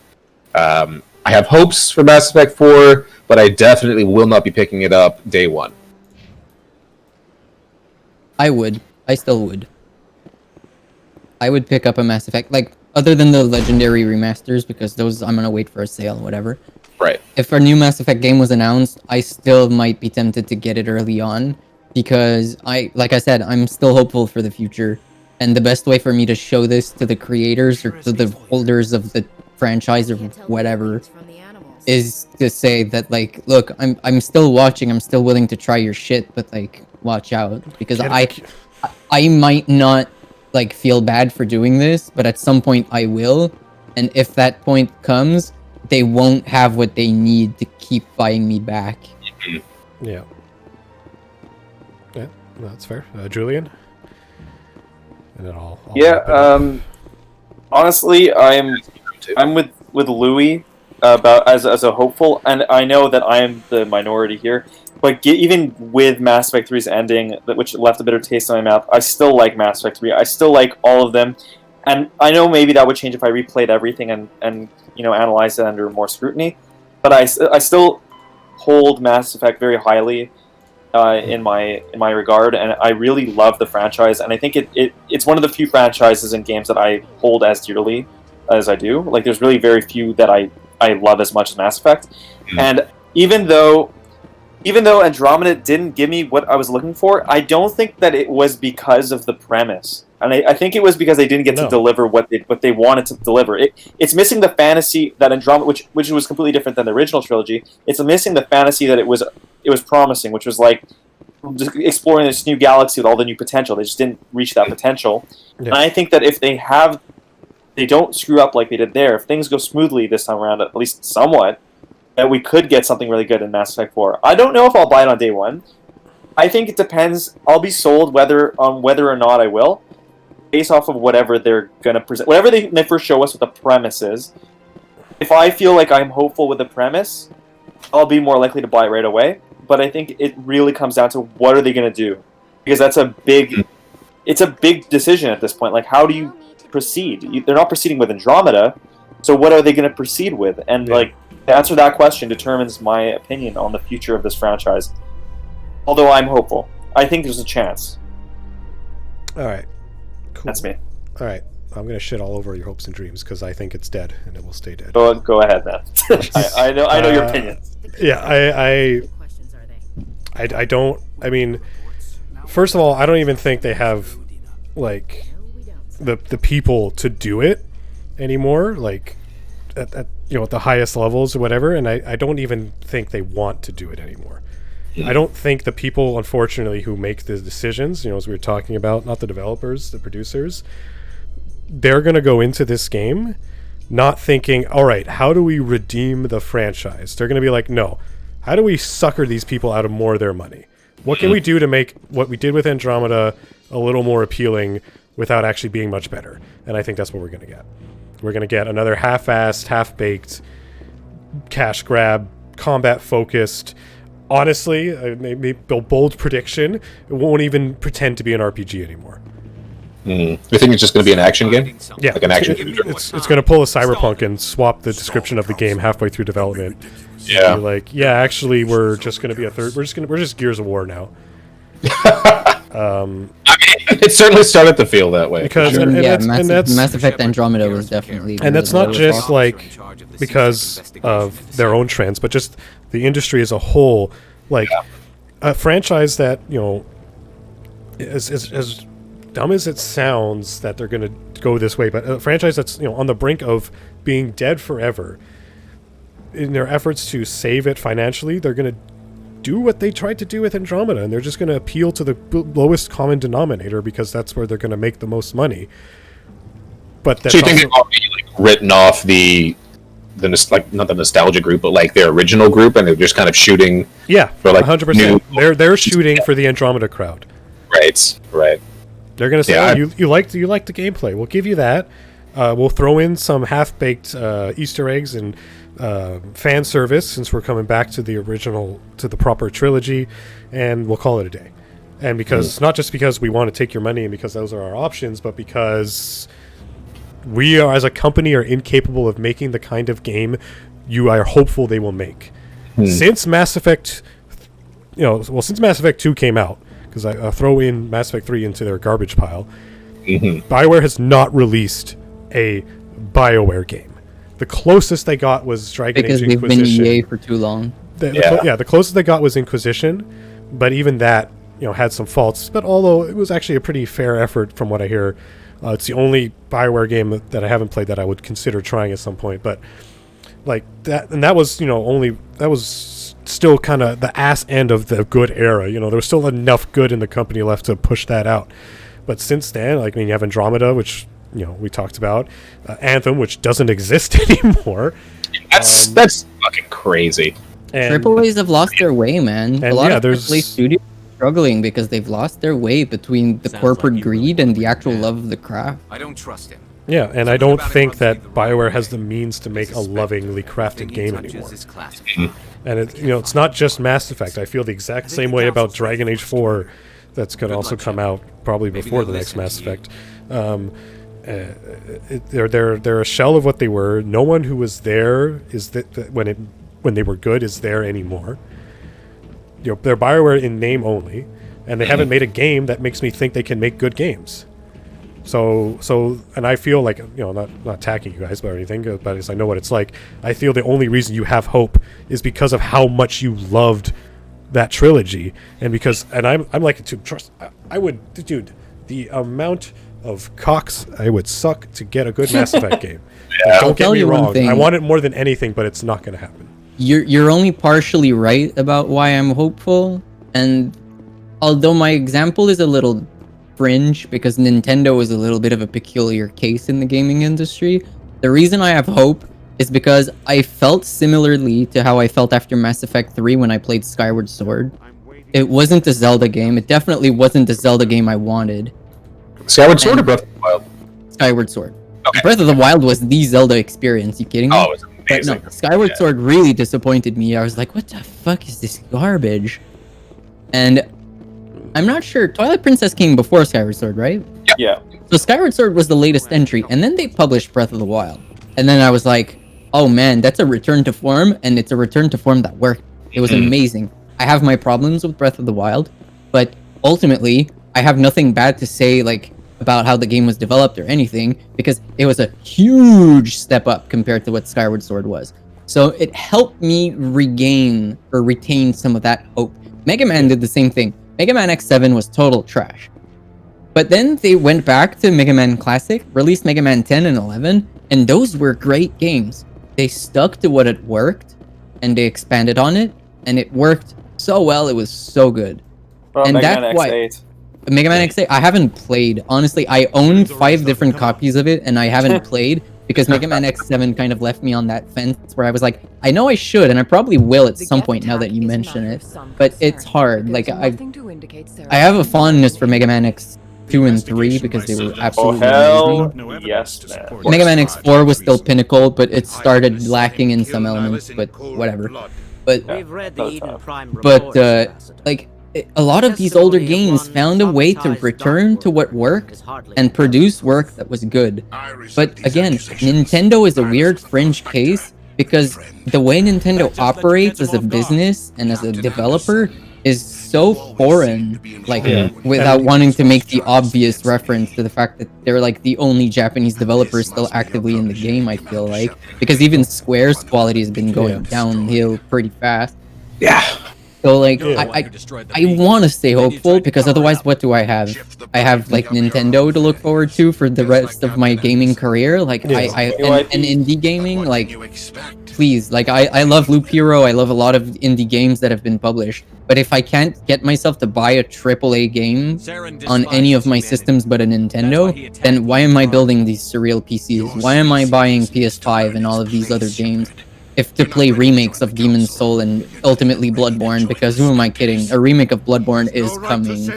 I have hopes for Mass Effect 4, but I definitely will not be picking it up day one. I still would. I would pick up a Mass Effect, like, other than the Legendary remasters, because those I'm gonna wait for a sale, whatever. Right. If a new Mass Effect game was announced, I still might be tempted to get it early on, because like I said, I'm still hopeful for the future. And the best way for me to show this to the creators or to the holders of the franchise or whatever is to say that, like, look, I'm still watching, I'm still willing to try your shit, but like, watch out, because I might not like feel bad for doing this, but at some point I will, and if that point comes, they won't have what they need to keep buying me back. Yeah. Yeah, that's fair. Julian? And then I'll honestly, I'm with Louis about as a hopeful, and I know that I am the minority here. But even with Mass Effect 3's ending, which left a bitter taste in my mouth, I still like Mass Effect 3. I still like all of them, and I know maybe that would change if I replayed everything and analyzed it under more scrutiny. But I still hold Mass Effect very highly in my regard, and I really love the franchise. And I think it's one of the few franchises and games that I hold as dearly as I do. Like, there's really very few that I love as much as Mass Effect. And even though Andromeda didn't give me what I was looking for, I don't think that it was because of the premise. And I think it was because they didn't get to deliver what they wanted to deliver. It's missing the fantasy that Andromeda, which was completely different than the original trilogy. It's missing the fantasy that it was promising, which was like just exploring this new galaxy with all the new potential. They just didn't reach that potential. Yeah. And I think that if they don't screw up like they did there, if things go smoothly this time around, at least somewhat, that we could get something really good in Mass Effect 4. I don't know if I'll buy it on day one. I think it depends. I'll be sold whether or not I will, based off of whatever they're going to present. Whatever they first show us what the premise is. If I feel like I'm hopeful with the premise, I'll be more likely to buy it right away. But I think it really comes down to what are they going to do? Because it's a big decision at this point. Like, how do you proceed? They're not proceeding with Andromeda, so what are they going to proceed with? And like, to answer that question determines my opinion on the future of this franchise. Although I'm hopeful. I think there's a chance. Alright. Cool. That's me. Alright. I'm going to shit all over your hopes and dreams because I think it's dead and it will stay dead. Go ahead, man. I know your opinion. Yeah, I don't... I mean, first of all, I don't even think they have, like, the people to do it anymore, like, at the highest levels or whatever, and I don't even think they want to do it anymore. I don't think the people, unfortunately, who make the decisions, as we were talking about, not the developers, the producers, they're going to go into this game not thinking, all right, how do we redeem the franchise? They're going to be like, no, how do we sucker these people out of more of their money? What can we do to make what we did with Andromeda a little more appealing without actually being much better? And I think that's what we're going to get. We're going to get another half-assed, half-baked, cash grab, combat-focused. Honestly, maybe a bold prediction, it won't even pretend to be an RPG anymore. You think it's just going to be an action game? Yeah, like an action. It's going to pull a Cyberpunk and swap the description of the game halfway through development. Yeah, like, actually, we're just going to be a third. We're just Gears of War now. I mean, it certainly started to feel that way. Because Mass Effect Andromeda was definitely, and that's not just like because of their own trends, but just the industry as a whole. Like a franchise that as dumb as it sounds that they're going to go this way, but a franchise that's on the brink of being dead forever. In their efforts to save it financially, they're going to do what they tried to do with Andromeda, and they're just going to appeal to the lowest common denominator because that's where they're going to make the most money. But that's so you think they've already written off the like, not the nostalgia group, but like their original group, and they're just kind of shooting? Yeah, for like 100%. They're shooting for the Andromeda crowd. Right. They're going to say, you like the gameplay. We'll give you that. We'll throw in some half-baked Easter eggs and fan service since we're coming back to the original, to the proper trilogy, and we'll call it a day. And because not just because we want to take your money and because those are our options, but because we are, as a company, are incapable of making the kind of game you are hopeful they will make. Since Mass Effect, since Mass Effect 2 came out, because I throw in Mass Effect 3 into their garbage pile, BioWare has not released a BioWare game. The closest they got was Dragon Age Inquisition. Because they've been EA for too long. The closest they got was Inquisition, but even that, had some faults. But although it was actually a pretty fair effort from what I hear, it's the only BioWare game that I haven't played that I would consider trying at some point. But like that, and that was that was still kind of the ass end of the good era. There was still enough good in the company left to push that out. But since then, like, you have Andromeda, which we talked about, Anthem, which doesn't exist anymore. That's fucking crazy. And AAAs have lost their way, man. A lot of there's AAA studios are struggling because they've lost their way between the corporate greed and the actual love of the craft. I don't trust him. Yeah, and I don't think that BioWare has the means to make a lovingly crafted game anymore. And it's not just Mass Effect. I feel the exact same way about Dragon Age 4, that's going to also come out probably before the next Mass Effect. They're a shell of what they were. No one who was there when they were good is there anymore. They're BioWare in name only, and they haven't made a game that makes me think they can make good games. So, and I feel like, not attacking you guys or anything, but as I know what it's like, I feel the only reason you have hope is because of how much you loved that trilogy, and I'm like, to trust, I would, dude, the amount of cocks I would suck to get a good Mass Effect game. Like, don't get me wrong, I want it more than anything, but it's not going to happen. You're only partially right about why I'm hopeful, and although my example is a little fringe because Nintendo is a little bit of a peculiar case in the gaming industry, the reason I have hope is because I felt similarly to how I felt after Mass Effect 3 when I played Skyward Sword. It wasn't a Zelda game. It definitely wasn't the Zelda game I wanted. Skyward Sword or Breath of the Wild? Skyward Sword. Okay. Breath of the Wild was the Zelda experience. You kidding me? Oh, it was amazing. But no, Skyward Sword really disappointed me. I was like, what the fuck is this garbage? And I'm not sure. Twilight Princess came before Skyward Sword, right? Yeah. So Skyward Sword was the latest entry, and then they published Breath of the Wild. And then I was like, oh man, that's a return to form, and it's a return to form that worked. It was amazing. I have my problems with Breath of the Wild, but ultimately, I have nothing bad to say about how the game was developed or anything, because it was a huge step up compared to what Skyward Sword was. So it helped me regain or retain some of that hope. Mega Man did the same thing. Mega Man X7 was total trash. But then they went back to Mega Man Classic, released Mega Man 10 and 11, and those were great games. They stuck to what it worked, and they expanded on it, and it worked so well, it was so good. And Mega that's Man why X8. Mega Man X8, I haven't played. Honestly, I own 5 different copies of it, and I haven't played because Mega Man X7 kind of left me on that fence where I was like, I know I should, and I probably will at some point now that you mention it, but it's hard. Like, I have a fondness for Mega Man X2 and 3 because they were absolutely amazing. Yes, man. Mega Man X4 was still pinnacle, but it started lacking in some elements, but whatever. But, a lot of these older games found a way to return to what worked and produce work that was good. But again, Nintendo is a weird fringe case because the way Nintendo operates as a business and as a developer is so foreign, without wanting to make the obvious reference to the fact that they're the only Japanese developers still actively in the game, I feel like. Because even Square's quality has been going downhill pretty fast. Yeah. So I want to stay hopeful because otherwise what do I have? I have Nintendo to look forward to for the rest of my gaming career. And indie gaming, please, I love Loop Hero. I love a lot of indie games that have been published. But if I can't get myself to buy a AAA game on any of my systems but a Nintendo, then why am I building these surreal PCs? Why am I buying PS5 and all of these other games? If to play remakes of Demon's Soul and ultimately Bloodborne, because who am I kidding? A remake of Bloodborne is coming.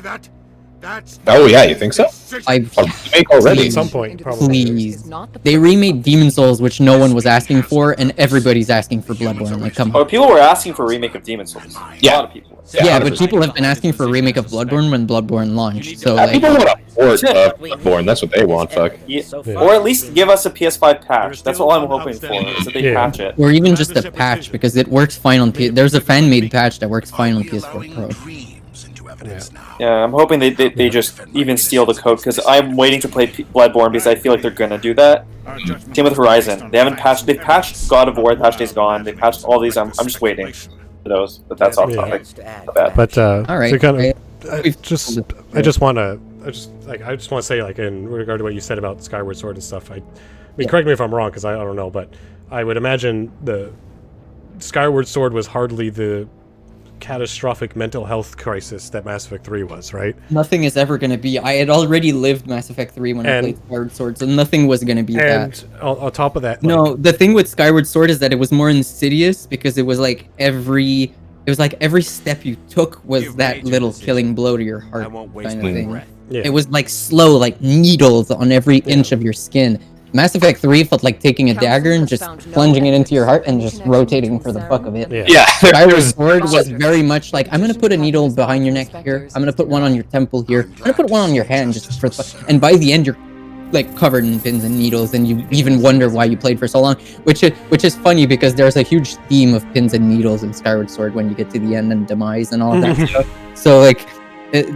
Oh yeah, you think so? Remake already at some point, probably. Please. They remade Demon's Souls, which no one was asking for, and everybody's asking for Bloodborne. Come on. Oh, people were asking for a remake of Demon's Souls. Yeah. A lot of people. Yeah, but people have been asking for a remake of Bloodborne when Bloodborne launched. So people want a port of Bloodborne. That's what they want. Fuck. Yeah. Or at least give us a PS5 patch. That's all I'm hoping for. Is that they patch it. Or even just a patch because it works fine on PS. There's a fan-made patch that works fine on PS4 Pro. Yeah, I'm hoping they just even steal the code because I'm waiting to play Bloodborne because I feel like they're gonna do that. Same with Horizon. They haven't patched. They've patched God of War. Patched Days Gone. They patched all these. I'm just waiting for those. But that's off topic. But all right. to kind of, I just want to I just want to say, like, in regard to what you said about Skyward Sword and stuff. I mean, correct me if I'm wrong, because I don't know, but I would imagine the Skyward Sword was hardly the catastrophic mental health crisis that Mass Effect 3 was, right? Nothing is ever going to be. I had already lived Mass Effect 3 when I played Skyward Sword, so nothing was going to be that. And on top of that, like, no, the thing with Skyward Sword is that it was more insidious because it was like every step you took was that little killing blow to your heart kind of thing. Yeah. It was like slow, like needles on every inch of your skin. Mass Effect 3 felt like taking a dagger and just plunging it into your heart and just rotating for the fuck of it. Yeah. Skyward Sword was very much like, I'm gonna put a needle behind your neck here, I'm gonna put one on your temple here, I'm gonna put one on your hand just for the fuck. And by the end, you're like covered in pins and needles, and you even wonder why you played for so long. Which is funny because there's a huge theme of pins and needles in Skyward Sword when you get to the end and demise and all of that stuff. So like,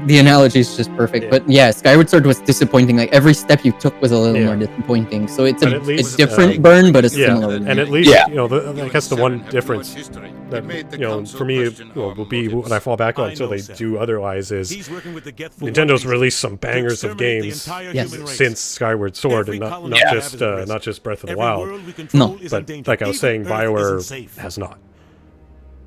the analogy is just perfect. But yeah, Skyward Sword was disappointing. Like every step you took was a little more disappointing. So it's a different burn, but a similar. And at least you know, I guess the one difference that for me will be when I fall back on until they do otherwise is Nintendo's released some bangers of games since Skyward Sword, and not just Breath of the Wild. No, but like I was saying, BioWare has not.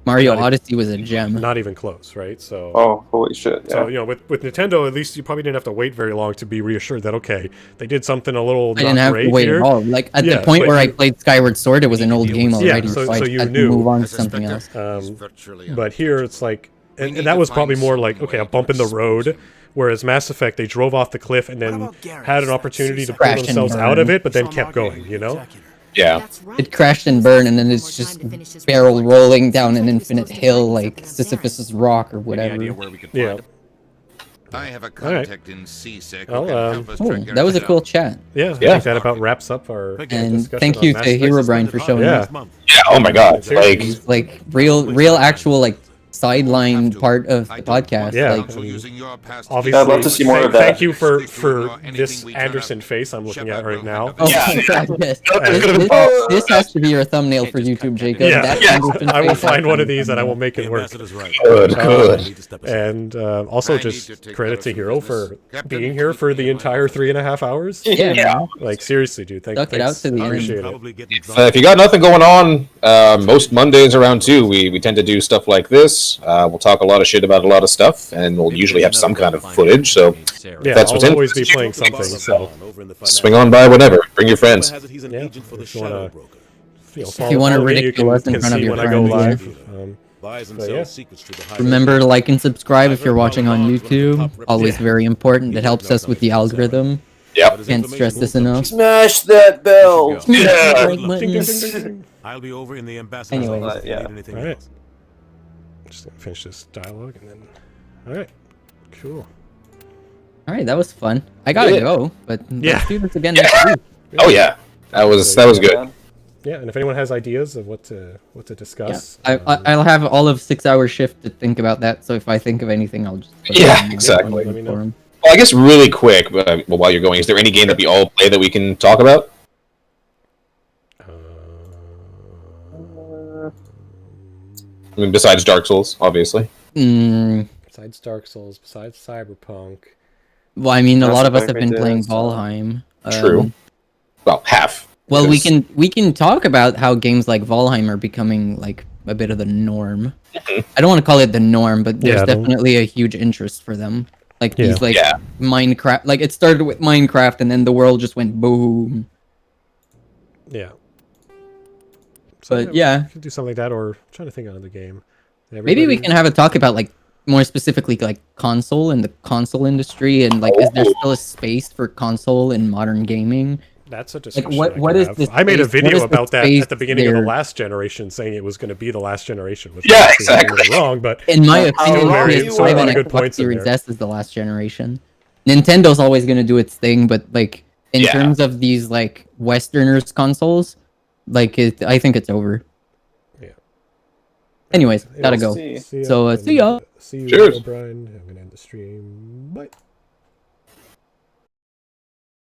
Mario Odyssey was a gem. Not even close, right? So. Oh, holy shit! Yeah. So with Nintendo, at least you probably didn't have to wait very long to be reassured that okay, they did something a little. I didn't have to wait at all. Like at the point where I played Skyward Sword, it was an old game already, so I you had knew. to move on to something else. But here it's like, and that was probably more like a bump in the road. Whereas Mass Effect, they drove off the cliff and then had an opportunity to pull themselves out of it, but then kept going. You know. Yeah. It crashed and burned, and then it's just barrel rolling down an infinite hill like Sisyphus's rock or whatever. Yeah. I have a contact in CSEC. That was a cool chat. Yeah, I think that about wraps up our and thank you to Herobrine for showing us. Yeah, oh my god. Like real actual like sideline part of the podcast. Yeah, like, obviously. I'd love to see more of that. Thank you for this Anderson face I'm looking at right now. Oh, yes. This has to be your thumbnail for YouTube, Jacob. Yeah, I will find one of these and I will make it work. Good. And also just credit to Hero for being here for the entire 3.5 hours. Yeah. Like seriously, dude. Thanks. It out to the Appreciate end. If you got nothing going on, most Mondays around 2, we tend to do stuff like this. We'll talk a lot of shit about a lot of stuff, and we'll usually have some kind of footage. So that's what's I'll always be playing something. So swing on by whenever. Bring your friends. If you want to ridicule us in front of your friends. Remember to like and subscribe if you're watching on YouTube. Always very important. It helps us with the algorithm. Yep. Can't stress this enough. Smash that bell. I'll be over in the ambassador's Anyways. office if you need anything All right. else. Just gonna finish this dialogue and then. All right. Cool. All right, that was fun. I gotta go, but let's do this again next week. Oh yeah, that was good. Yeah, and if anyone has ideas of what to discuss, I'll have all of 6 hours shift to think about that. So if I think of anything, I'll just exactly. For him. Well, I guess really quick, while you're going, is there any game that we all play that we can talk about? I mean, besides Dark Souls, obviously. Besides Dark Souls, besides Cyberpunk. Well, I mean, a lot of us have been playing Valheim. True. Well, half. Well, we can talk about how games like Valheim are becoming like a bit of the norm. I don't want to call it the norm, but there's definitely a huge interest for them. Like these Minecraft, like it started with Minecraft and then the world just went boom. Yeah. But yeah, we could do something like that, or I'm trying to think of another game. Maybe we can have a talk about like more specifically like console and the console industry, and like is there still a space for console in modern gaming? That's a discussion. Like what is this? I made a video about that at the beginning of the last generation, saying it was going to be the last generation. Which exactly. Wrong, but in my opinion, PS5 and Xbox Series S is the last generation. Nintendo's always going to do its thing, but like in terms of these like Westerners consoles, like I think it's over. Yeah. Anyways, gotta go. So see ya. See you, Cheers. Herobrine. I'm gonna end the stream. Bye.